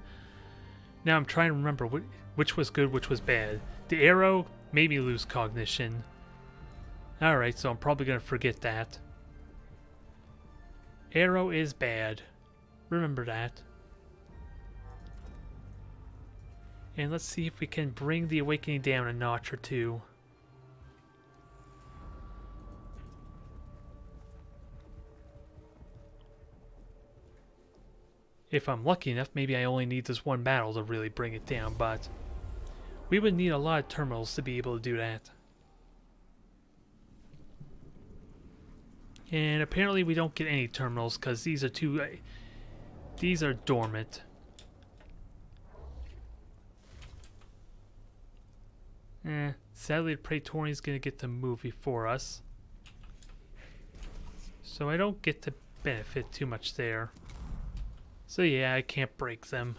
Now I'm trying to remember which was good, which was bad. The arrow made me lose cognition. Alright, so I'm probably going to forget that. Arrow is bad. Remember that. And let's see if we can bring the Awakening down a notch or two. If I'm lucky enough, maybe I only need this one battle to really bring it down, but we would need a lot of terminals to be able to do that. And apparently we don't get any terminals because these are dormant. Sadly the Praetorian is going to get to move before us. So I don't get to benefit too much there. So yeah, I can't break them.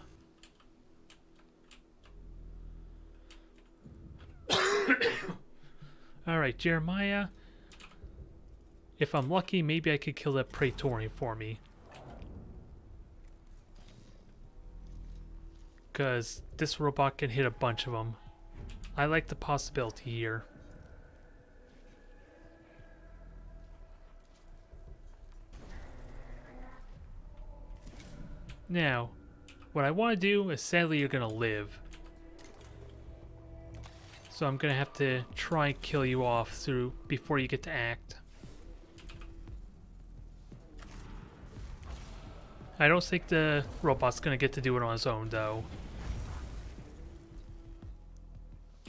Alright, Jeremiah. If I'm lucky, maybe I could kill that Praetorian for me. Because this robot can hit a bunch of them. I like the possibility here. Now, what I want to do is, sadly you're going to live. So I'm going to have to try and kill you off before you get to act. I don't think the robot's going to get to do it on his own though.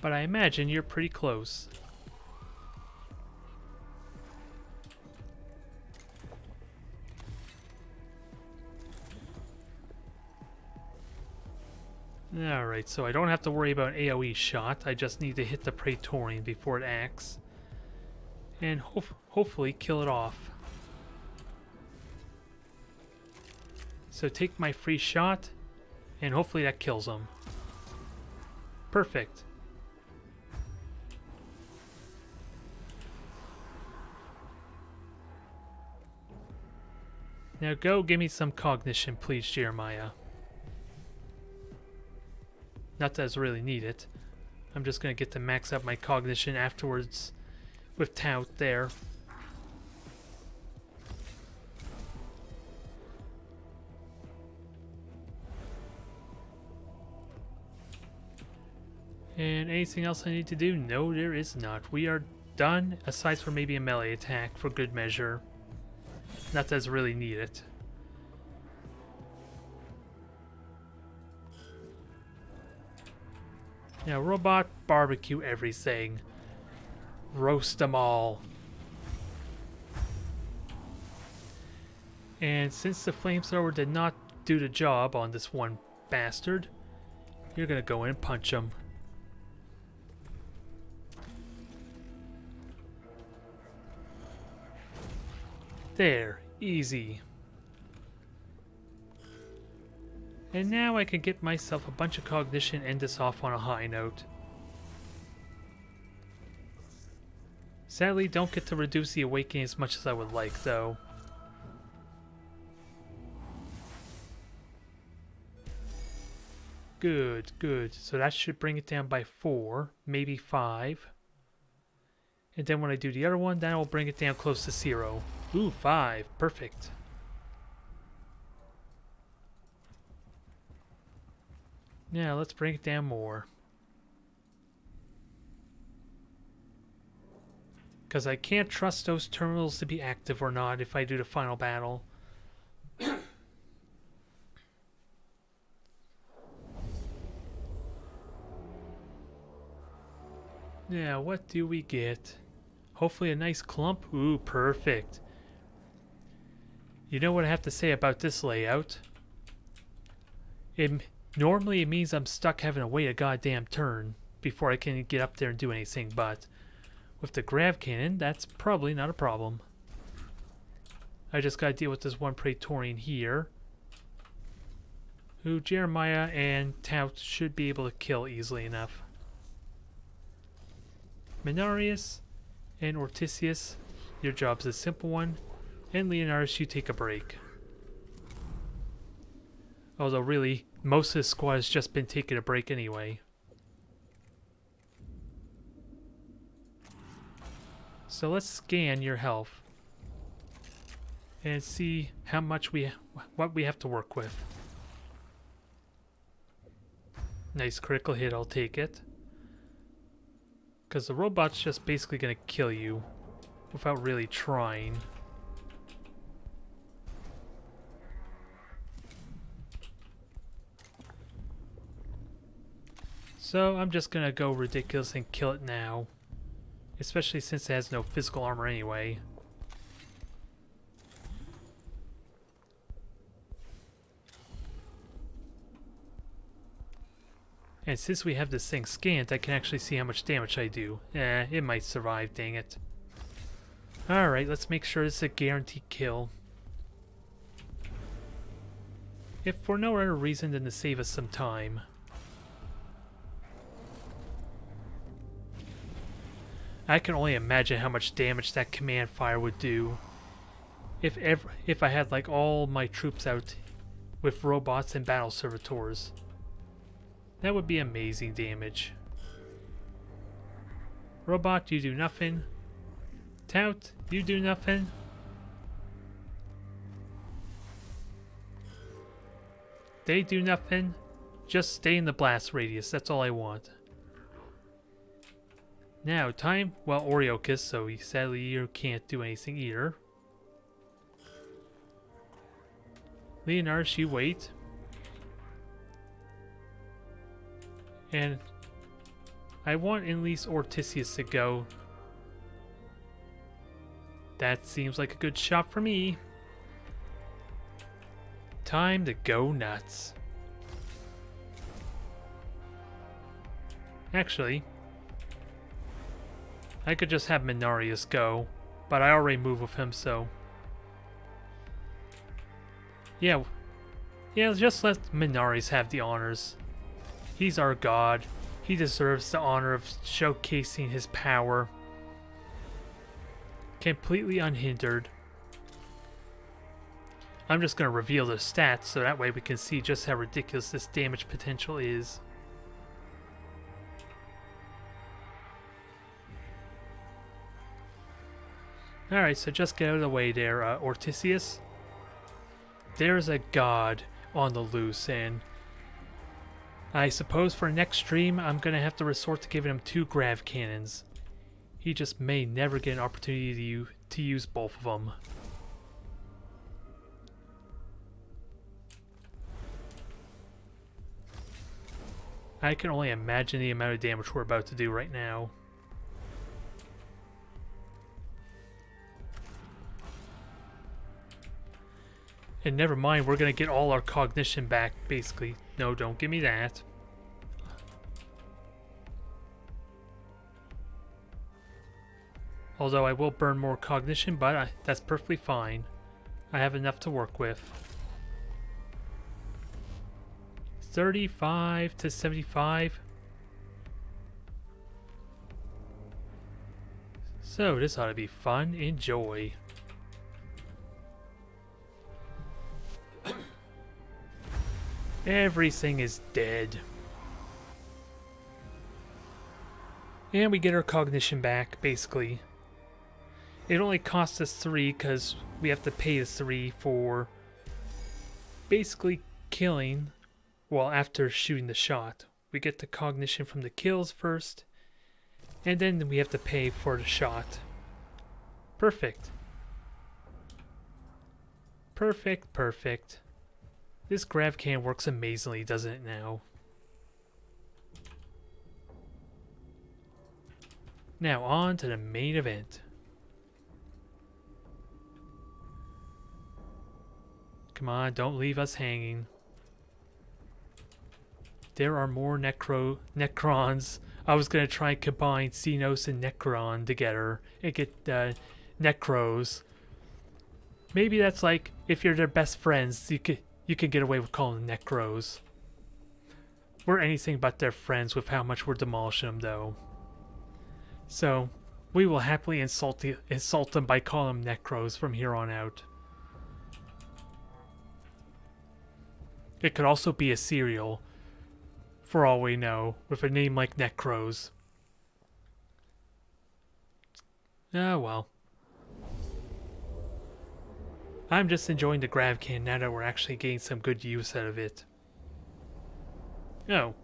But I imagine you're pretty close. Alright, so I don't have to worry about an AoE shot. I just need to hit the Praetorian before it acts. And hopefully kill it off. So take my free shot, and hopefully that kills him. Perfect. Now go give me some cognition, please, Jeremiah. Not that I really need it. I'm just going to get to max out my cognition afterwards with Tout there. And anything else I need to do? No, there is not. We are done, aside from maybe a melee attack for good measure. Not that it's really needed. Now, robot, barbecue everything. Roast them all. And since the flamethrower did not do the job on this one bastard, you're gonna go in and punch him. There, easy. And now I can get myself a bunch of cognition and end this off on a high note. Sadly, don't get to reduce the awakening as much as I would like, though. Good, good. So that should bring it down by 4, maybe 5. And then when I do the other one, that will bring it down close to 0. Ooh, 5. Perfect. Now let's bring it down more. Because I can't trust those terminals to be active or not if I do the final battle. Now, what do we get? Hopefully a nice clump. Ooh, perfect. You know what I have to say about this layout? Normally it means I'm stuck having to wait a goddamn turn before I can get up there and do anything, but with the grav cannon, that's probably not a problem. I just gotta deal with this one Praetorian here, who Jeremiah and Tout should be able to kill easily enough. Mechanicus and Ortisius, your job's a simple one, and Leonardus, you take a break. Although really, most of the squad has just been taking a break anyway. So let's scan your health and see how much what we have to work with. Nice critical hit, I'll take it. Because the robot's just basically going to kill you without really trying. So I'm just going to go ridiculous and kill it now. Especially since it has no physical armor anyway. And since we have this thing scanned, I can actually see how much damage I do. It might survive, dang it. Alright, let's make sure it's a guaranteed kill. If for no other reason than to save us some time. I can only imagine how much damage that command fire would do. If I had like all my troops out with robots and battle servitors. That would be amazing damage. Robot, you do nothing. Tout, you do nothing. They do nothing. Just stay in the blast radius, that's all I want. Now, time, well, Oriochus, so sadly you can't do anything either. Leonardus, you wait. And I want at least Ortisius to go. That seems like a good shot for me. Time to go nuts. Actually, I could just have Mechanicus go, but I already move with him, so... Yeah, just let Mechanicus have the honors. He's our god. He deserves the honor of showcasing his power. Completely unhindered. I'm just going to reveal the stats so that way we can see just how ridiculous this damage potential is. Alright, so just get out of the way there, Ortisius. There's a god on the loose, and I suppose for next stream, I'm going to have to resort to giving him 2 grav cannons. He just may never get an opportunity to use both of them. I can only imagine the amount of damage we're about to do right now. And never mind, we're gonna get all our cognition back, basically. No, don't give me that. Although I will burn more cognition, but that's perfectly fine. I have enough to work with. 35 to 75. So this ought to be fun. Enjoy. Everything is dead. And we get our cognition back, basically. It only costs us 3 because we have to pay the 3 for basically killing, well, after shooting the shot. We get the cognition from the kills first, and then we have to pay for the shot. Perfect. Perfect, perfect. This grav can works amazingly, doesn't it now? Now on to the main event. Come on, don't leave us hanging. There are more Necrons. I was going to try and combine Xenos and Necron together and get Necros. Maybe that's like, if you're their best friends, you can get away with calling them Necros. We're anything but their friends with how much we're demolishing them, though. So, we will happily insult them by calling them Necros from here on out. It could also be a cereal, for all we know, with a name like Necros. Ah, well. I'm just enjoying the grav can now that we're actually getting some good use out of it. Oh.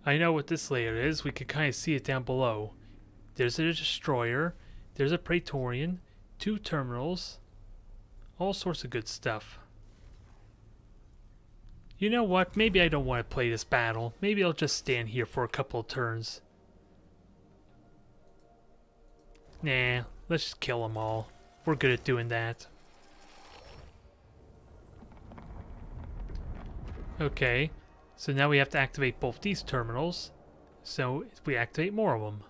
I know what this layer is. We can kind of see it down below. There's a destroyer. There's a Praetorian. 2 terminals. All sorts of good stuff. You know what? Maybe I don't want to play this battle. Maybe I'll just stand here for a couple of turns. Nah, let's just kill them all. We're good at doing that. Okay, so now we have to activate both these terminals. So we activate more of them.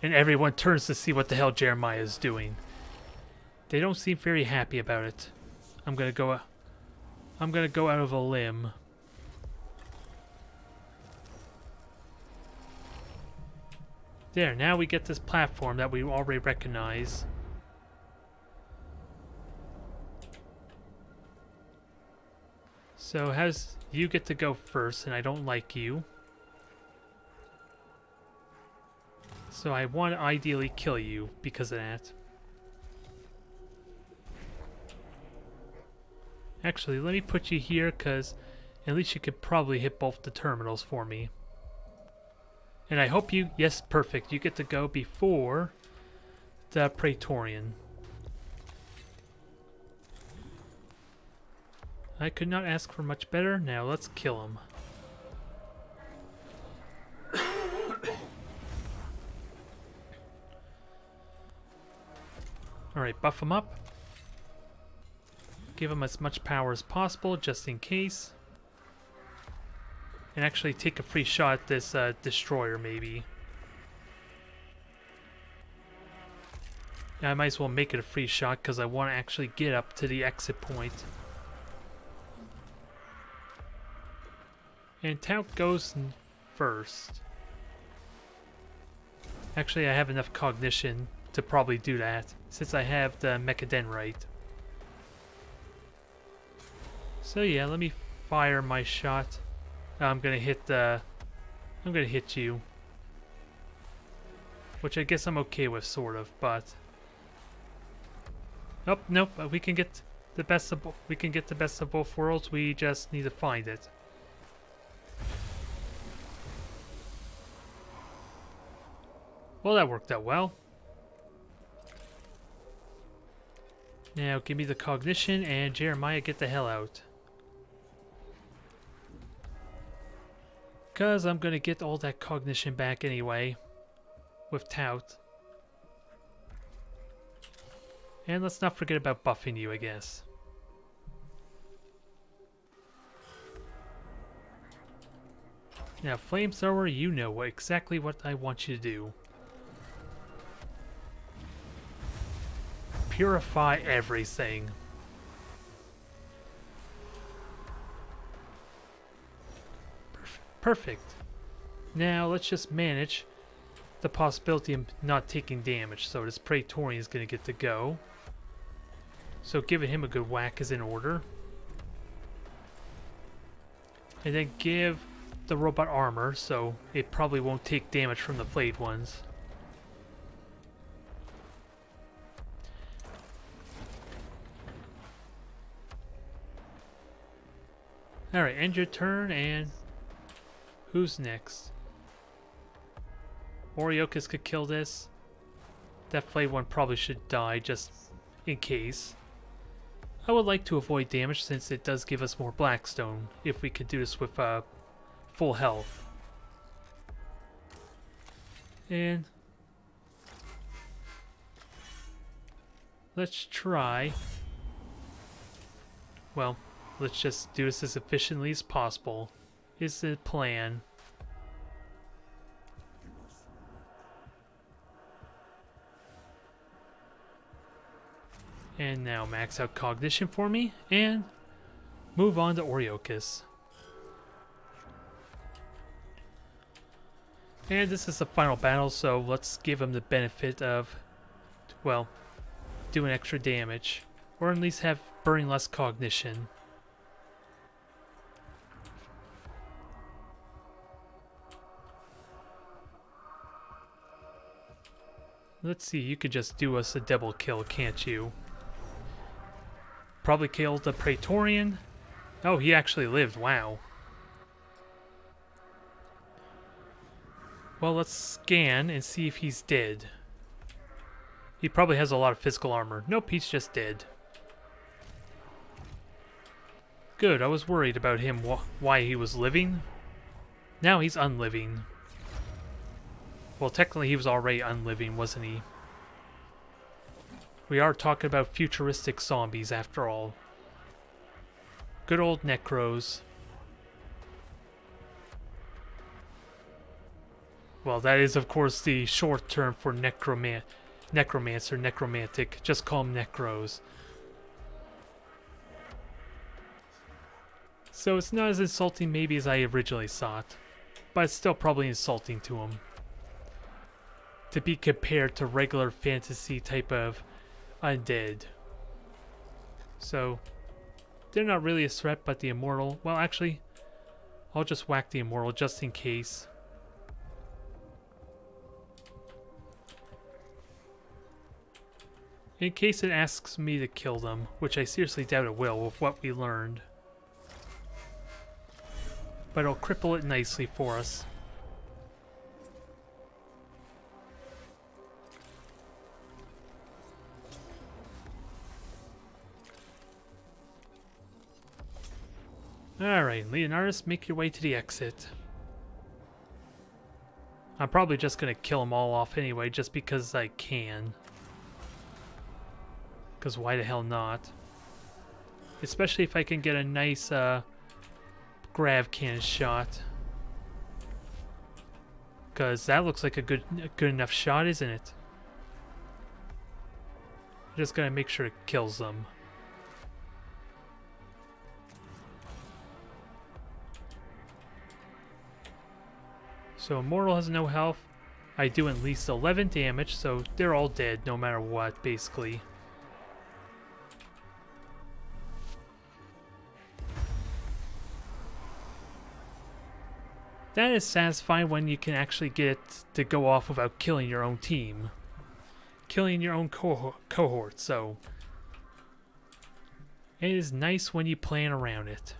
And everyone turns to see what the hell Jeremiah is doing. They don't seem very happy about it. I'm gonna go out of a limb. There, now we get this platform that we already recognize. So you get to go first, and I don't like you. So I want to ideally kill you because of that. Actually, let me put you here, because at least you could probably hit both the terminals for me. And I hope you... Yes, perfect. You get to go before the Praetorian. I could not ask for much better. Now let's kill him. Alright, buff him up. Give him as much power as possible, just in case. And actually take a free shot at this destroyer, maybe. Yeah, I might as well make it a free shot, because I want to actually get up to the exit point. And Tout goes first. Actually, I have enough cognition to probably do that, since I have the Mechanicus. So yeah, let me fire my shot. I'm gonna hit you. Which I guess I'm okay with, sort of, but... Oh, nope, we can get the best of both worlds, we just need to find it. Well, that worked out well. Now give me the cognition, and Jeremiah, get the hell out. Because I'm going to get all that cognition back anyway. With Tout. And let's not forget about buffing you, I guess. Now, Flamethrower, you know exactly what I want you to do. Purify everything. Perfect. Now, let's just manage the possibility of not taking damage. So this Praetorian is going to get to go. So giving him a good whack is in order. And then give the robot armor, so it probably won't take damage from the flayed ones. Alright, end your turn, and who's next? Oriochus could kill this. That flayed one probably should die just in case. I would like to avoid damage since it does give us more Blackstone if we could do this with full health. And let's try. Well, let's just do this as efficiently as possible. Is the plan. And now max out cognition for me, and move on to Oriochus. And this is the final battle, so let's give him the benefit of, well, doing extra damage. Or at least have burning less cognition. Let's see, you could just do us a double kill, can't you? Probably killed the Praetorian. Oh, he actually lived. Wow. Well, let's scan and see if he's dead. He probably has a lot of physical armor. Nope, he's just dead. Good, I was worried about him, why he was living. Now he's unliving. Well, technically he was already unliving, wasn't he? We are talking about futuristic zombies, after all. Good old Necros. Well, that is, of course, the short term for necromancer, necromantic. Just call them Necros. So it's not as insulting maybe as I originally thought. But it's still probably insulting to them. To be compared to regular fantasy type of undead. So, they're not really a threat, but the immortal... Well, actually, I'll just whack the immortal just in case. In case it asks me to kill them, which I seriously doubt it will with what we learned. But it'll cripple it nicely for us. Alright, Leonardus, make your way to the exit. I'm probably just gonna kill them all off anyway, just because I can. Because why the hell not? Especially if I can get a nice grav cannon shot. Because that looks like a good enough shot, isn't it? Just gotta make sure it kills them. So Immortal has no health. I do at least 11 damage, so they're all dead no matter what, basically. That is satisfying when you can actually get it to go off without killing your own team. Killing your own cohort, so... It is nice when you plan around it.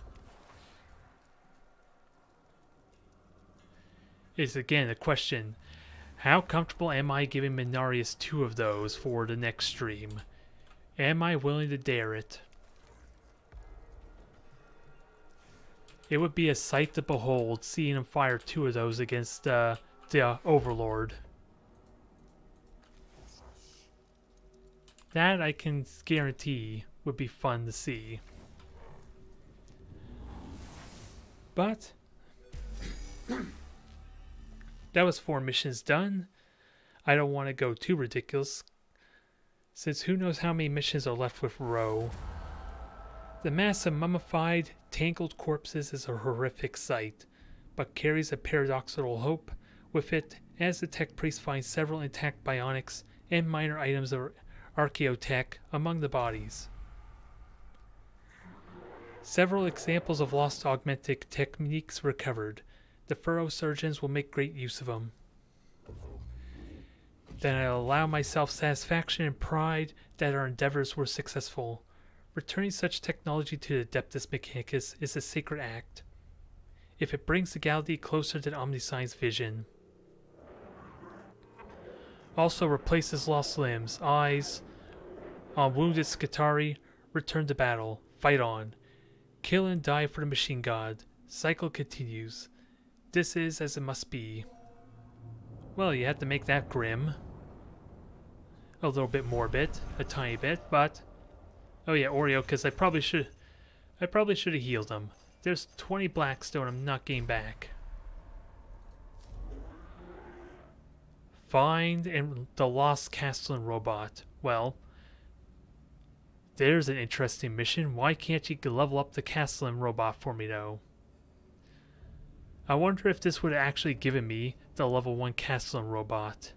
Is again the question, how comfortable am I giving Minarius 2 of those for the next stream? Am I willing to dare it? It would be a sight to behold, seeing him fire 2 of those against the Overlord. That I can guarantee would be fun to see. But that was 4 missions done. I don't want to go too ridiculous, since who knows how many missions are left with Roe. The mass of mummified, tangled corpses is a horrific sight, but carries a paradoxical hope with it as the tech priest finds several intact bionics and minor items of archaeotech among the bodies. Several examples of lost augmented techniques recovered. The furrow surgeons will make great use of them. Then I'll allow myself satisfaction and pride that our endeavors were successful. Returning such technology to the Adeptus Mechanicus is a sacred act, if it brings the galaxy closer to Omniscience vision. Also replaces lost limbs, eyes, on wounded Skitarii, return to battle, fight on. Kill and die for the machine god. Cycle continues. This is as it must be. Well, you have to make that grim. A little bit morbid, a tiny bit, but... Oh yeah, Oreo, because I probably should have healed him. There's 20 Blackstone I'm not getting back. Find the lost Kastelan Robot. Well, there's an interesting mission. Why can't you level up the Kastelan Robot for me though? I wonder if this would have actually given me the level 1 Kastelan Robot.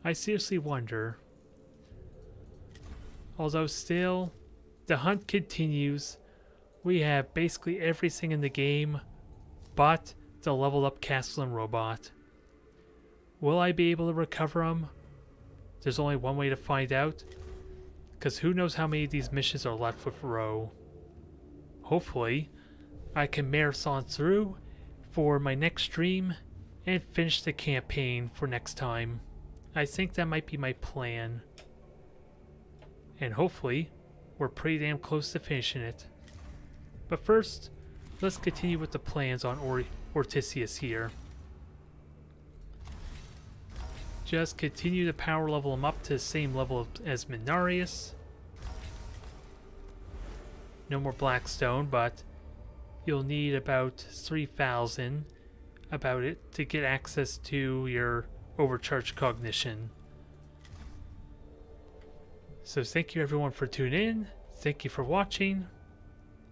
I seriously wonder. Although still, the hunt continues. We have basically everything in the game but the leveled up Kastelan Robot. Will I be able to recover him? There's only one way to find out, because who knows how many of these missions are left with Roe. Hopefully, I can marathon through for my next stream and finish the campaign for next time. I think that might be my plan. And hopefully, we're pretty damn close to finishing it. But first, let's continue with the plans on Ortisius here. Just continue to power level him up to the same level as Minarius. No more Blackstone, but you'll need about 3,000 about it to get access to your overcharged cognition. So thank you everyone for tuning in. Thank you for watching.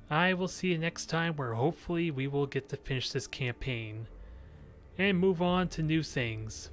I will see you next time, where hopefully we will get to finish this campaign and move on to new things.